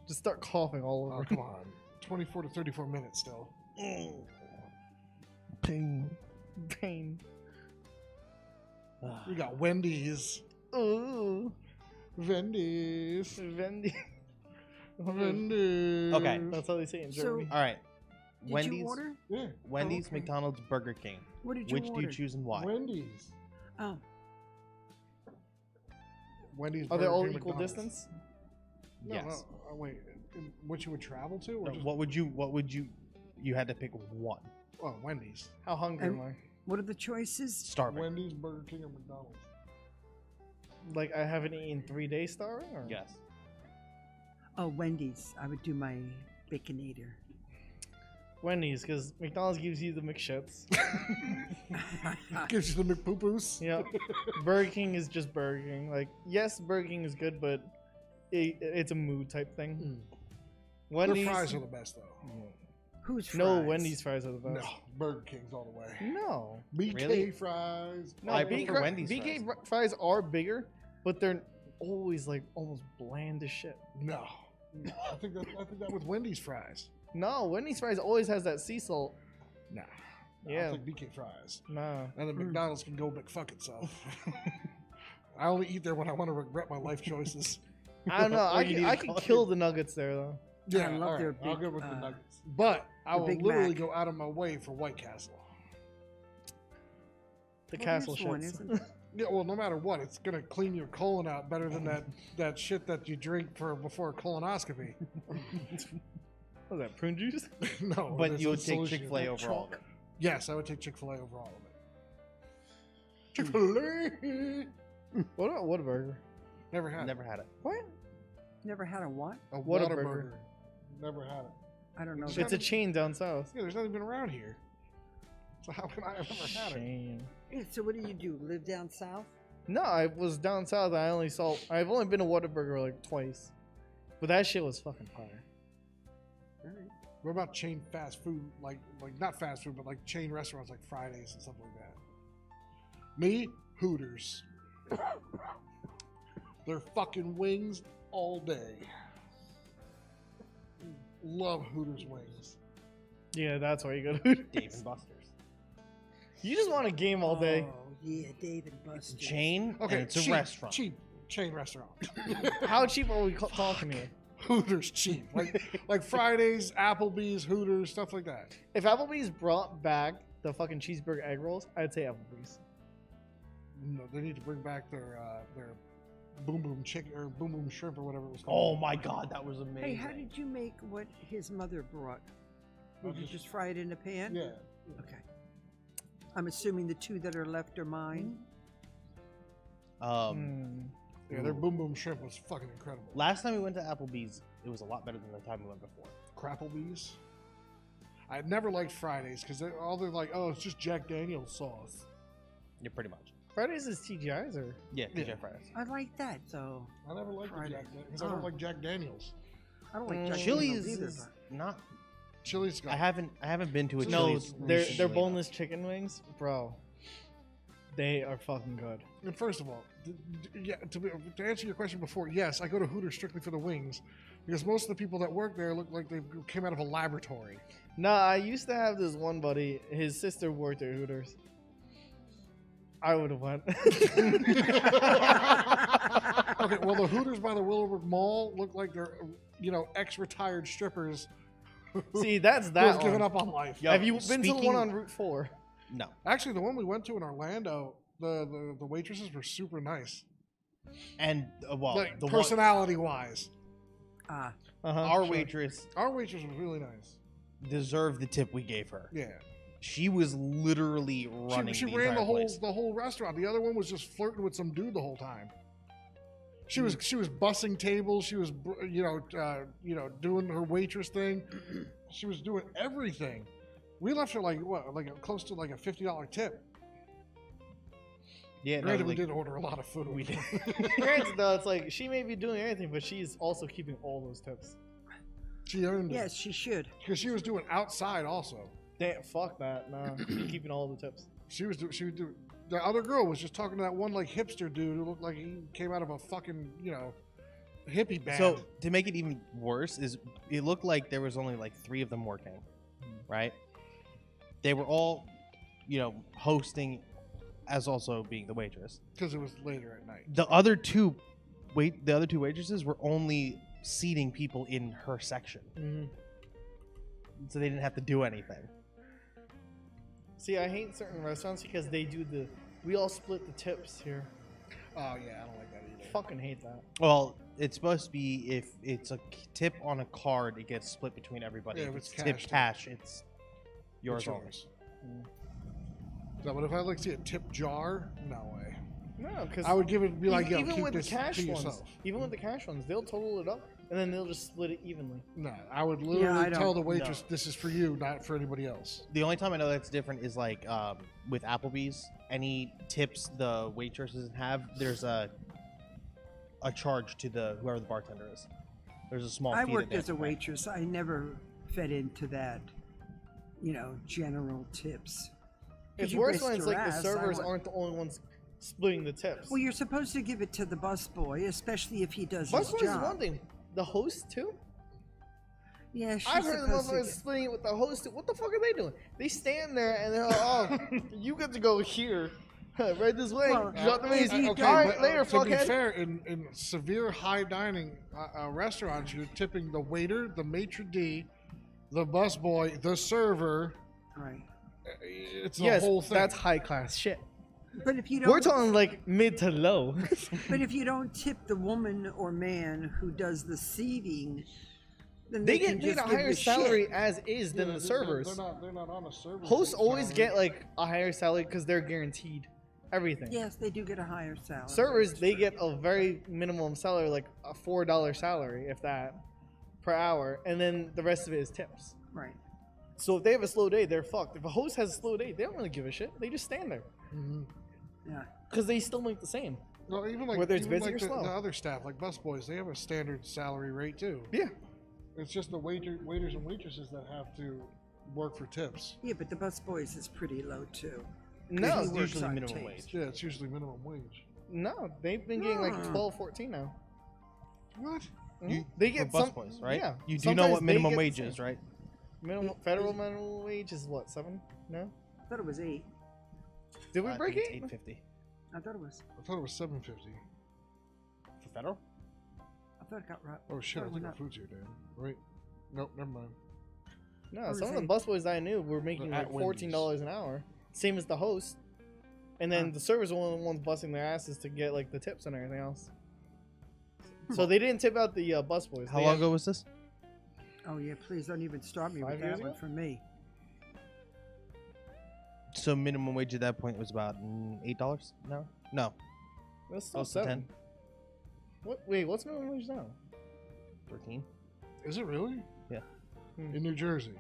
Just start coughing all
Oh,
over.
come on. 24 to 34 minutes still.
Pain. Pain.
We got Wendy's.
Ooh.
Wendy's.
Vendy.
Wendy's.
Okay.
That's how they say it in
So-
Germany.
All right.
Did
Wendy's,
you order?
Yeah.
Wendy's,
okay.
McDonald's, Burger King.
What did you
Which do
order?
you choose and why?
Wendy's.
Oh,
Wendy's.
Are they
Burger
all
King,
equal
McDonald's.
distance?
No,
Yes.
no. Wait. Which you would travel to? Or
No,
just,
what would you? You had to pick one.
Oh, Wendy's.
How hungry
And-
am I?
what are the choices?
Starving.
Wendy's, Burger King, or McDonald's?
Like I haven't eaten 3 days starving? Or?
Yes.
Oh, Wendy's. I would do my Baconator.
Wendy's, because McDonald's gives you the McShits.
Gives you the McPoo-poos.
Yep. Burger King is just Burger King. Like, yes, Burger King is good, but it's a mood type thing.
Their
Wendy's.
fries are the best, though.
Who's fries?
No, Wendy's fries are the
No,
best.
Burger King's all the way.
No.
BK
Really?
fries.
No,
I prefer Wendy's
BK fries are bigger, but they're always like almost bland as shit.
No. I think that with Wendy's fries.
No, Wendy's fries always has that sea salt.
Nah.
Yeah.
I think BK fries.
Nah.
And then McDonald's can go McFuck itself. I only eat there when I want to regret my life choices.
I don't know.
Or
I
you
can,
need
I
to
can
call
kill
it-
the nuggets there though.
Yeah,
I love
all
their
right, I'll
big,
go with the
uh,
nuggets. But I
the
will
Big
literally
Mac.
go out of my way for White Castle.
The
Well,
castle
there's one,
shits.
isn't there?
Yeah, well, no matter what, it's gonna clean your colon out better than that shit that you drink before a colonoscopy.
What was that, prune juice?
No,
But
there's
you
a
would take
solution.
Chick-fil-A over all of it.
Yes, I would take Chick-fil-A over all of it. Chick-fil-A.
What about Whataburger?
Never had
Never had it.
What?
Never had a what?
a
Whataburger.
Whataburger. Never had it.
I don't know.
It's
that.
It's a chain down south.
Yeah, there's not even around here. So how can I have ever had it?
Chain.
Yeah, so what do? Live down south?
No, I was down south. I've only been to Whataburger like twice, but that shit was fucking fire.
All right.
What about chain fast food? Like not fast food, but like chain restaurants like Fridays and stuff like that. Me, Hooters. Their fucking wings all day. Love Hooters wings.
Yeah, that's why you go to.
Dave and Buster's.
You just want a game all day.
Oh yeah, Dave and Buster's.
Chain.
Okay,
And it's
cheap,
a restaurant.
Cheap chain restaurant.
How cheap are we talking here?
Hooters cheap. Like Fridays, Applebee's, Hooters, stuff like that.
If Applebee's brought back the fucking cheeseburger egg rolls, I'd say Applebee's.
No, they need to bring back their boom boom chicken or boom boom shrimp or whatever it was called.
Oh my god, that was amazing.
Hey, how did you make what his mother brought? Did you just fry it in a pan?
Yeah.
Okay. I'm assuming the two that are left are mine.
Yeah, their boom boom shrimp was fucking incredible.
Last time we went to Applebee's, it was a lot better than the time we went before.
Crapplebee's. I never liked Fridays because they're like, oh, it's just Jack Daniel's sauce.
Yeah, pretty much.
Fridays is TGI's or?
Yeah,
Yeah.
TGI Fridays.
I like that though.
I never liked the
Fridays.
Jack Daniels because I don't like Jack Daniels.
I don't like Jack
Chili's
Daniels either.
is not.
Chili's got.
I haven't been to a
No,
Chili's.
they're
recently.
boneless chicken wings, bro. They are fucking good.
And first of all, to answer your question before, yes, I go to Hooters strictly for the wings because most of the people that work there look like they came out of a laboratory.
Nah, I used to have this one buddy. His sister worked at Hooters. I would have went.
Okay, well, the Hooters by the Willowbrook Mall look like they're, ex-retired strippers.
See, that's
who
that
have given
one.
up on life.
Yo,
Have you been to the
speaking-
one on Route 4?
No.
Actually, the one we went to in Orlando, the waitresses were super nice,
And well,
like
the
personality-wise.
Ah,
Uh-huh,
our
sure.
waitress
Our waitress was really nice.
deserved the tip we gave her.
Yeah,
She was literally running.
she
the
ran
entire place.
the whole restaurant. The other one was just flirting with some dude the whole time. She was bussing tables. She was doing her waitress thing. She was doing everything. We left her close to like a $50 tip.
Yeah, no,
Granted, we
like,
did order a lot of food.
we did.
Granted, though, it's like she may be doing anything, but she's also keeping all those tips.
She earned it
yes, she should.
because she was doing outside also.
Damn, fuck that. Nah, keeping all the tips.
She would do. The other girl was just talking to that one like hipster dude who looked like he came out of a fucking hippie band.
So to make it even worse, is it looked like there was only like 3 of them working, right? They were all, hosting, as also being the waitress.
because it was later at night.
The other two waitresses were only seating people in her section,
Mm-hmm.
so they didn't have to do anything.
See, I hate certain restaurants because they do we all split the tips here.
Oh yeah, I don't like that either.
Fucking hate that.
Well, it's supposed to be if it's a tip on a card, it gets split between everybody.
Yeah,
if
if
it's
it's
tip
cash,
cash, it's yours
It's
only.
yours. No, but if I see a tip jar, no way.
No, because
I would give it be like, yo,
even
keep
with the
this
cash
to
ones,
yourself.
even with the cash ones, they'll total it up and then they'll just split it evenly.
No, I would
I
literally
don't-
tell the waitress,
no.
this is for you, not for anybody else.
The only time I know that's different is like with Applebee's. Any tips the waitresses have, there's a charge to whoever the bartender is. There's a small.
I
fee
worked
that they
as a
have to pay.
waitress. I never fed into that, general tips. 'Cause
It's
you
worse
risked
when it's
your
like the
ass.
servers aren't the only ones splitting the tips.
Well, you're supposed to give it to the busboy, especially if he does his
Busboy is
job.
one thing. The host too?
Yeah, she's
I've heard the
supposed to
motherfuckers
get-
splitting it with the host. What the fuck are they doing? They stand there and they're like, oh, you get to go here. Right this way.
Well,
Drop the maze.
if you
All
don't-
right,
but,
later,
to be
fuckhead.
fair, in severe high dining restaurants, you're tipping the waiter, the maitre d', the busboy, the server.
Right.
It's the
Yes,
whole thing.
that's high class shit.
But if you don't,
We're talking like mid to low.
but if you don't tip the woman or man who does the seating, then
They
can
get paid
just
a
give
higher
the shit.
salary as is than
Yeah,
the servers.
They're not on a server.
Hosts always
salary.
get like a higher salary because they're guaranteed everything.
Yes, they do get a higher salary.
Servers, they get a very minimum salary, like a $4 salary, if that, per hour, and then the rest of it is tips.
Right.
So if they have a slow day, they're fucked. If a host has a slow day, they don't really give a shit. They just stand there
Mhm.
Yeah.
because they still make the same.
Well, even like,
Whether it's
even
busy
like
or
the
slow.
other staff, like busboys, they have a standard salary rate too.
Yeah.
It's just the waiters and waitresses that have to work for tips.
Yeah, but the busboys is pretty low too.
No,
he
It's
works
usually
on
minimum
tapes.
wage.
Yeah, it's usually minimum wage.
no, they've been getting like
No.
12, 14 now.
What?
You,
They
for
get some
busboys, right?
Yeah,
You do know
sometimes
what
they
minimum
get the
wage
same.
is, right?
Federal minimum wage is what, 7? No?
I thought it was 8.
Did we
I
break
think
it?
it's $8.50
I thought it was.
I thought it was $7.50.
for federal.
I thought it got robbed.
Oh shit! I
Thought it
think
went
our
up.
food's here, Dan. Wait, nope, never mind.
No,
Or
some of
is
the
it-
busboys I knew were making
They're
like
at
$14 an hour, same as the host, and then
Huh.
the servers were the ones busting their asses to get like the tips and everything else. So they didn't tip out the busboys.
How
They
long
had-
ago was this?
Oh yeah, please don't even start me
5
with
years
that one
ago?
for me.
So minimum wage at that point was about $8 an hour. No,
That's still
close to
7.
10,
What? Wait, what's minimum wage now?
13.
Is it really?
Yeah.
In New Jersey.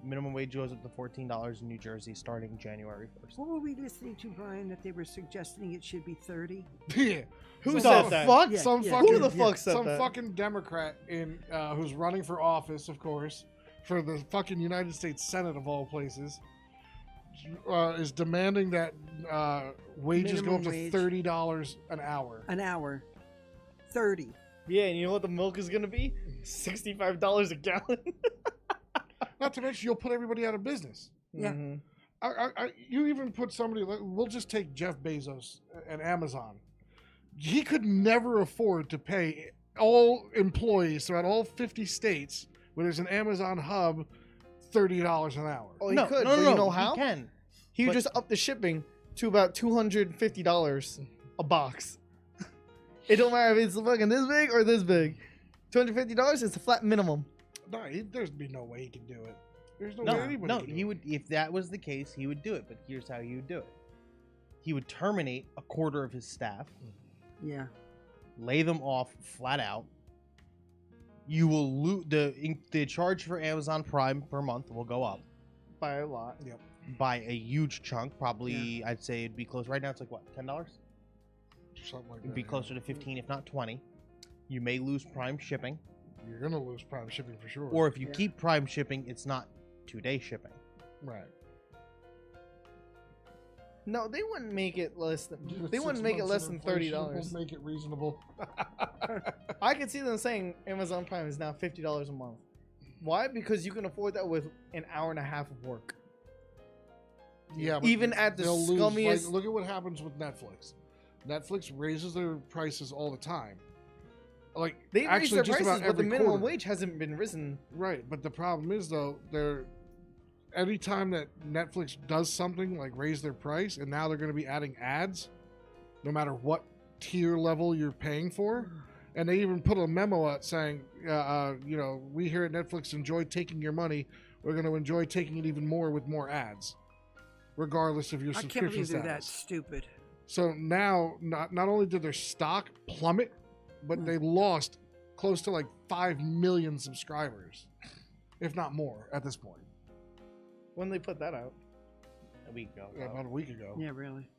Minimum wage goes up to $14 in New Jersey starting January 1st.
What were we listening to, Brian? That they were suggesting it should be 30.
Yeah.
Who
Some
said
fuck-
that?
Fuck.
Yeah,
Some
yeah.
fucking
Who the fuck said
some
that?
fucking Democrat in who's running for office, of course, for the fucking United States Senate of all places, is demanding that wages go up
Minimum
to
wage.
$30 an hour.
An hour. 30.
Yeah, and you know what the milk is gonna be? $65 a gallon.
Not to mention, you'll put everybody out of business.
Yeah.
Mhm.
You even put somebody like, we'll just take Jeff Bezos and Amazon. He could never afford to pay all employees throughout all 50 states where there's an Amazon hub $30 an hour.
Oh, he
no,
could.
no,
but
no,
you know how?
He can.
He would
But-
just up the shipping to about $250 a box. It don't matter if it's fucking this big or this big. $250 is the flat minimum.
No, there'd be no way he can do it. There's no,
No,
way anybody
no,
can do
he
it.
would. If that was the case, he would do it. But here's how he would do it: he would terminate a quarter of his staff,
Yeah.
lay them off flat out. You will lose the charge for Amazon Prime per month will go up
By a lot.
by a huge chunk. Probably, I'd say it'd be close. Right now, it's like what, $10?
Something like
It'd
that.
be
yeah.
closer to 15, if not 20. You may lose Prime shipping,
You're gonna lose Prime shipping for sure.
or if you
Yeah.
keep Prime shipping, it's not 2-day shipping.
right.
No, they wouldn't make it less than.
Dude,
They
6
wouldn't make it
months
less
of
than
inflation
$30.
will Make it reasonable.
I could see them saying Amazon Prime is now $50 a month. Why? Because you can afford that with an hour and a half of work.
Yeah, but
Even at the
they'll lose.
scummiest.
Like, look at what happens with Netflix. Netflix raises their prices all the time. Like
They raise
actually,
their
just
prices,
about
but the
every
minimum
quarter.
wage hasn't been risen.
Right, but the problem is though, anytime that Netflix does something like raise their price, and now they're going to be adding ads, no matter what tier level you're paying for, and they even put a memo out saying, we here at Netflix enjoy taking your money. We're going to enjoy taking it even more with more ads, regardless of your
I can't
subscription
believe they're that
status.
stupid.
So now, not only did their stock plummet, but they lost close to like 5 million subscribers, if not more, at this point.
When they put that out.
A week ago.
About a week ago.
Yeah, really.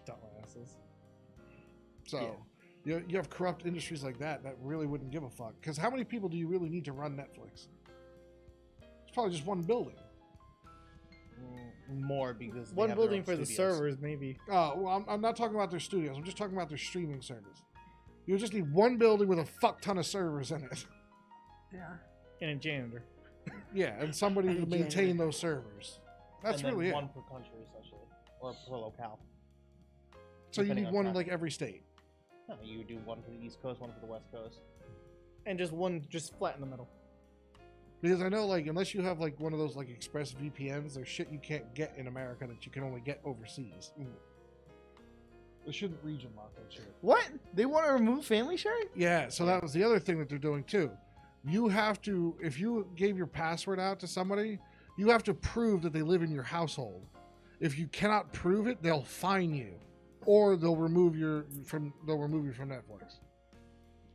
Dumbasses.
So you have corrupt industries like that really wouldn't give a fuck. Because how many people do you really need to run Netflix? It's probably just one building.
More because they
One
have their
building
own
for the
studios.
servers, maybe.
Well, I'm not talking about their studios. I'm just talking about their streaming service. You just need one building with a fuck ton of servers in it.
Yeah.
And a janitor.
Yeah, and somebody
And
to
a
maintain
janitor.
those servers. That's
And then
really it.
one per country, essentially, or per locale.
So you
depending
need
on
one in
traffic.
like every state.
No, you would do one for the East Coast, one for the West Coast.
And just one just flat in the middle.
Because I know, like, unless you have like one of those like express VPNs, there's shit you can't get in America that you can only get overseas. They shouldn't region lock that shit.
What? They want to remove family sharing?
Yeah, so that was the other thing that they're doing too. You have to, if you gave your password out to somebody, you have to prove that they live in your household. If you cannot prove it, they'll fine you, or they'll remove you from Netflix.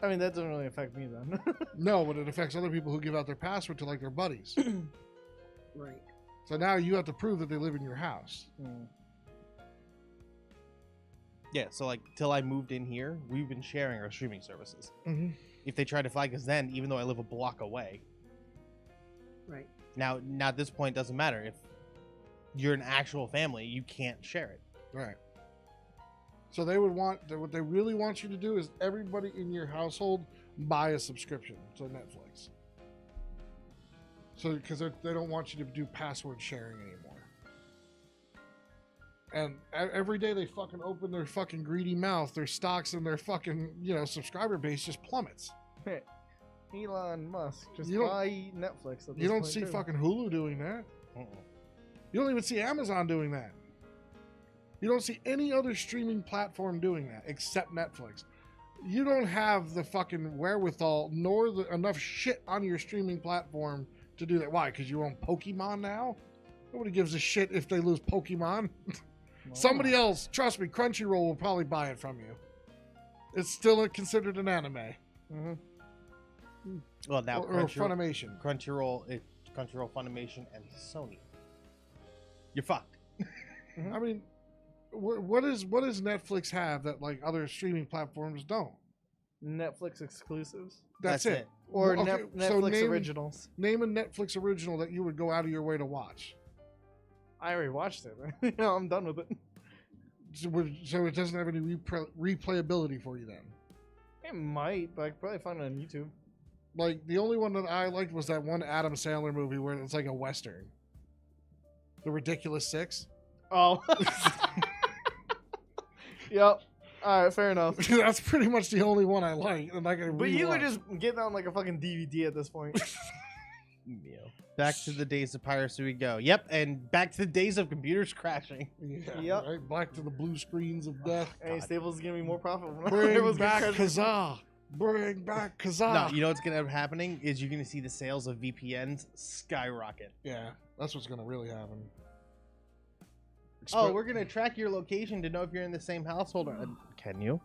I mean, that doesn't really affect me then.
No, but it affects other people who give out their password to like their buddies.
Right.
So now you have to prove that they live in your house.
Yeah, so like till I moved in here, we've been sharing our streaming services.
Mm-hmm.
If they try to flag us then, even though I live a block away,
Right.
now at this point it doesn't matter. If you're an actual family, you can't share it.
Right. So they would want, what they really want you to do is everybody in your household buy a subscription to Netflix. So, because they don't want you to do password sharing anymore. And every day they fucking open their fucking greedy mouth, their stocks and their fucking, subscriber base just plummets.
Elon Musk just
You don't-
buy Netflix. At
You
this
don't
point,
see
too.
fucking Hulu doing that.
Mm-mm.
You don't even see Amazon doing that. You don't see any other streaming platform doing that except Netflix. You don't have the fucking wherewithal nor enough shit on your streaming platform to do that. Why? Because you own Pokemon now? Nobody gives a shit if they lose Pokemon. Somebody else, trust me, Crunchyroll will probably buy it from you. It's still considered an anime.
Mm-hmm.
Well, now
Or Funimation.
Crunchyroll, Funimation, and Sony. You're fucked.
I mean, what does Netflix have that like other streaming platforms don't?
Netflix exclusives
That's it.
or
Well, okay,
Netflix originals.
Name a Netflix original that you would go out of your way to watch.
I already watched it. I'm done with it.
So it doesn't have any replayability for you then.
It might, but I could probably find it on YouTube.
Like the only one that I liked was that one Adam Sandler movie where it's like a western. The Ridiculous Six.
Oh. Yep. All right, fair enough.
That's pretty much the only one I like, and I can.
But you could
rewatch.
just get that on like a fucking DVD at this point.
Yeah. Back to the days of piracy we go. Yep, and back to the days of computers crashing.
Yeah,
Yep.
right back to the blue screens of death.
Hey, Staples is gonna be more profitable.
Bring back Kazaa. Bring back Kazaa.
No, you know what's gonna end up happening is you're gonna see the sales of VPNs skyrocket.
Yeah, that's what's gonna really happen.
Oh, we're gonna track your location to know if you're in the same household. Can you?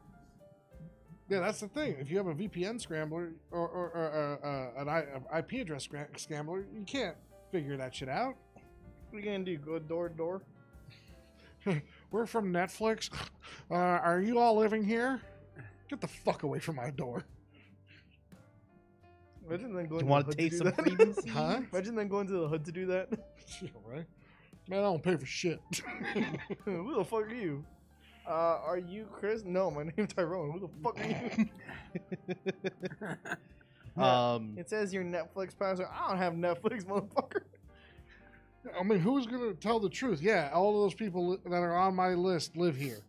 Yeah, that's the thing. If you have a VPN scrambler or an IP address scrambler, you can't figure that shit out.
What are you gonna do? Go door to door?
We're from Netflix. Are you all living here? Get the fuck away from my door.
Imagine them
Do
going
you
to
want
the
to
hood
taste
do
some
that.
freedom?
Huh?
Imagine them going to the hood to do that.
Yeah, right? Man, I don't pay for shit.
Who the fuck are you? Are you Chris? No, my name's Tyrone. Who the fuck are you? It says your Netflix password. I don't have Netflix, motherfucker.
I mean, who's gonna tell the truth? Yeah, all of those people that are on my list live here.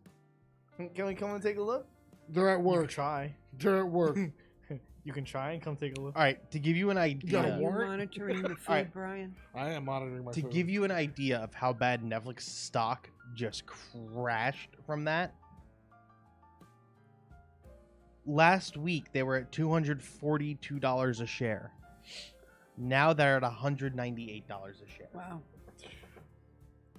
Can we come and take a look?
They're at
You can
work.
try.
They're at work.
You can try and come take a look.
All right, to give you an
got a
Are
idea,
you
warrant?
monitoring the food,
Alright.
Brian?
I am monitoring my
to
food.
give you an idea of how bad Netflix stock just crashed from that. Last week they were at $242 a share. Now they're at $198 a share.
Wow.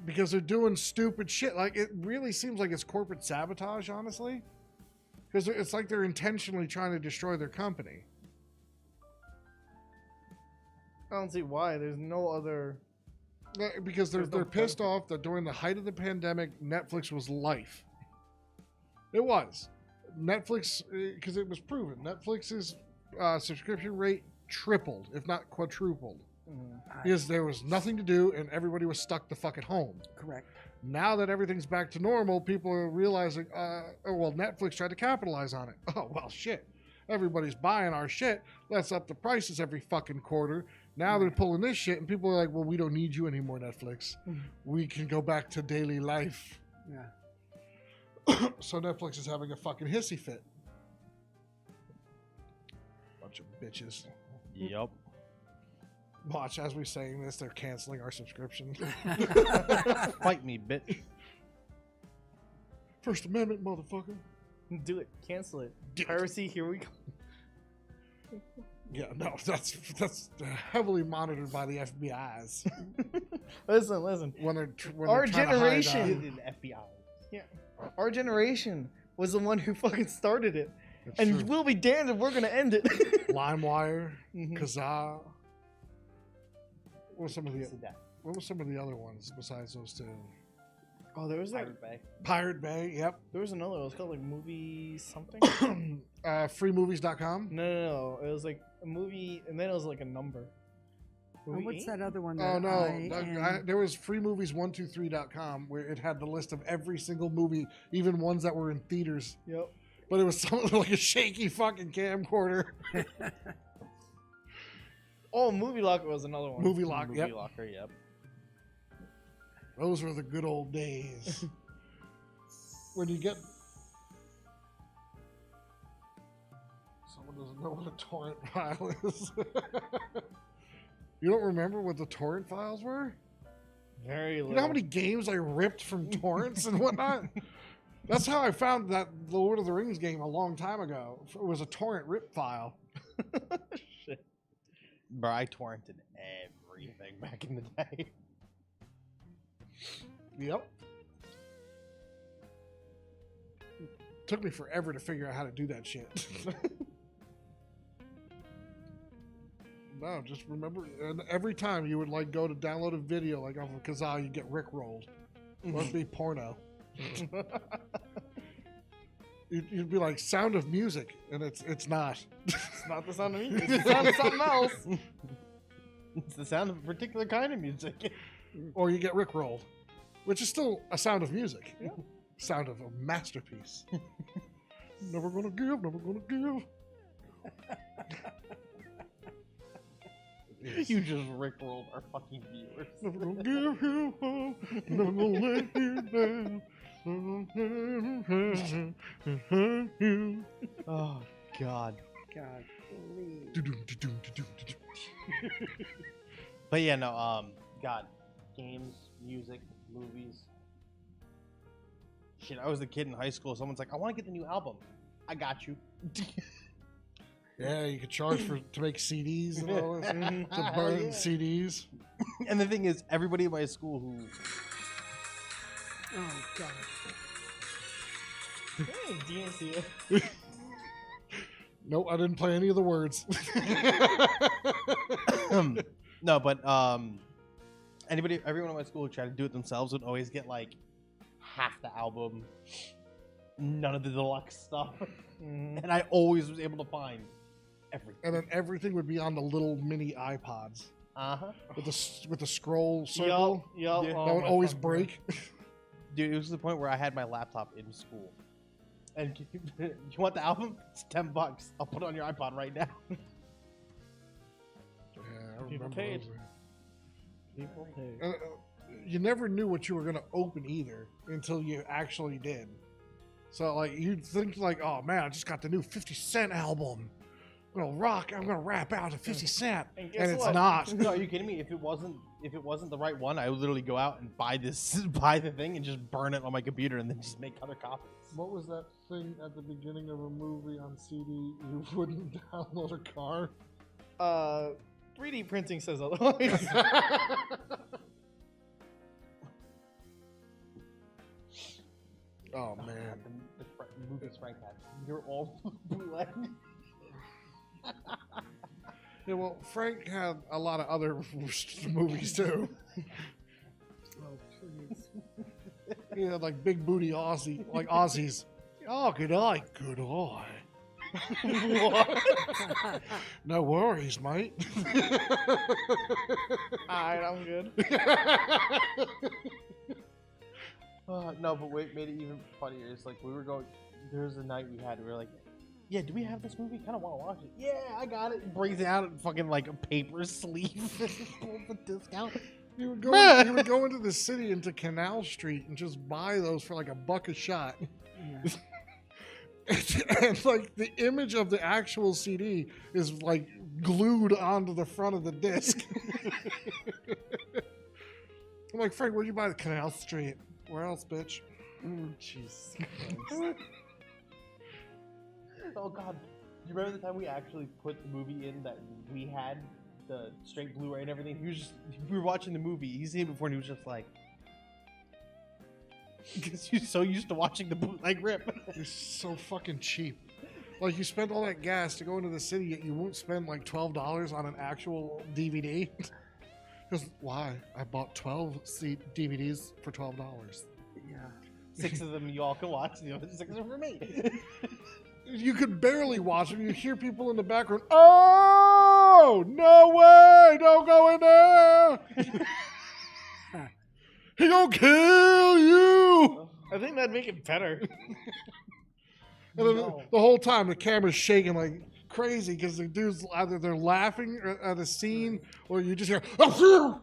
Because they're doing stupid shit. Like, it really seems like it's corporate sabotage, honestly. Because it's like they're intentionally trying to destroy their company.
I don't see why. There's no other.
Because
There's no
they're pissed
benefit.
off that during the height of the pandemic, Netflix was life. It was. Netflix, because it was proven, Netflix's subscription rate tripled, if not quadrupled. Because there was nothing to do and everybody was stuck the fuck at home.
Correct.
Now that everything's back to normal, people are realizing, oh, well, Netflix tried to capitalize on it. Oh, well, shit. Everybody's buying our shit. Let's up the prices every fucking quarter. Now they're pulling this shit, and people are like, well, we don't need you anymore, Netflix. We can go back to daily life.
Yeah.
So Netflix is having a fucking hissy fit. Bunch of bitches.
Yep.
Watch, as we're saying this, they're canceling our subscription.
Fight me, bitch.
First Amendment, motherfucker.
Do it. Cancel it.
Do it.
Piracy. Here we go.
Yeah, no, that's heavily monitored by the FBI's
Listen.
when they're
Our
trying to hide,
generation.
FBI.
Our generation was the one who fucking started it,
it's
and
true.
we'll be damned if we're gonna end it.
LimeWire,
Mhm.
Kazaa. What were some of the
See that.
What were some of the other ones besides those two?
Oh, there was that.
Pirate Bay.
Pirate Bay, yep.
There was another. It was called like movie something.
Freemovies.com.
No. It was like a movie, and then it was like a number.
Oh,
Movie
what's
eight?
that other one?
Oh
that
no, there was freemovies123.com where it had the list of every single movie, even ones that were in theaters.
Yep.
But it was something like a shaky fucking camcorder.
Oh, Movie Locker was another one.
Movie Lock,
Movie
yep.
Locker, yep.
Those were the good old days. When you get Someone doesn't know what a torrent file is. You don't remember what the torrent files were?
Very little.
You know how many games I ripped from torrents and whatnot? That's how I found that the Lord of the Rings game a long time ago. It was a torrent rip file.
Shit.
Bro, I torrented everything back in the day.
Yep. Took me forever to figure out how to do that shit. No, just remember, and every time you would like go to download a video like off of Kazaa, you'd get rickrolled. Or it'd be porno. You'd be like sound of music, and it's not.
It's not the sound of music. It's the sound of something else.
It's the sound of a particular kind of music.
Or you get rickrolled, which is still a sound of music. Yeah. Sound of a masterpiece. Never gonna give, never gonna give.
You just rickrolled our fucking viewers.
Never gonna give you up, never gonna let you down.
Oh, God.
God, please.
But yeah, no, God. Games, music, movies. Shit, I was a kid in high school. Someone's like, I want to get the new album. I got you.
Yeah, you could charge to make CDs and all this, to burn CDs.
And the thing is, everybody at my school who...
Oh, God.
Hey, DNC.
Nope, I didn't play any of the words.
No, but everyone at my school who tried to do it themselves would always get like half the album, none of the deluxe stuff, and I always was able to find everything.
And then everything would be on the little mini iPods. With the scroll circle.
Yup.
Yeah.
Oh,
That would
my
always
fucking
break.
Dude, it was to the point where I had my laptop in school. And you want the album? It's $10. I'll put it on your iPod right now.
Yeah, I
People
remember
paid.
those.
People pay.
You never knew what you were going to open either until you actually did. So, like, you'd think, like, oh, man, I just got the new 50 Cent album. I'm going to rap out to 50 Cent.
And
And
guess
it's
what?
not.
No, are you kidding me? If it wasn't the right one, I would literally go out and buy the thing and just burn it on my computer and then just make other copies.
What was that thing at the beginning of a movie on CD you wouldn't download a car?
3D printing says otherwise.
Oh, man.
The movies Frank had. You're all bootleg.
Yeah, well, Frank had a lot of other movies, too.
Oh, please.
He had, like, big booty Aussies. Oh, good eye. Good eye. No worries, mate.
Alright, I'm good.
No, but what made it even funnier is like we were going. There was a night we had. We were like, "Yeah, do we have this movie? Kind of want to watch it." Yeah, I got it. Brings it out in fucking like a paper sleeve. Pulls the disc out.
You would go into the city, into Canal Street, and just buy those for like $1 a shot.
Yeah.
And like the image of the actual CD is like glued onto the front of the disc. I'm like, Frank, where'd you buy the Canal Street? Where else, bitch?
Jesus.
Oh God, do you remember the time we actually put the movie in that we had the straight Blu-ray and everything? We were watching the movie. He's seen it before, and he was just like, because he's so used to watching the bootleg rip.
You're so fucking cheap. Like, you spent all that gas to go into the city, yet you won't spend like $12 on an actual DVD. Because why? I bought 12 DVDs for $12.
Yeah.
6 of them you all can watch. The other 6 are for me.
You could barely watch them. You hear people in the background. Oh, no way! Don't go in there! He gonna kill you!
I think that'd make it better.
And then the whole time the camera's shaking like crazy because the dudes either they're laughing at a scene or you just hear.
Or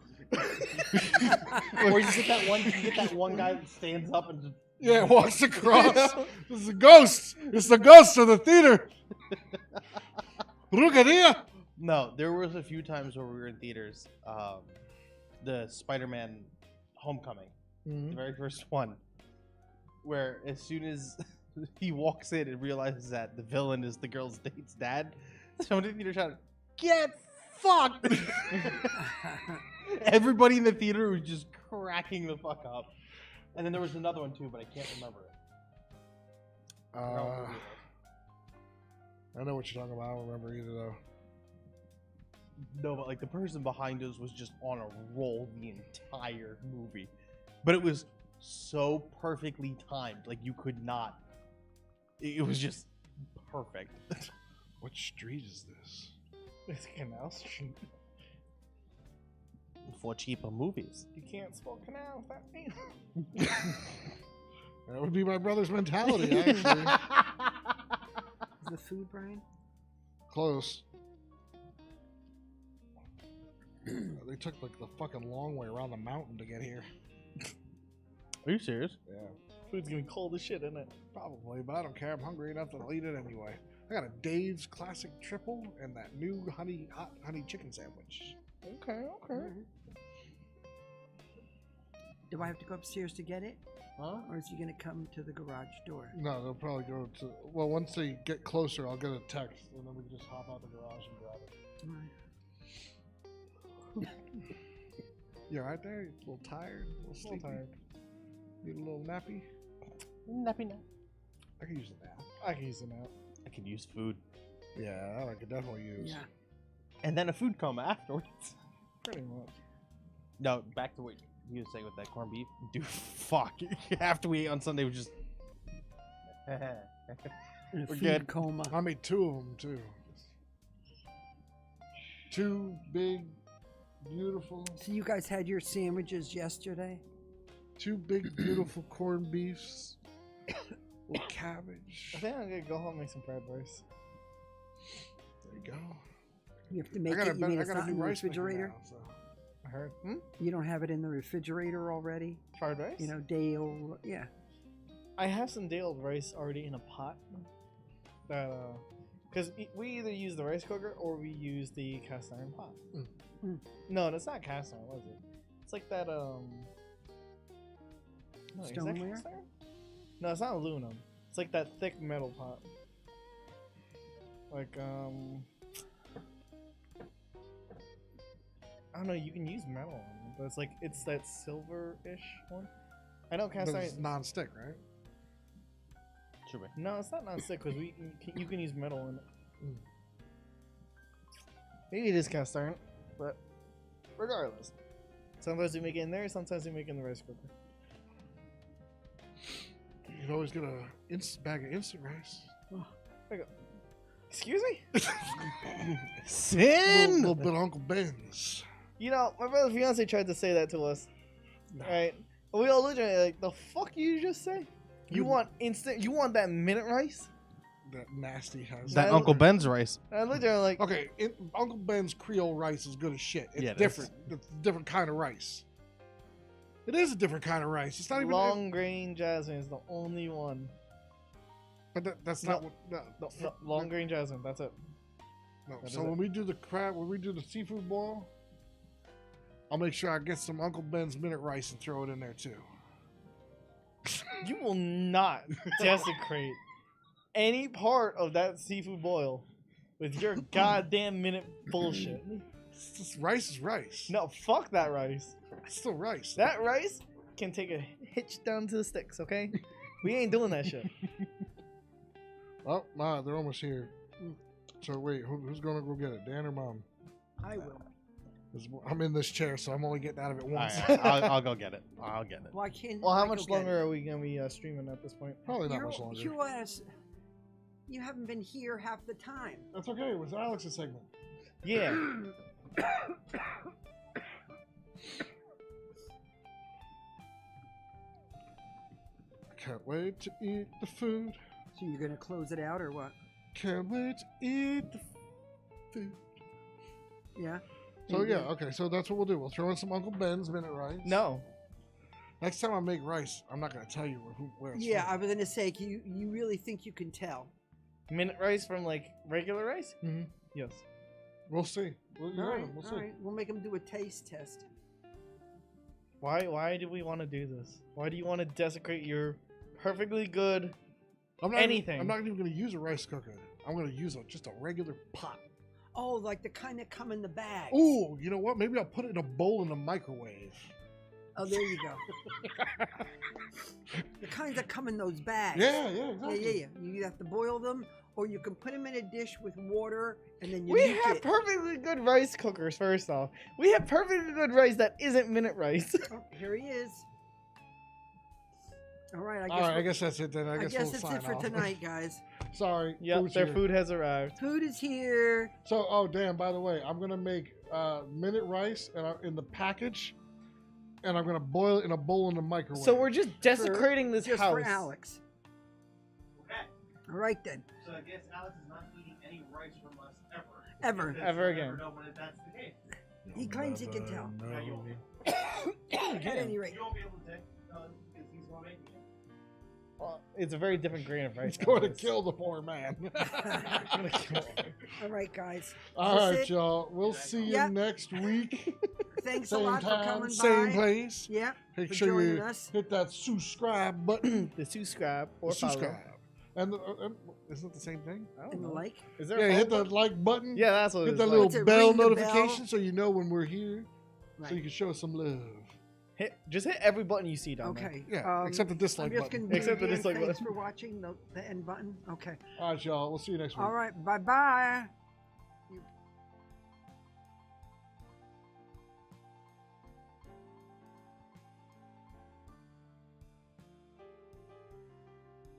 you get that one guy that stands up and just
Yeah, walks across. It's a ghost. It's the ghost of the theater. Brujeria!
No, there was a few times where we were in theaters. The Spider-Man Homecoming, the very first one, where as soon as he walks in and realizes that the villain is the girl's date's dad, someone in the theater shouted, "Get fucked!" Everybody in the theater was just cracking the fuck up. And then there was another one too, but I can't remember it.
I know what you're talking about. I don't remember either, though.
No, but like the person behind us was just on a roll the entire movie. But it was so perfectly timed. Like you could not. It was just perfect.
What street is this?
It's Canal Street.
For cheaper movies.
You can't spell canal without me.
That would be my brother's mentality, actually.
Is the food, Brian?
Close. They took like the fucking long way around the mountain to get here.
Are you serious?
Yeah.
Food's gonna be cold as shit, isn't it?
Probably, but I don't care. I'm hungry enough that I'll eat it anyway. I got a Dave's Classic Triple and that new hot honey chicken sandwich.
Okay.
Do I have to go upstairs to get it?
Huh?
Or is he going to come to the garage door?
No, they'll probably go to... Well, once they get closer, I'll get a text, and then we can just hop out the garage and grab it.
All right.
You alright there? You a little tired? A little sleepy?
tired.
Need a little nappy?
Nappy nap.
I could use a nap.
I can use it now.
I could use food.
Yeah, I could definitely use.
Yeah.
And then a food coma afterwards.
Pretty much.
No, back to what you were saying with that corned beef. Dude, fuck. After we ate on Sunday, we just... We're
Food
good.
coma.
I made 2 of them, too. 2 big, beautiful...
So you guys had your sandwiches yesterday?
2 big, beautiful corned beefs with cabbage.
I think I'm gonna go home and make some fried rice.
There you go.
You have to make it. You mean it's not in the refrigerator?
Now, so.
I heard.
You don't have it in the refrigerator already?
Fried rice?
You know, day old. Yeah.
I have some day old rice already in a pot. That because we either use the rice cooker or we use the cast iron pot. No, that's not cast iron. What is it? It's like that No, is that
Stoneware?
cast iron? No, it's not aluminum. It's like that thick metal pot. Like I don't know. You can use metal on it, but it's that silver-ish one. I know cast
But
iron.
it's non-stick, right?
Sure.
No, it's not non-stick because you can use metal in it. Maybe it is cast iron, but regardless, sometimes we make it in there. Sometimes we make it in the rice cooker.
You can always get a bag of instant rice.
Excuse me?
A
Sin!
little bit of Uncle Ben's.
You know, my brother's fiance tried to say that to us. Right? And we all looked at it like, the fuck you just say? You want instant? You want that minute rice?
That nasty has.
That Uncle Ben's rice.
And I looked at her like,
Okay, Uncle Ben's Creole rice is good as shit. It's
Yeah, it
different. It's a different kind of rice. It is a different kind of rice. It's not even.
long grain jasmine is the only one.
But that's not what. No,
No, long grain jasmine. That's it.
no.
That
So
is
when we do the seafood boil, I'll make sure I get some Uncle Ben's minute rice and throw it in there too.
You will not desecrate any part of that seafood boil with your goddamn minute bullshit.
It's just, rice is rice.
No, fuck that rice.
It's still rice.
That rice can take a hitch down to the sticks, okay? We ain't doing that shit.
Oh, my, they're almost here. So wait, who's gonna go get it? Dan or Mom?
I will.
'Cause I'm in this chair, so I'm only getting out of it once.
Alright, I'll go get it. I'll get it.
Why can't?
Well, how
Michael
much
get
longer
it?
are we gonna be streaming at this point?
Probably not much longer.
You haven't been here half the time.
That's okay. It was Alex's segment.
Yeah.
I can't wait to eat the food.
So you're gonna close it out or what?
Can't wait to eat the food.
Yeah.
So yeah, okay. So that's what we'll do. We'll throw in some Uncle Ben's minute rice.
No.
Next time I make rice, I'm not gonna tell you where it's
Yeah,
from.
I was gonna say, you really think you can tell?
Minute rice from like regular rice?
Mm-hmm.
Yes.
We'll see. We'll
All
see.
right. We'll make them do a taste test.
Why do we want to do this? Why do you want to desecrate your perfectly good
I'm not
anything?
I'm not even going to use a rice cooker. I'm going to use just a regular pot.
Oh, like the kind that come in the bags.
Ooh, you know what? Maybe I'll put it in a bowl in the microwave.
Oh, there you go. The kinds that come in those bags.
Yeah, exactly.
Yeah. You have to boil them, or you can put them in a dish with water, and then you
We
nuke
have
it.
perfectly good rice cookers, first off. We have perfectly good rice that isn't minute rice.
Oh, here he is. All right,
I guess that's it then. I guess we'll
that's
sign
it for
off.
tonight, guys.
Sorry.
Yep,
food's
their
here.
food has arrived.
Food is here.
So, oh damn! By the way, I'm gonna make minute rice in the package, and I'm gonna boil it in a bowl in the microwave.
So we're just desecrating this
Just
house.
for Alex.
Okay.
All right then.
So I guess Alex is not eating any rice from us ever.
Ever.
Ever again.
Never know when that's the case.
He claims he can tell.
Yeah, you won't be.
At any rate.
You won't be able to take because he's the one making it.
Well, it's a very different grain of rice.
It's going to
anyways.
kill the poor man.
It's gonna kill him.
All right, guys.
All
That's
right,
it.
y'all. We'll see you
Yep.
next week.
Thanks a
Same
lot for
time,
coming
same
by.
place.
Yeah.
Make
for
sure
joining
you
us.
hit that subscribe button.
The subscribe or follow.
Subscribe. And isn't it the same thing?
I don't
And the
know.
like.
Is there
Yeah,
a
hit
follow
the
button?
like button.
Yeah, that's what
Hit
it's
that
like.
little
It's a
bell
ring the
notification
bell.
so you know when we're here. So
Right.
you can show us some love.
Just hit every button you see down there.
Okay.
Yeah, except the dislike
I'm just
button.
gonna do
Except the
again,
dislike
thanks
button.
for watching the end button. Okay.
All right, y'all. We'll see you next week.
All right. Bye-bye.